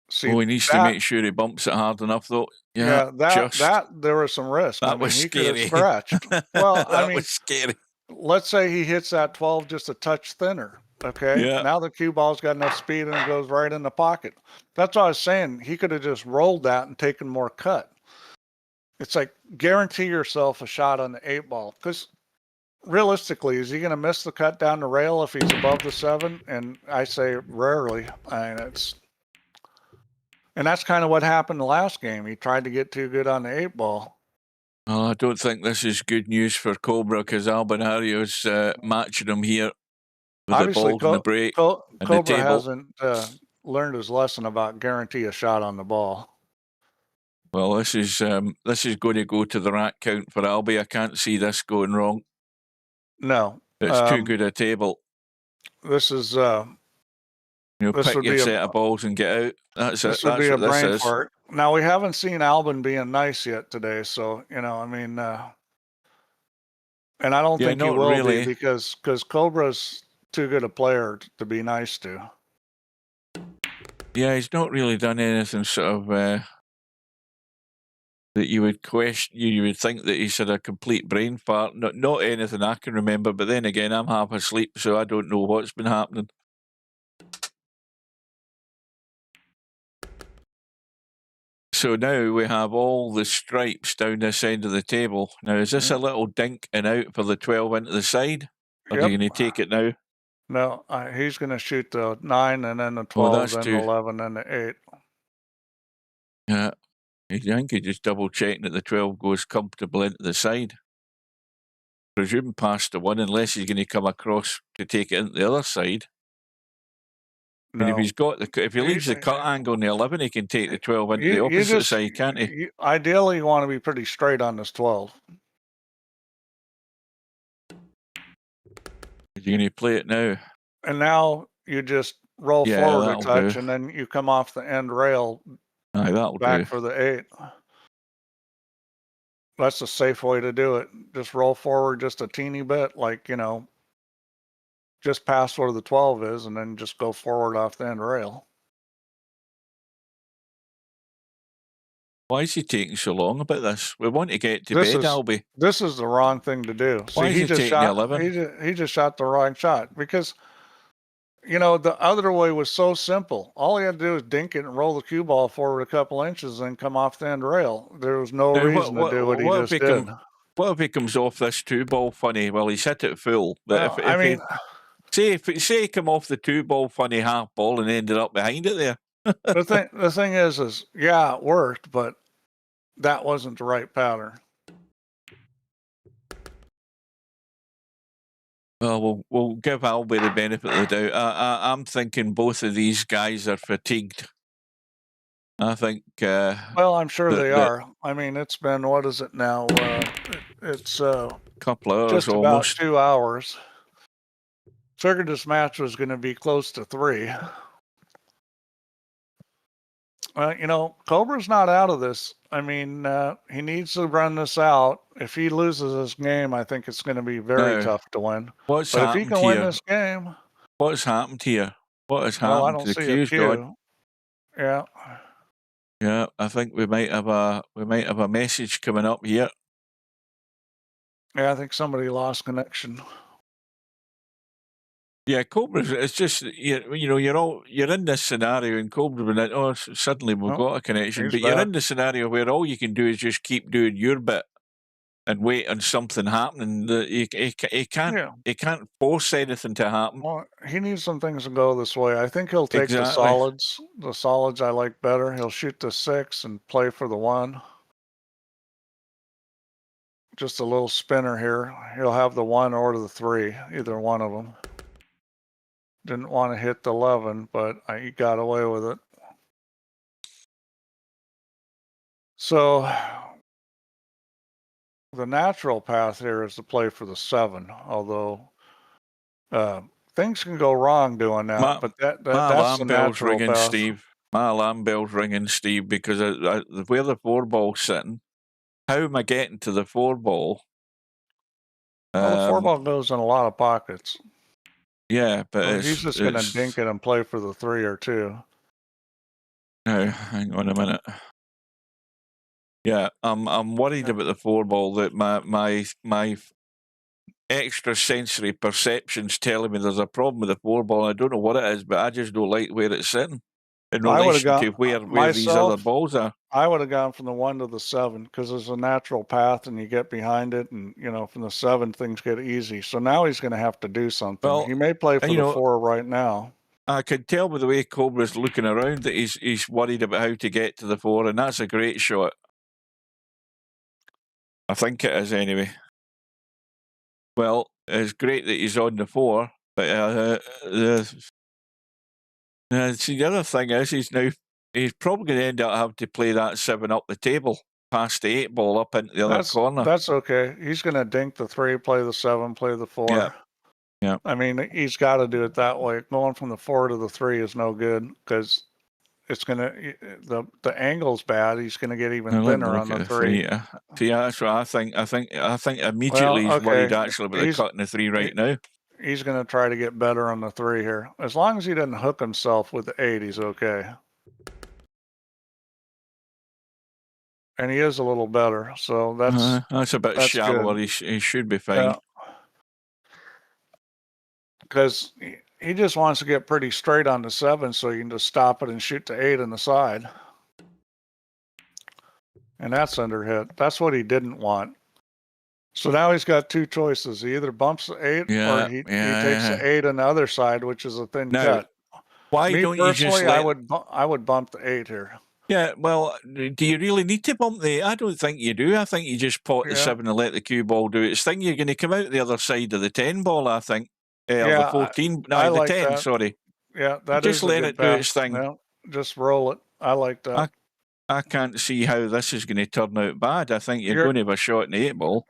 See, he needs to make sure he bumps it hard enough, though. Yeah,
that there was some risk.
That was scary.
He could have scratched. Well, I mean,
was scary.
Let's say he hits that 12 just a touch thinner. Okay.
Yeah.
Now the cue ball's got enough speed and it goes right in the pocket. That's what I was saying. He could have just rolled that and taken more cut. It's like, guarantee yourself a shot on the 8 ball, because realistically, is he going to miss the cut down the rail if he's above the 7? And I say rarely. And that's kind of what happened the last game. He tried to get too good on the 8 ball.
Well, I don't think this is good news for Cobra, because Albinario's matching him here with
Obviously,
the balls and the break.
Cobra hasn't learned his lesson about guarantee a shot on the ball.
Well, this is going to go to the rack count for Albi. I can't see this going wrong.
No,
it's too good a table.
This is
pick your set of balls and get out. That's it.
This would be a brain fart. Now, we haven't seen Albin being nice yet today, so I mean, and I don't think he will be, because Cobra's too good a player to be nice to.
Yeah, he's not really done anything sort of that you would question. You would think that he's had a complete brain fart. Not anything I can remember. But then again, I'm half asleep, so I don't know what's been happening. So now we have all the stripes down this end of the table. Now, is this a little dink and out for the 12 into the side? Or are you going to take it now?
No, he's going to shoot the 9 and then the 12, then the 11 and the 8.
Yeah. I think he's just double checking that the 12 goes comfortably into the side. Presume past the 1, unless he's going to come across to take it into the other side. No. And if he leaves the cut angle on the 11, he can take the 12 into the opposite side, can't he?
Ideally, you want to be pretty straight on this 12.
You're going to play it now.
And now you just roll forward a touch, and then you come off the end rail back for the 8. That's a safe way to do it. Just roll forward just a teeny bit, like, just past where the 12 is, and then just go forward off the end rail.
Why is he taking so long about this? We want to get to bed, Albie.
This is the wrong thing to do.
Why is he taking the 11?
He just shot the wrong shot, because, the other way was so simple. All he had to do was dink it and roll the cue ball forward a couple inches and come off the end rail. There was no reason to do what he just did.
what if he comes off this 2-ball funny? Well, he's hit it full. But
Well,
if he come off the 2-ball funny half ball and ended up behind it there.
the thing is yeah, it worked, but that wasn't the right pattern.
Well, we'll give Albie the benefit of the doubt. I'm thinking both of these guys are fatigued. I think.
Well, I'm sure they are. I mean, it's been, what is it now? It's
couple of hours
just about
almost.
2 hours. Figured this match was going to be close to 3. You know, Cobra's not out of this. I mean, he needs to run this out. If he loses this game, I think it's going to be very tough to win.
What's
but if
happened
he can win this game,
what's happened here? What has
well, I
happened
don't
to the
see a
queues? God?
cue. Yeah.
Yeah, I think we might have a message coming up here.
Yeah, I think somebody lost connection.
Yeah, Cobra. It's just you know you're in this scenario, and Cobra been like, oh, suddenly we've got a connection, but you're in the scenario where all you can do is just keep doing your bit and wait on something happening. He can't force anything to happen.
Well, he needs some things to go this way. I think he'll take the solids. The solids I like better. He'll shoot the 6 and play for the 1. Just a little spinner here. He'll have the 1 or the 3, either one of them. Didn't want to hit the 11, but he got away with it. So the natural path here is to play for the 7, although things can go wrong doing that. But that's the natural
ringing,
path.
Steve. My alarm bell's ringing, Steve, because where the 4-ball's sitting, how am I getting to the 4-ball?
Well, the 4-ball goes in a lot of pockets.
Yeah, but
he's just going to dink it and play for the 3 or 2.
No, hang on a minute. Yeah, I'm worried about the 4-ball. That my extrasensory perception's telling me there's a problem with the 4-ball. I don't know what it is, but I just don't like where it's sitting in relation to where these other balls are.
I would have gone from the 1 to the 7 because there's a natural path and you get behind it, and from the 7 things get easy. So now he's going to have to do something. Well, he may play for the 4 right now.
I can tell by the way Cobra's looking around that he's worried about how to get to the 4, and that's a great shot. I think it is anyway. Well, it's great that he's on the 4, but see, the other thing is he's probably going to end up having to play that 7 up the table, past the 8-ball up into the other corner.
That's okay. He's going to dink the 3, play the 7, play the 4.
Yeah.
I mean, he's got to do it that way. Going from the 4 to the 3 is no good because it's going to the angle's bad. He's going to get even thinner on the 3.
See, that's what I think. I think immediately he's worried actually about the cutting the 3 right now.
He's going to try to get better on the 3 here. As long as he doesn't hook himself with the 8, he's okay. And he is a little better, so
that's a bit shallower. He should be fine.
Because he just wants to get pretty straight on the 7 so he can just stop it and shoot the 8 on the side. And that's under hit. That's what he didn't want. So now he's got 2 choices. He either bumps the 8 or he takes the 8 on the other side, which is a thin cut.
Why don't you just
I would bump the 8 here.
Yeah, well, do you really need to bump the 8? I don't think you do. I think you just pot the 7 and let the cue ball do its thing. You're going to come out the other side of the 10 ball, I think. The 14. No, the 10, that. Sorry.
Yeah, that
just let it do its thing.
No, just roll it. I like that.
I can't see how this is going to turn out bad. I think you're going to have a shot in the 8 ball.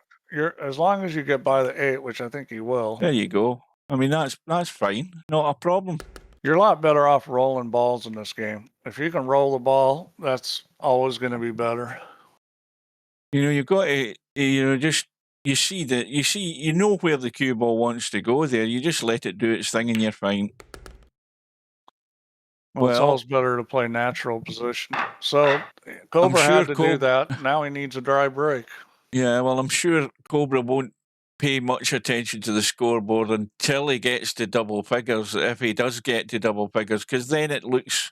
As long as you get by the 8, which I think you will.
There you go. I mean, that's fine. Not a problem.
You're a lot better off rolling balls in this game. If you can roll the ball, that's always going to be better.
You've got to, just, you know where the cue ball wants to go there. You just let it do its thing and you're fine.
Well, it's always better to play natural position. So Cobra had to do that. Now he needs a dry break.
Yeah, well, I'm sure Cobra won't pay much attention to the scoreboard until he gets to double figures, if he does get to double figures, because then it looks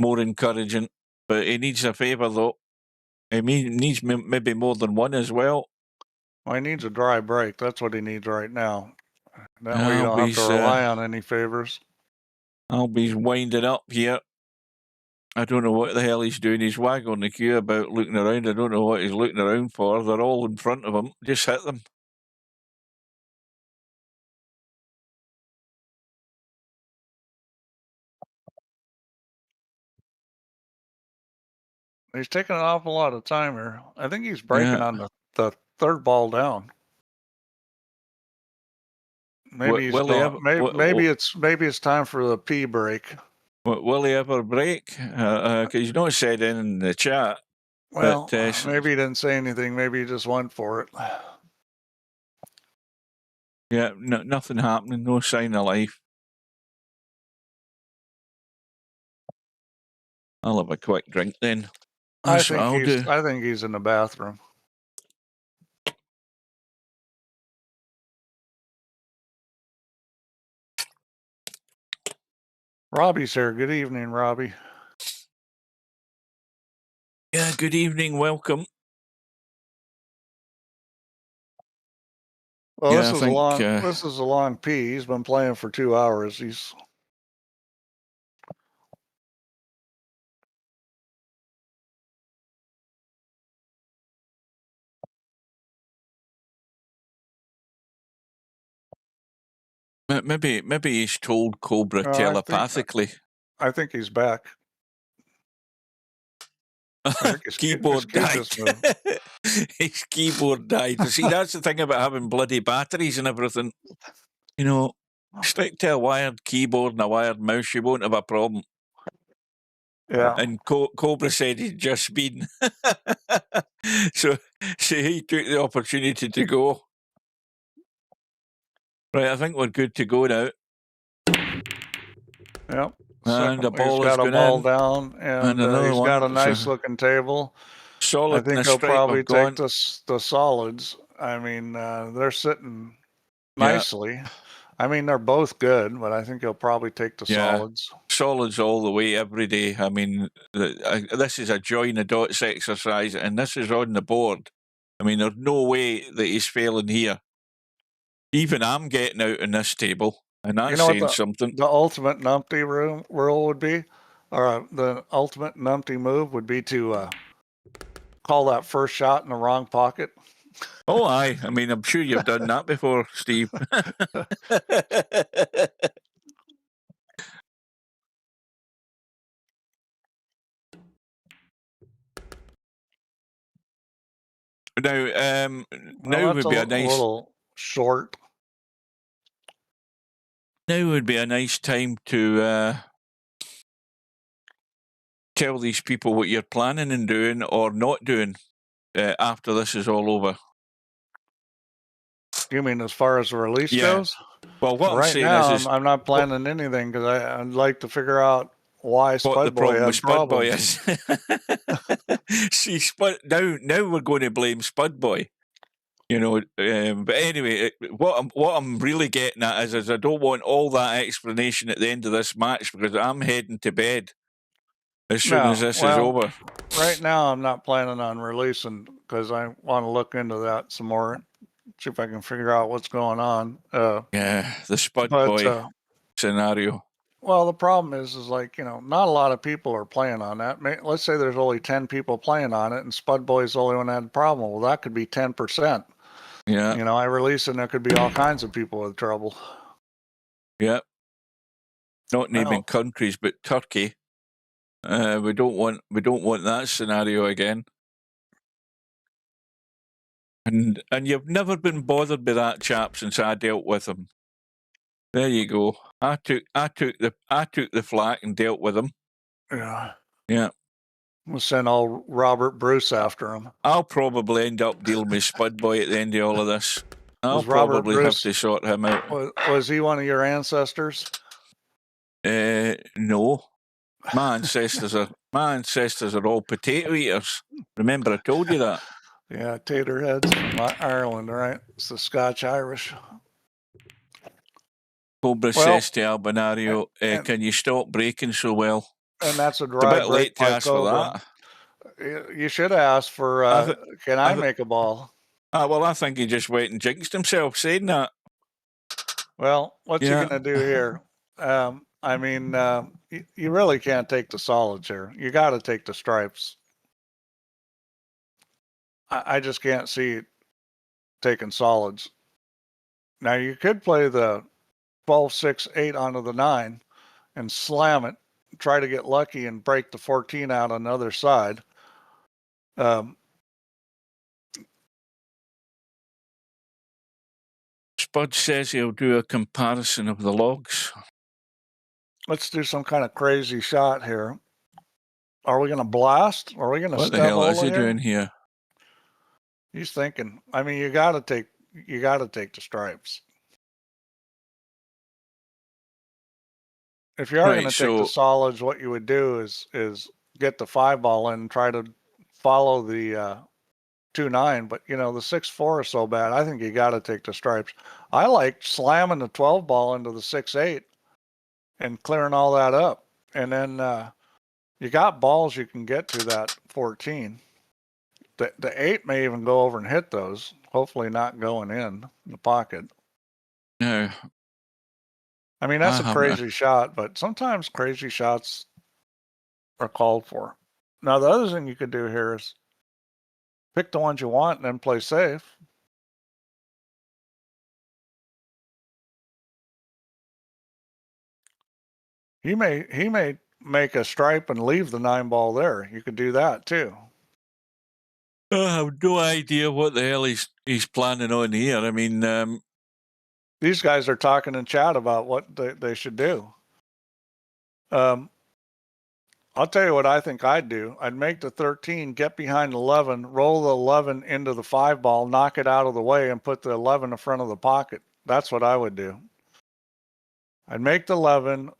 more encouraging. But he needs a favour, though. He needs maybe more than 1 as well.
Well, he needs a dry break. That's what he needs right now. That way you don't have to
Albie's,
rely on any favors.
Albie's winding up here. I don't know what the hell he's doing. He's waggling the queue about looking around. I don't know what he's looking around for. They're all in front of him. Just hit them.
He's taking an awful lot of time here. I think he's breaking on the third ball down. Maybe he's going, maybe it's time for the P break.
Will he ever break? Because he's not said in the chat.
Well, but, maybe he didn't say anything. Maybe he just went for it.
Yeah, nothing happening. No sign of life. I'll have a quick drink then.
I think he's in the bathroom. Robbie's here. Good evening, Robbie.
Yeah, good evening. Welcome.
Well, yeah, this is a long P. He's been playing for 2 hours. He's
maybe he's told Cobra telepathically.
I think he's back.
Keyboard died. His keyboard died. See, that's the thing about having bloody batteries and everything. You know, stick to a wired keyboard and a wired mouse, you won't have a problem.
Yeah.
And Cobra said he'd just been. so he took the opportunity to go. Right, I think we're good to go now.
Yep.
And the ball
he's got a ball
in.
down, and he's got a nice looking table.
Solid.
I think he'll probably take the solids. I mean, they're sitting nicely. Yeah. I mean, they're both good, but I think he'll probably take the solids.
Solids all the way every day. I mean, this is a join the dots exercise, and this is on the board. I mean, there's no way that he's failing here. Even I'm getting out in this table. And that's saying something.
The ultimate numpty rule would be, or the ultimate numpty move would be to call that first shot in the wrong pocket.
Oh, aye. I mean, I'm sure you've done that before, Steve. Now would be a nice
little short.
Now would be a nice time to tell these people what you're planning and doing or not doing after this is all over.
You mean as far as the release goes?
Well, what
right
I'm saying
now,
is
I'm not planning anything because I'd like to figure out why Spudboy has problems.
See, now we're going to blame Spudboy. You know, but anyway, what I'm really getting at is I don't want all that explanation at the end of this match because I'm heading to bed as soon as this is over.
Right now, I'm not planning on releasing because I want to look into that some more, see if I can figure out what's going on.
The Spudboy scenario.
Well, the problem is like, you know, not a lot of people are playing on that. Let's say there's only 10 people playing on it and Spudboy's the only one that had a problem. Well, that could be 10%.
Yeah.
You know, I release and there could be all kinds of people with trouble.
Yeah. Not naming countries, but Turkey. We don't want that scenario again. And you've never been bothered by that chap since I dealt with him. There you go. I took the flak and dealt with him.
Yeah.
Yeah.
We'll send all Robert Bruce after him.
I'll probably end up dealing with Spudboy at the end of all of this. I'll probably have to sort him out.
Was he one of your ancestors?
No. My ancestors are all potato eaters. Remember I told you that?
Yeah, tater heads from Ireland, right? It's the Scotch Irish.
Cobra says to Albinario, can you stop breaking so well?
And that's a dry
break. It's a bit late to ask for that.
You should have asked for, can I make a ball?
Well, I think he just went and jinxed himself saying that.
Well, what's he
Yeah.
going to do here? I mean, you really can't take the solids here. You got to take the stripes. I just can't see taking solids. Now, you could play the 12, 6, 8 onto the 9 and slam it, try to get lucky and break the 14 out on the other side.
Spud says he'll do a comparison of the logs.
Let's do some kind of crazy shot here. Are we going to blast? Are we going to
What the
stub
hell is
Ola
he
here?
doing here?
He's thinking. I mean, you got to take the stripes. If you are
Right,
going to take the
so-
solids, what you would do is get the 5 ball in and try to follow the 2-9. But you know, the 6-4 is so bad. I think you got to take the stripes. I like slamming the 12 ball into the 6-8 and clearing all that up, and then you got balls you can get to that 14. The 8 may even go over and hit those. Hopefully, not going in the pocket.
No.
I mean, that's
I
a crazy shot, but sometimes crazy shots are called for. Now, the other thing you could do here is pick the ones you want and then play safe. He may make a stripe and leave the 9 ball there. You could do that too.
I have no idea what the hell he's planning on here. I mean,
these guys are talking in chat about what they should do. I'll tell you what I think I'd do. I'd make the 13, get behind 11, roll the 11 into the 5 ball, knock it out of the way, and put the 11 in front of the pocket. That's what I would do. I'd make the 11,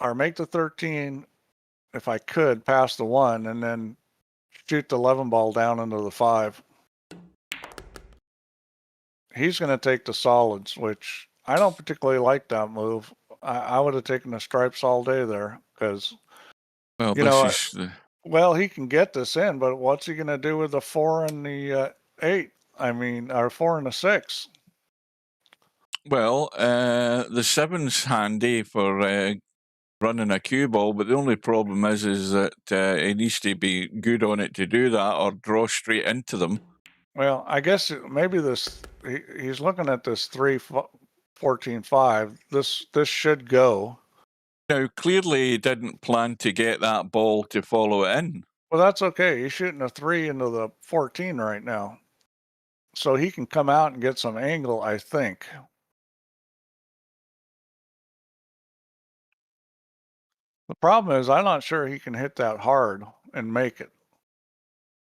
or make the 13, if I could, past the 1, and then shoot the 11 ball down into the 5. He's going to take the solids, which I don't particularly like that move. I would have taken the stripes all day there because,
well,
you know,
this is
well, he can get this in, but what's he going to do with the 4 and the 8? I mean, or 4 and the 6?
well, the 7's handy for running a cue ball, but the only problem is that he needs to be good on it to do that, or draw straight into them.
Well, I guess maybe this he's looking at this 3 14 5. This should go.
Now, clearly, he didn't plan to get that ball to follow it in.
Well, that's okay. He's shooting a 3 into the 14 right now, so he can come out and get some angle, I think. The problem is, I'm not sure he can hit that hard and make it.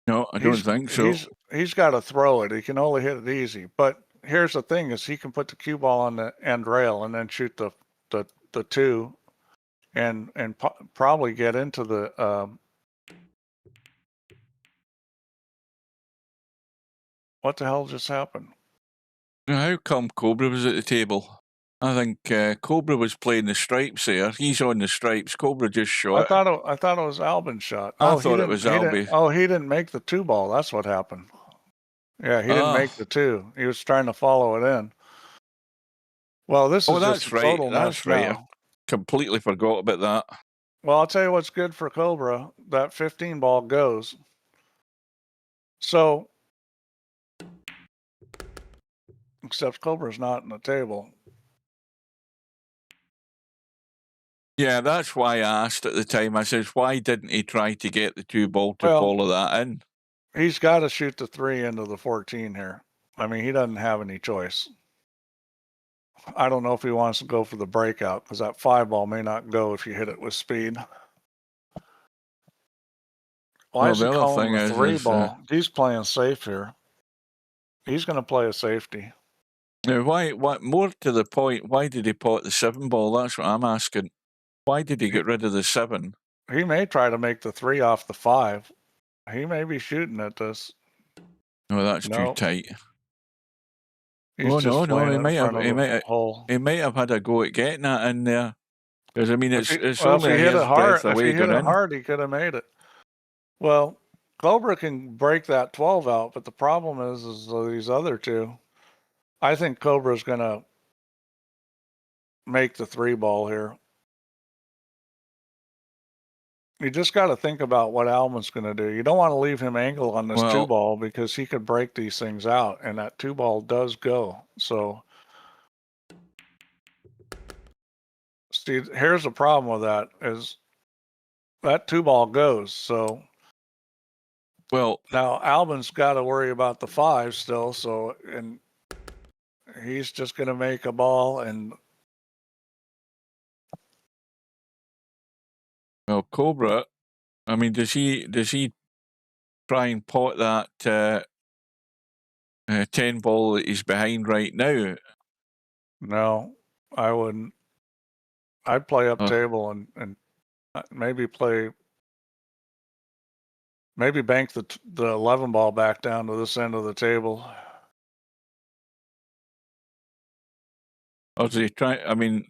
No, I don't think so.
He's got to throw it. He can only hit it easy. But here's the thing: is he can put the cue ball on the end rail and then shoot the 2, and probably get into the. What the hell just happened?
Now, how come Cobra was at the table? I think Cobra was playing the stripes there. He's on the stripes. Cobra just shot.
I thought it was Albin's shot.
I thought it was Albie.
Oh, he didn't make the 2 ball. That's what happened. Yeah, he didn't make the 2. He was trying to follow it in. Well, this is
that's
just a
right.
total
That's
mess
right.
now.
I completely forgot about that.
Well, I'll tell you what's good for Cobra. That 15 ball goes. So, except Cobra's not in the table.
Yeah, that's why I asked at the time. I says, why didn't he try to get the 2 ball to follow that in?
He's got to shoot the 3 into the 14 here. I mean, he doesn't have any choice. I don't know if he wants to go for the breakout because that 5 ball may not go if you hit it with speed. Why is he calling the 3 ball? He's playing safe here. He's going to play a safety.
Now, what more to the point, why did he pot the 7 ball? That's what I'm asking. Why did he get rid of the 7?
He may try to make the 3 off the 5. He may be shooting at this.
No, that's too tight.
He's
no, he might have had a go at getting that in there. Because I mean, it's only
if he hit it hard.
If he hit it hard,
he could have made it. Well, Cobra can break that 12 out, but the problem is these other two. I think Cobra's going to make the 3-ball here. You just got to think about what Alvin's going to do. You don't want to leave him angle on this 2-ball because he could break these things out, and that 2-ball does go. So, see, here's the problem with that is that 2-ball goes. So,
well,
now Alvin's got to worry about the 5 still. So, and he's just going to make a ball and.
Well, Cobra, I mean, does he try and pot that 10-ball that he's behind right now?
No, I wouldn't. I'd play up table and maybe bank the 11-ball back down to this end of the table.
Or does he try? I mean,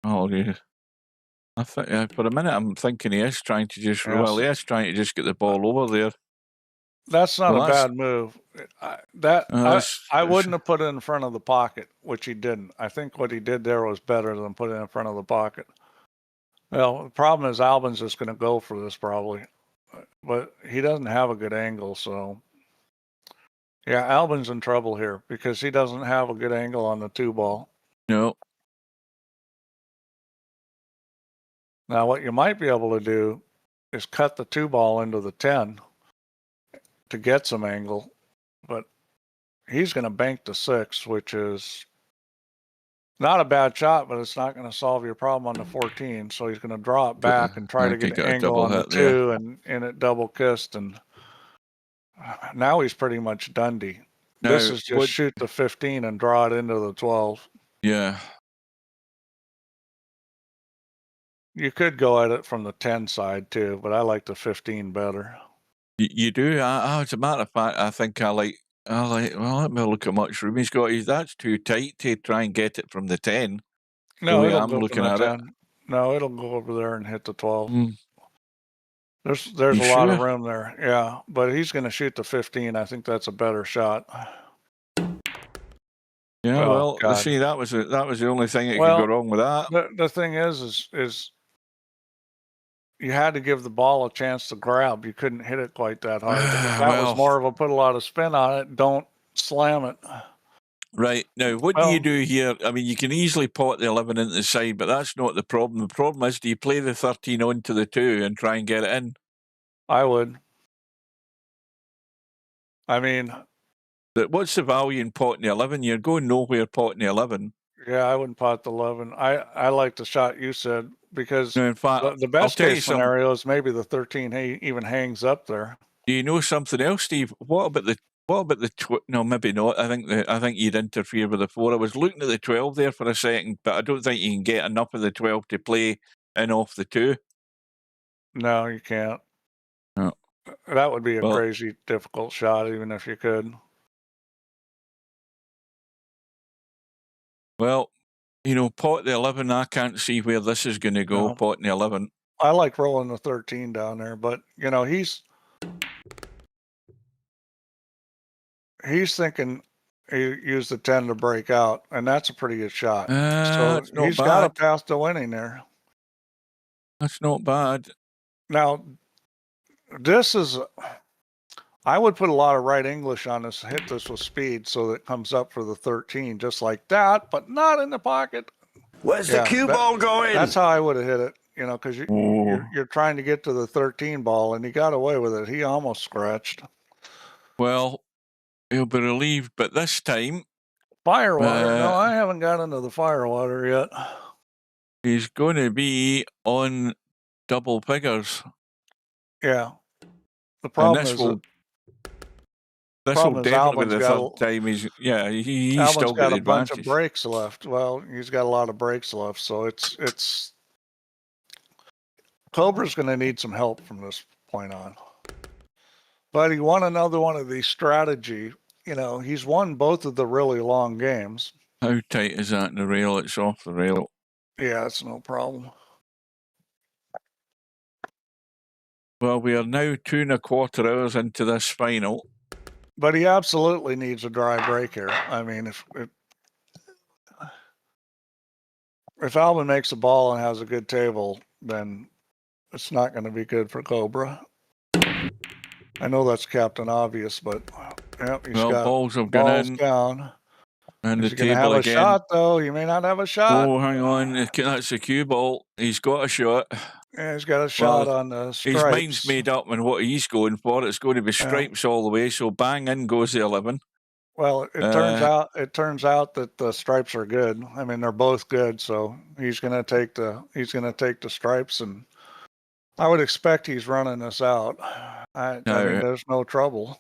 yeah. I think for a minute I'm thinking he is trying to just.
Yes.
Well, he is trying to just get the ball over there.
That's not a bad move. I wouldn't have put it in front of the pocket, which he didn't. I think what he did there was better than put it in front of the pocket. Well, the problem is Albin's just going to go for this probably, but he doesn't have a good angle. So, yeah, Albin's in trouble here because he doesn't have a good angle on the 2-ball.
No.
Now, what you might be able to do is cut the 2-ball into the 10 to get some angle, but he's going to bank the 6, which is not a bad shot, but it's not going to solve your problem on the 14. So he's going to draw it back and try to get an angle on the 2 and it double kissed. And now he's pretty much Dundee. This is just shoot the 15 and draw it into the 12.
Yeah.
You could go at it from the 10 side too, but I like the 15 better.
You do? As a matter of fact, I think I like, well, let me look at much room he's got. That's too tight to try and get it from the 10.
No, it'll go looking at 10. No, it'll go over there and hit the 12. There's a lot of room there. Yeah, but he's going to shoot the 15. I think that's a better shot.
Yeah, well, see, that was the only thing that could go wrong with that.
The thing is you had to give the ball a chance to grab. You couldn't hit it quite that hard. That was more of a put a lot of spin on it. Don't slam it.
Right. Now, what do you do here? I mean, you can easily pot the 11 into the side, but that's not the problem. The problem is, do you play the 13 onto the 2 and try and get it in?
I would. I mean...
What's the value in potting the 11? You're going nowhere potting the 11.
Yeah, I wouldn't pot the 11. I like the shot you said, because
no, in fact,
the best case scenario is maybe the 13 even hangs up there.
Do you know something else, Steve? What about the no, maybe not. I think you'd interfere with the 4. I was looking at the 12 there for a second, but I don't think you can get enough of the 12 to play in off the 2.
No, you can't.
No.
That would be a crazy difficult shot, even if you could.
Well, you know, pot the 11, I can't see where this is going to go, no. Potting the 11.
I like rolling the 13 down there, but, you know, he's thinking he used the 10 to break out, and that's a pretty good shot. So he's got a path to winning there.
That's not bad.
Now, this is... I would put a lot of right English on this, hit this with speed so that it comes up for the 13, just like that, but not in the pocket.
Where's the cue ball going?
That's how I would have hit it, you know, because you're trying to get to the 13 ball, and he got away with it. He almost scratched.
Well, he'll be relieved, but this time...
Firewater. No, I haven't got into the firewater yet.
He's going to be on double figures.
Yeah. The problem is...
This will definitely be the third time he's still got
a bunch of breaks left. Well, he's got a lot of breaks left, so it's Cobra's going to need some help from this point on. But he won another one of these strategy. You know, he's won both of the really long games.
How tight is that in the rail? It's off the rail.
Yeah, it's no problem.
Well, we are now 2 1/4 hours into this final.
But he absolutely needs a dry break here. I mean, if Albin makes a ball and has a good table, then it's not going to be good for Cobra. I know that's Captain Obvious, but yep, he's got
balls have
balls
gone in.
down.
And
Is
the
he going to
table
have
again.
a shot, though? He may not have a shot.
Oh, hang on. That's a cue ball. He's got a shot.
Yeah, he's got a shot on the stripes.
His mind's made up on what he's going for. It's going to be stripes all the way. So bang in goes the 11.
Well, it turns out that the stripes are good. I mean, they're both good. So he's going to take the stripes, and I would expect he's running this out. I mean, there's no trouble.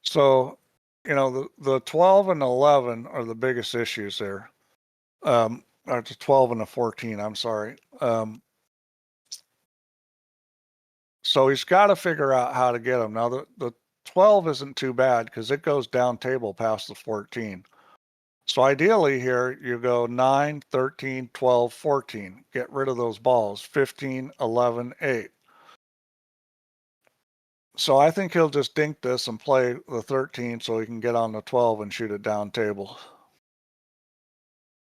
So, the 12 and 11 are the biggest issues there. Or the 12 and the 14, I'm sorry. So he's got to figure out how to get them. Now, the 12 isn't too bad because it goes down table past the 14. So ideally here, you go 9, 13, 12, 14. Get rid of those balls. 15, 11, 8. So I think he'll just dink this and play the 13 so he can get on the 12 and shoot it down table.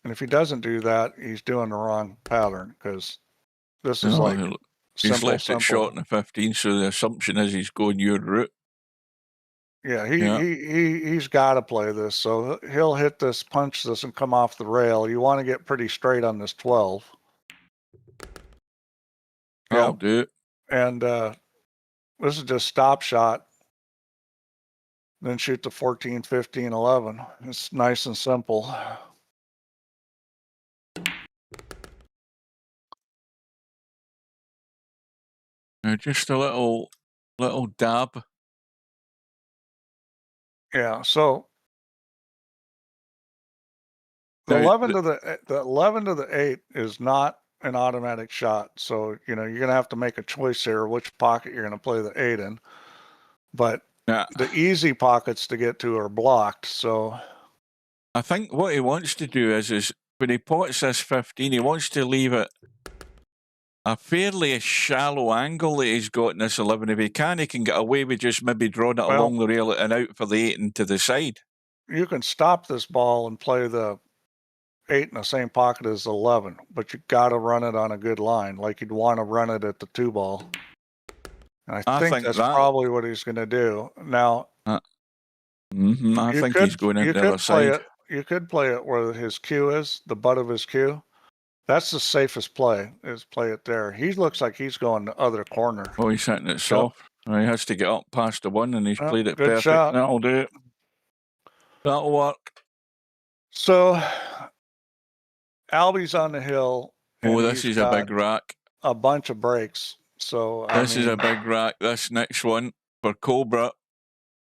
And if he doesn't do that, he's doing the wrong pattern because this is
he's left it short in the 15, so the assumption is he's going your route.
Yeah, he's got to play this. So he'll hit this, punch this, and come off the rail. You want to get pretty straight on this 12.
I'll do it.
And this is just stop shot. Then shoot the 14, 15, 11. It's nice and simple.
Just a little dab.
Yeah, so the 11 to the 8 is not an automatic shot. So, you're going to have to make a choice here which pocket you're going to play the 8 in. But the easy pockets to get to are blocked. So
I think what he wants to do is when he pots this 15, he wants to leave it a fairly shallow angle that he's got in this 11. If he can get away with just maybe drawing it along the rail and out for the 8 and to the side.
You can stop this ball and play the 8 in the same pocket as the 11, but you got to run it on a good line, like you'd want to run it at the 2 ball. And I think that's probably what he's going to do. Now,
I think he's going into the other side.
You could play it where his cue is, the butt of his cue. That's the safest play, is play it there. He looks like he's going the other corner.
Oh, he's hitting it soft. He has to get up past the 1, and he's played it
good
perfect.
Shot.
That'll do it. That'll work.
So, Albie's on the hill.
Oh, this is a big rack.
A bunch of breaks. So
this is a big rack. This next one for Cobra.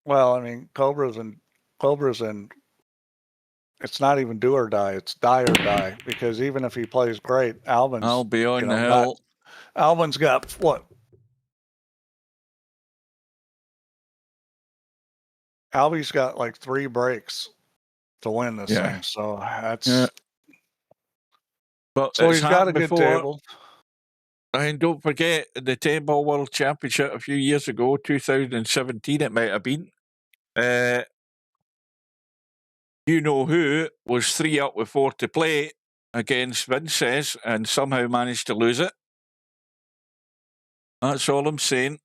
Well, I mean, Cobra's in. It's not even do or die. It's die or die, because even if he plays great,
I'll be on the hill.
Albin's got what? Albie's got like 3 breaks to win this thing. So that's. Yeah.
But
so he's got a good table.
And don't forget the 10-ball World Championship a few years ago, 2017 it might have been. You know who was 3 up with 4 to play against Vinces and somehow managed to lose it. That's all I'm saying.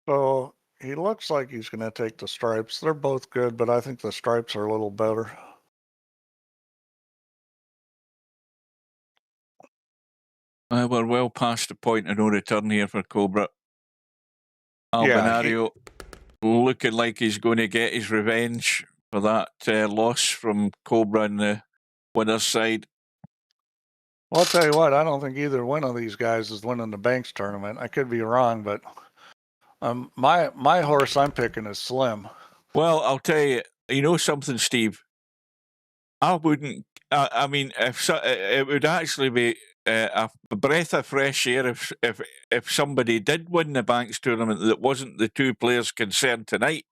So he looks like he's going to take the stripes. They're both good, but I think the stripes are a little better.
We're well past the point of no return here for Cobra. Albinario looking like he's going to get his revenge for that loss from Cobra on the winner's side.
Well, I'll tell you what, I don't think either one of these guys is winning the Banks tournament. I could be wrong, but my horse I'm picking is Slim.
Well, I'll tell you, you know something, Steve? I wouldn't. I mean, it would actually be a breath of fresh air if somebody did win the Banks tournament that wasn't the 2 players concerned tonight.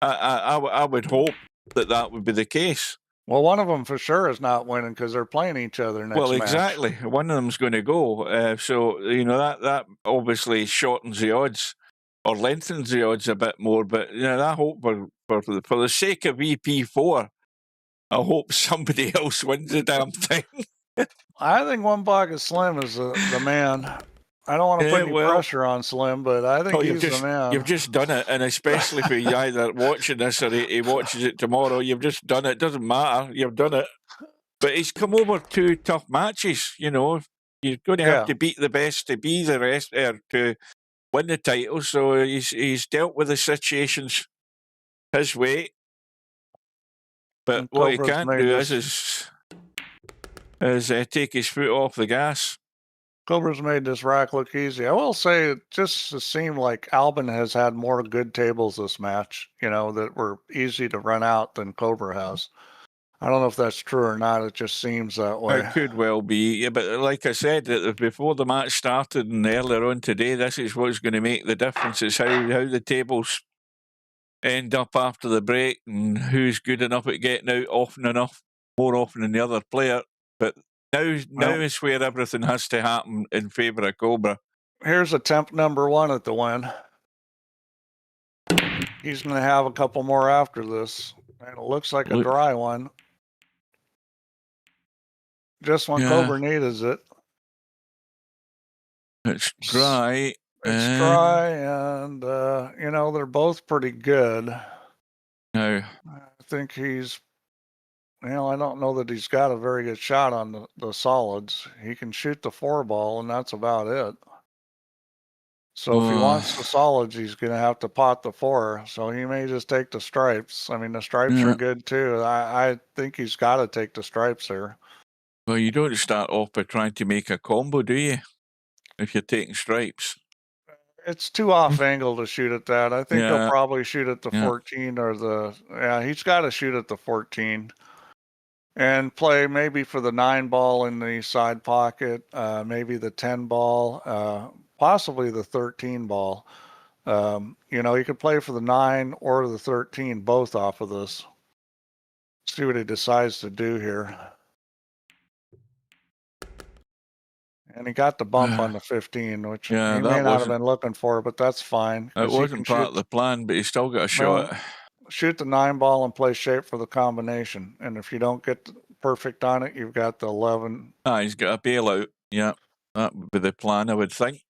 I would hope that would be the case.
Well, one of them for sure is not winning because they're playing each other next
Well,
match.
exactly. One of them's going to go. So, that obviously shortens the odds or lengthens the odds a bit more. But, I hope for the sake of VP4, I hope somebody else wins the damn thing.
I think One Pocket Slim is the man. I don't want to put any pressure on Slim, but I think he's the man.
You've just done it, and especially if you're either watching this or he watches it tomorrow, you've just done it. It doesn't matter. You've done it. But he's come over 2 tough matches, You're going to have to beat the best to be the rest to win the title. So he's dealt with the situations his way. But
And
what
Cobra's
he can't do is take his foot off the gas.
Cobra's made this rack look easy. I will say it just seemed like Albin has had more good tables this match, that were easy to run out than Cobra has. I don't know if that's true or not. It just seems that way.
It could well be. Yeah, but like I said, before the match started and earlier on today, this is what's going to make the difference. It's how the tables end up after the break and who's good enough at getting out more often than the other player. But now is where everything has to happen in favour of Cobra.
Here's attempt number 1 at the win. He's going to have a couple more after this. And it looks like a dry one. Just when Cobra needs it.
It's dry.
It's dry, and, they're both pretty good.
No.
I think he's... I don't know that he's got a very good shot on the solids. He can shoot the 4-ball, and that's about it. So if he wants the solids, he's going to have to pot the 4. So he may just take the stripes. I mean, the stripes are good, too. I think he's got to take the stripes there.
Well, you don't start off by trying to make a combo, do you? If you're taking stripes.
It's too off angle to shoot at that. I think he'll probably shoot at the 14 or he's got to shoot at the 14. And play maybe for the 9-ball in the side pocket, maybe the 10-ball, possibly the 13-ball. He could play for the 9 or the 13, both off of this. See what he decides to do here. And he got the bump on the 15, which he may not have been looking for, but that's fine.
It wasn't part of the plan, but he still got a shot.
Shoot the 9-ball and play shape for the combination. And if you don't get perfect on it, you've got the 11.
He's got a bailout. Yeah, that would be the plan, I would think.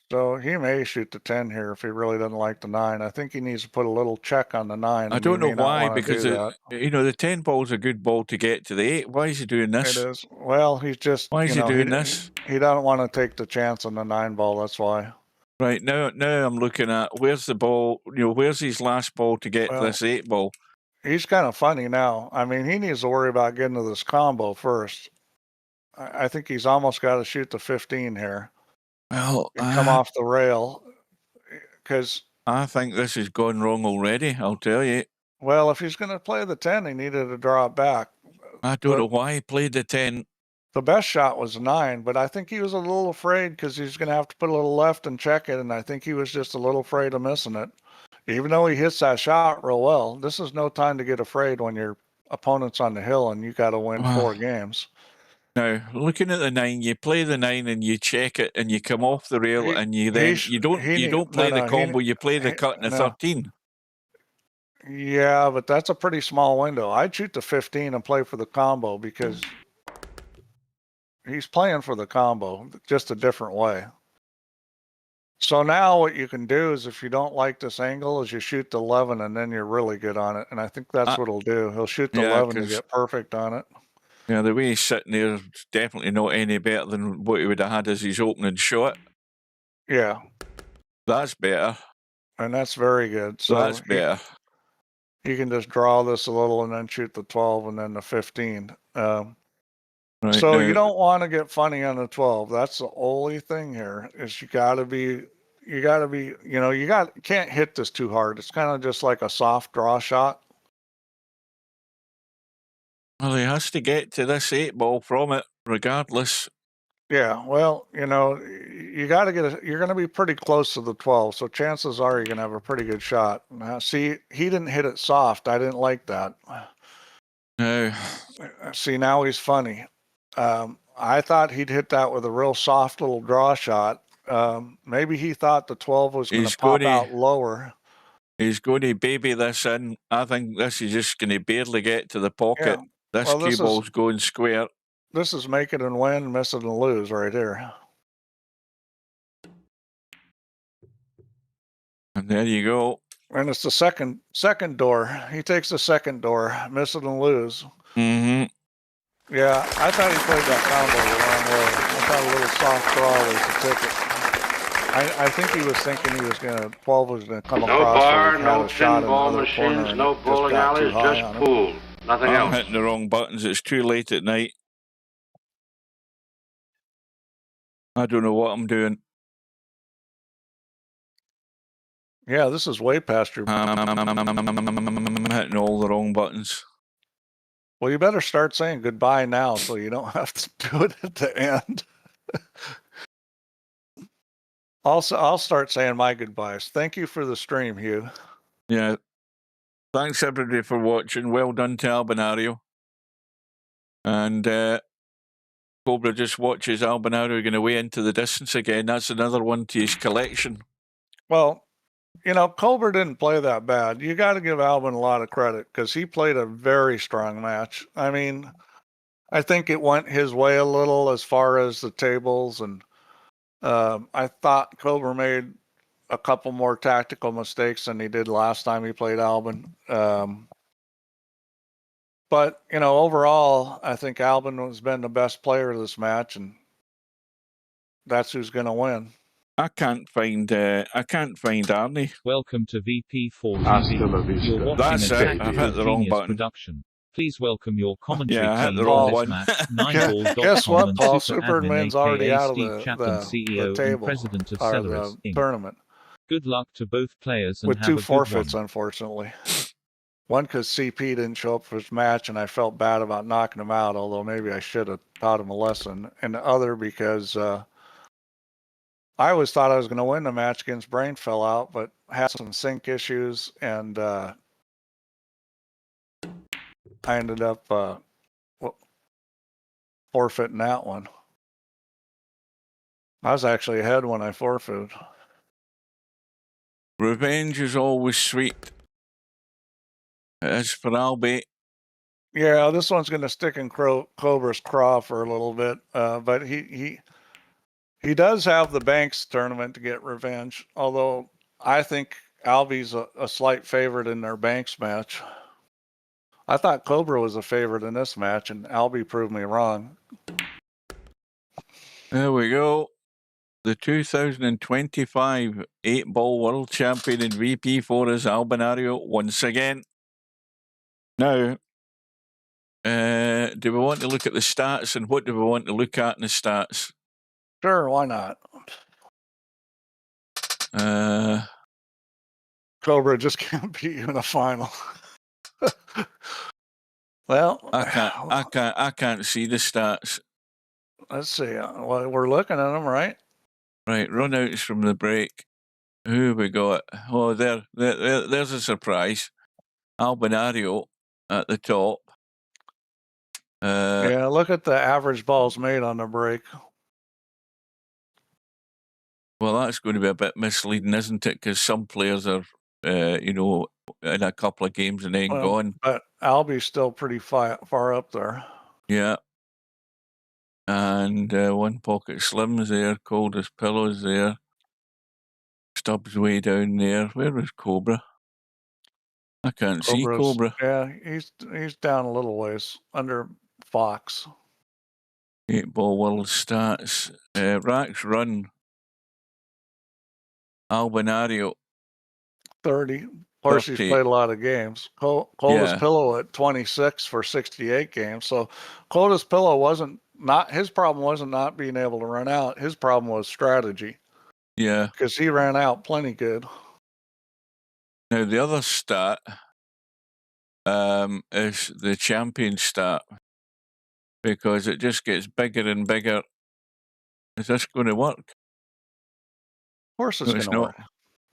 So he may shoot the 10 here if he really doesn't like the 9. I think he needs to put a little check on the 9.
I don't know why, because the 10-ball's a good ball to get to the 8. Why is he doing this?
It is. Well, he's just...
Why is he doing this?
He doesn't want to take the chance on the 9-ball, that's why.
Right, now I'm looking at where's the ball, where's his last ball to get to this 8-ball?
He's kind of funny now. I mean, he needs to worry about getting to this combo first. I think he's almost got to shoot the 15 here.
Well,
come off the rail, because...
I think this has gone wrong already, I'll tell you.
Well, if he's going to play the 10, he needed to draw it back.
I don't know why he played the 10.
The best shot was 9, but I think he was a little afraid because he's going to have to put a little left and check it, and I think he was just a little afraid of missing it. Even though he hits that shot real well, this is no time to get afraid when your opponent's on the hill and you got to win 4 games.
Now, looking at the 9, you play the 9 and you check it and you come off the rail and you don't play the combo, you play the cut in the 13.
Yeah, but that's a pretty small window. I'd shoot the 15 and play for the combo because he's playing for the combo, just a different way. So now what you can do is if you don't like this angle is you shoot the 11 and then you're really good on it. And I think that's what he'll do. He'll shoot the 11 to get perfect on it.
Yeah, the way he's sitting there is definitely not any better than what he would have had as his opening shot.
Yeah.
That's better.
And that's very good. So
that's better.
You can just draw this a little and then shoot the 12 and then the 15.
Right,
so you don't want to get funny on the 12. That's the only thing here is you can't hit this too hard. It's kind of just like a soft draw shot.
Well, he has to get to this 8-ball from it regardless.
Yeah, well, you got to you're going to be pretty close to the 12. So chances are you're going to have a pretty good shot. Now, see, he didn't hit it soft. I didn't like that. See, now he's funny. I thought he'd hit that with a real soft little draw shot. Maybe he thought the 12 was going to pop out lower.
He's going to baby this in. I think this is just going to barely get to the pocket.
Yeah.
This
Well,
cue ball's going square.
This is make it and win, miss it and lose right here.
And there you go.
And it's the second door. He takes the second door, miss it and lose.
Mm-hmm.
Yeah, I thought he played that combo the wrong way. I thought a little soft draw was the ticket. I think he was thinking he was gonna 12 was gonna come
No
across.
bar,
so
no
shot
pinball machines, no bowling alleys, just pool. Nothing
I'm
else.
hitting the wrong buttons. It's too late at night. I don't know what I'm doing.
Yeah, this is way past your.
I'm hitting all the wrong buttons.
Well, you better start saying goodbye now so you don't have to do it at the end. Also, I'll start saying my goodbyes. Thank you for the stream, Hugh.
Yeah. Thanks everybody for watching. Well done to Albinario. And Cobra just watches Albinario going away into the distance again. That's another one to his collection.
Well, you know, Cobra didn't play that bad. You got to give Albin a lot of credit because he played a very strong match. I mean, I think it went his way a little as far as the tables, and I thought Cobra made a couple more tactical mistakes than he did last time he played Albin. But, you know, overall, I think Albin has been the best player of this match, and that's who's going to win.
I can't find Arnie.
Welcome to VP4TV.
Hasta la vista.
You're watching
That's
a
it.
Tactical
I've hit the wrong
Genius
button.
production. Please welcome your commentary
Yeah, I hit
team
the wrong
for this
one.
match. 9ball.com
Guess what,
and
Paul?
Super
Superman's
Admin,
already
aka
out of
Steve Chapman,
the
CEO
table,
and President of
or
Celeris,
the
Inc.
tournament.
Good luck to both players and
With
have
two
a good
forfeits,
one.
unfortunately. One because CP didn't show up for his match, and I felt bad about knocking him out, although maybe I should have taught him a lesson. And the other because I always thought I was going to win the match against Brain fell out, but had some sync issues, and I ended up forfeiting that one. I was actually ahead when I forfeited.
Revenge is always sweet. As for Albie,
Yeah, this one's going to stick in Cobra's craw for a little bit, but he does have the Banks tournament to get revenge, although I think Albie's a slight favorite in their Banks match. I thought Cobra was a favorite in this match, and Albie proved me wrong.
there we go. The 2025 8-ball world champion in VP4 is Albinario once again. Now, do we want to look at the stats, and what do we want to look at in the stats?
Sure, why not? Cobra just can't beat you in the final. Well,
I can't see the stats.
Let's see. Well, we're looking at them, right?
Right, runouts from the break. Who have we got? Oh, there's a surprise. Albinario at the top.
Yeah, look at the average balls made on the break.
Well, that's going to be a bit misleading, isn't it? Because some players are, in a couple of games and then gone.
But Albie's still pretty far up there.
Yeah. And One Pocket Slim's there. Cold as Pillows there. Stubbs way down there. Where was Cobra? I can't see Cobra.
Yeah, he's down a little ways under Fox.
8-ball world stats. Rack's run. Albinario.
30. Of course,
30.
he's played a lot of games. Coldest Pillow at 26 for 68 games. So Coldest Pillow his problem wasn't not being able to run out. His problem was strategy.
Yeah.
Because he ran out plenty good.
Now, the other stat is the champion stat, because it just gets bigger and bigger. Is this going to work?
Of course it's going to work.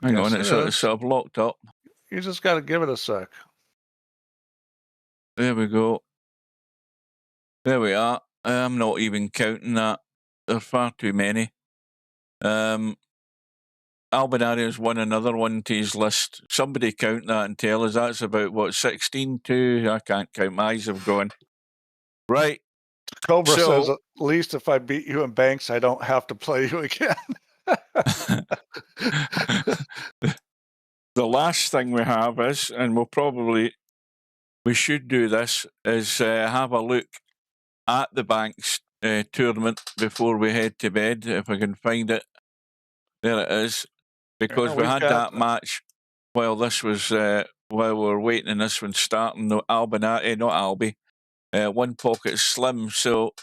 Hang on, it's sort of locked up.
You just got to give it a sec.
There we go. There we are. I'm not even counting that. There are far too many. Albinario's won another one to his list. Somebody count that and tell us. That's about, what, 16 to... I can't count. My eyes have gone. Right.
Cobra
So-
says, at least if I beat you in Banks, I don't have to play you again.
The last thing we have is, and we should do this, is have a look at the Banks tournament before we head to bed, if I can find it. There it is. Because
Yeah,
we
we've
had
got-
that match while this was, while we were waiting and this one starting, the Albinario, not Albi, One Pocket Slim. So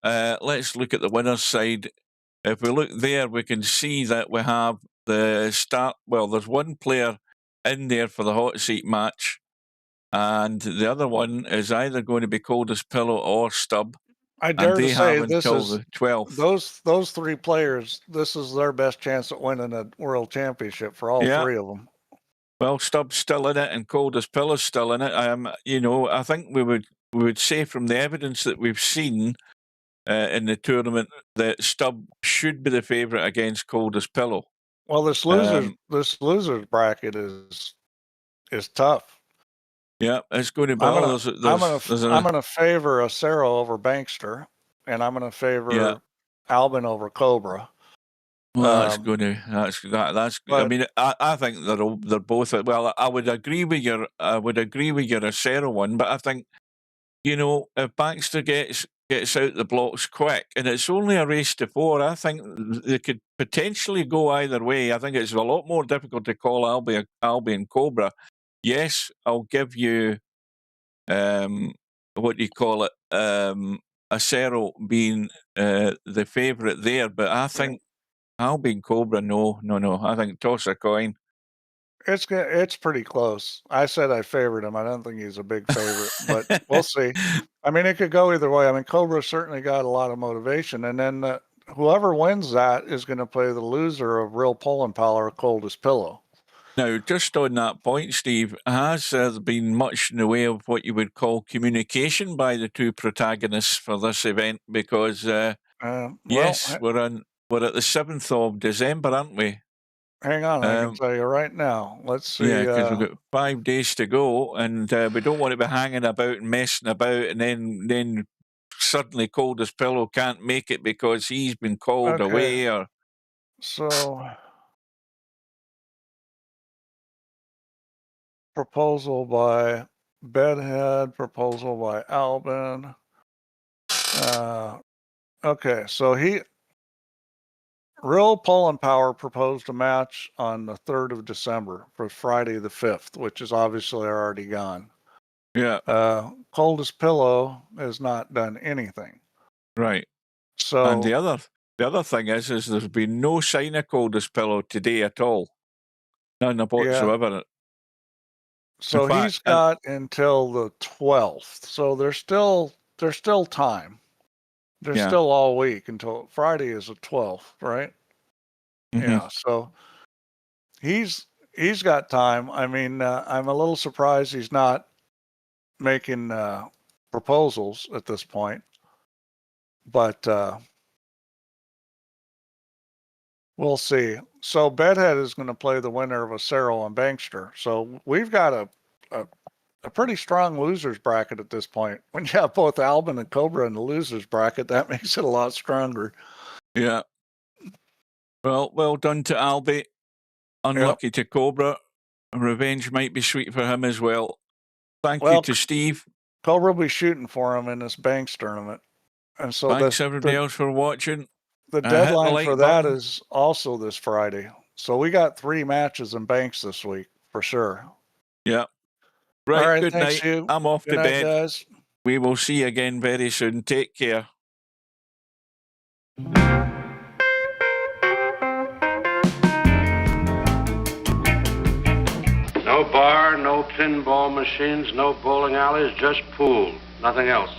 let's look at the winner's side. If we look there, we can see that we have the start. Well, there's one player in there for the hot seat match, and the other one is either going to be Coldest Pillow or Stubb.
I dare
And they
to say
have
this
until
is
the 12th.
those three players. This is their best chance at winning a world championship for all
Yeah.
three of them.
Well, Stubb's still in it, and Coldest Pillow's still in it. I think we would say from the evidence that we've seen in the tournament that Stubb should be the favourite against Coldest Pillow.
Well, this losers bracket is tough.
Yeah, it's going to be.
I'm gonna favor Acero over Bankster, and I'm gonna favor Albin over Cobra.
Well, that's going to. That's. I
but-
mean, I think they're both. Well, I would agree with your Acero one, but I think, if Baxter gets out the blocks quick, and it's only a race to 4, I think they could potentially go either way. I think it's a lot more difficult to call Albi and Cobra. Yes, I'll give you, what do you call it, Acero being the favourite there, but I think Albi and Cobra, no. I think toss a coin.
It's pretty close. I said I favored him. I don't think he's a big favorite, but we'll see. I mean, it could go either way. I mean, Cobra certainly got a lot of motivation, and then whoever wins that is going to play the loser of Real Pulling Power, Coldest Pillow.
Now, just on that point, Steve, has there been much in the way of what you would call communication by the two protagonists for this event? Because yes, we're at the 7th of December, aren't we?
Hang on, I can tell you right now. Let's see.
Yeah, because we've got 5 days to go, and we don't want to be hanging about and messing about, and then suddenly Coldest Pillow can't make it because he's been called away. Or
so, proposal by Bedhead, proposal by Albin. Okay, so Real Pulling Power proposed a match on the 3rd of December for Friday the 5th, which is obviously already gone.
Yeah.
Coldest Pillow has not done anything.
Right.
So,
and the other thing is there's been no sign of Coldest Pillow today at all. None whatsoever.
So he's got until the 12th. So there's still time. There's still all week until Friday is the 12th, right?
Mm-hmm.
Yeah. So he's got time. I mean, I'm a little surprised he's not making proposals at this point, but we'll see. So Bedhead is going to play the winner of Acero and Bankster. So we've got a pretty strong losers bracket at this point. When you have both Albin and Cobra in the losers bracket, that makes it a lot stronger.
Yeah. Well done to Albi. Unlucky to Cobra. Revenge might be sweet for him as well. Thank you to Steve.
Cobra will be shooting for him in this Banks tournament. And so
thanks everybody else for watching.
The deadline for that is also this Friday. So we got 3 matches in Banks this week for sure.
Yeah. Right.
All right,
good night.
You.
I'm off
good
to bed.
Guys.
We will see you again very soon. Take care.
No bar, no pinball machines, no bowling alleys, just pool. Nothing else.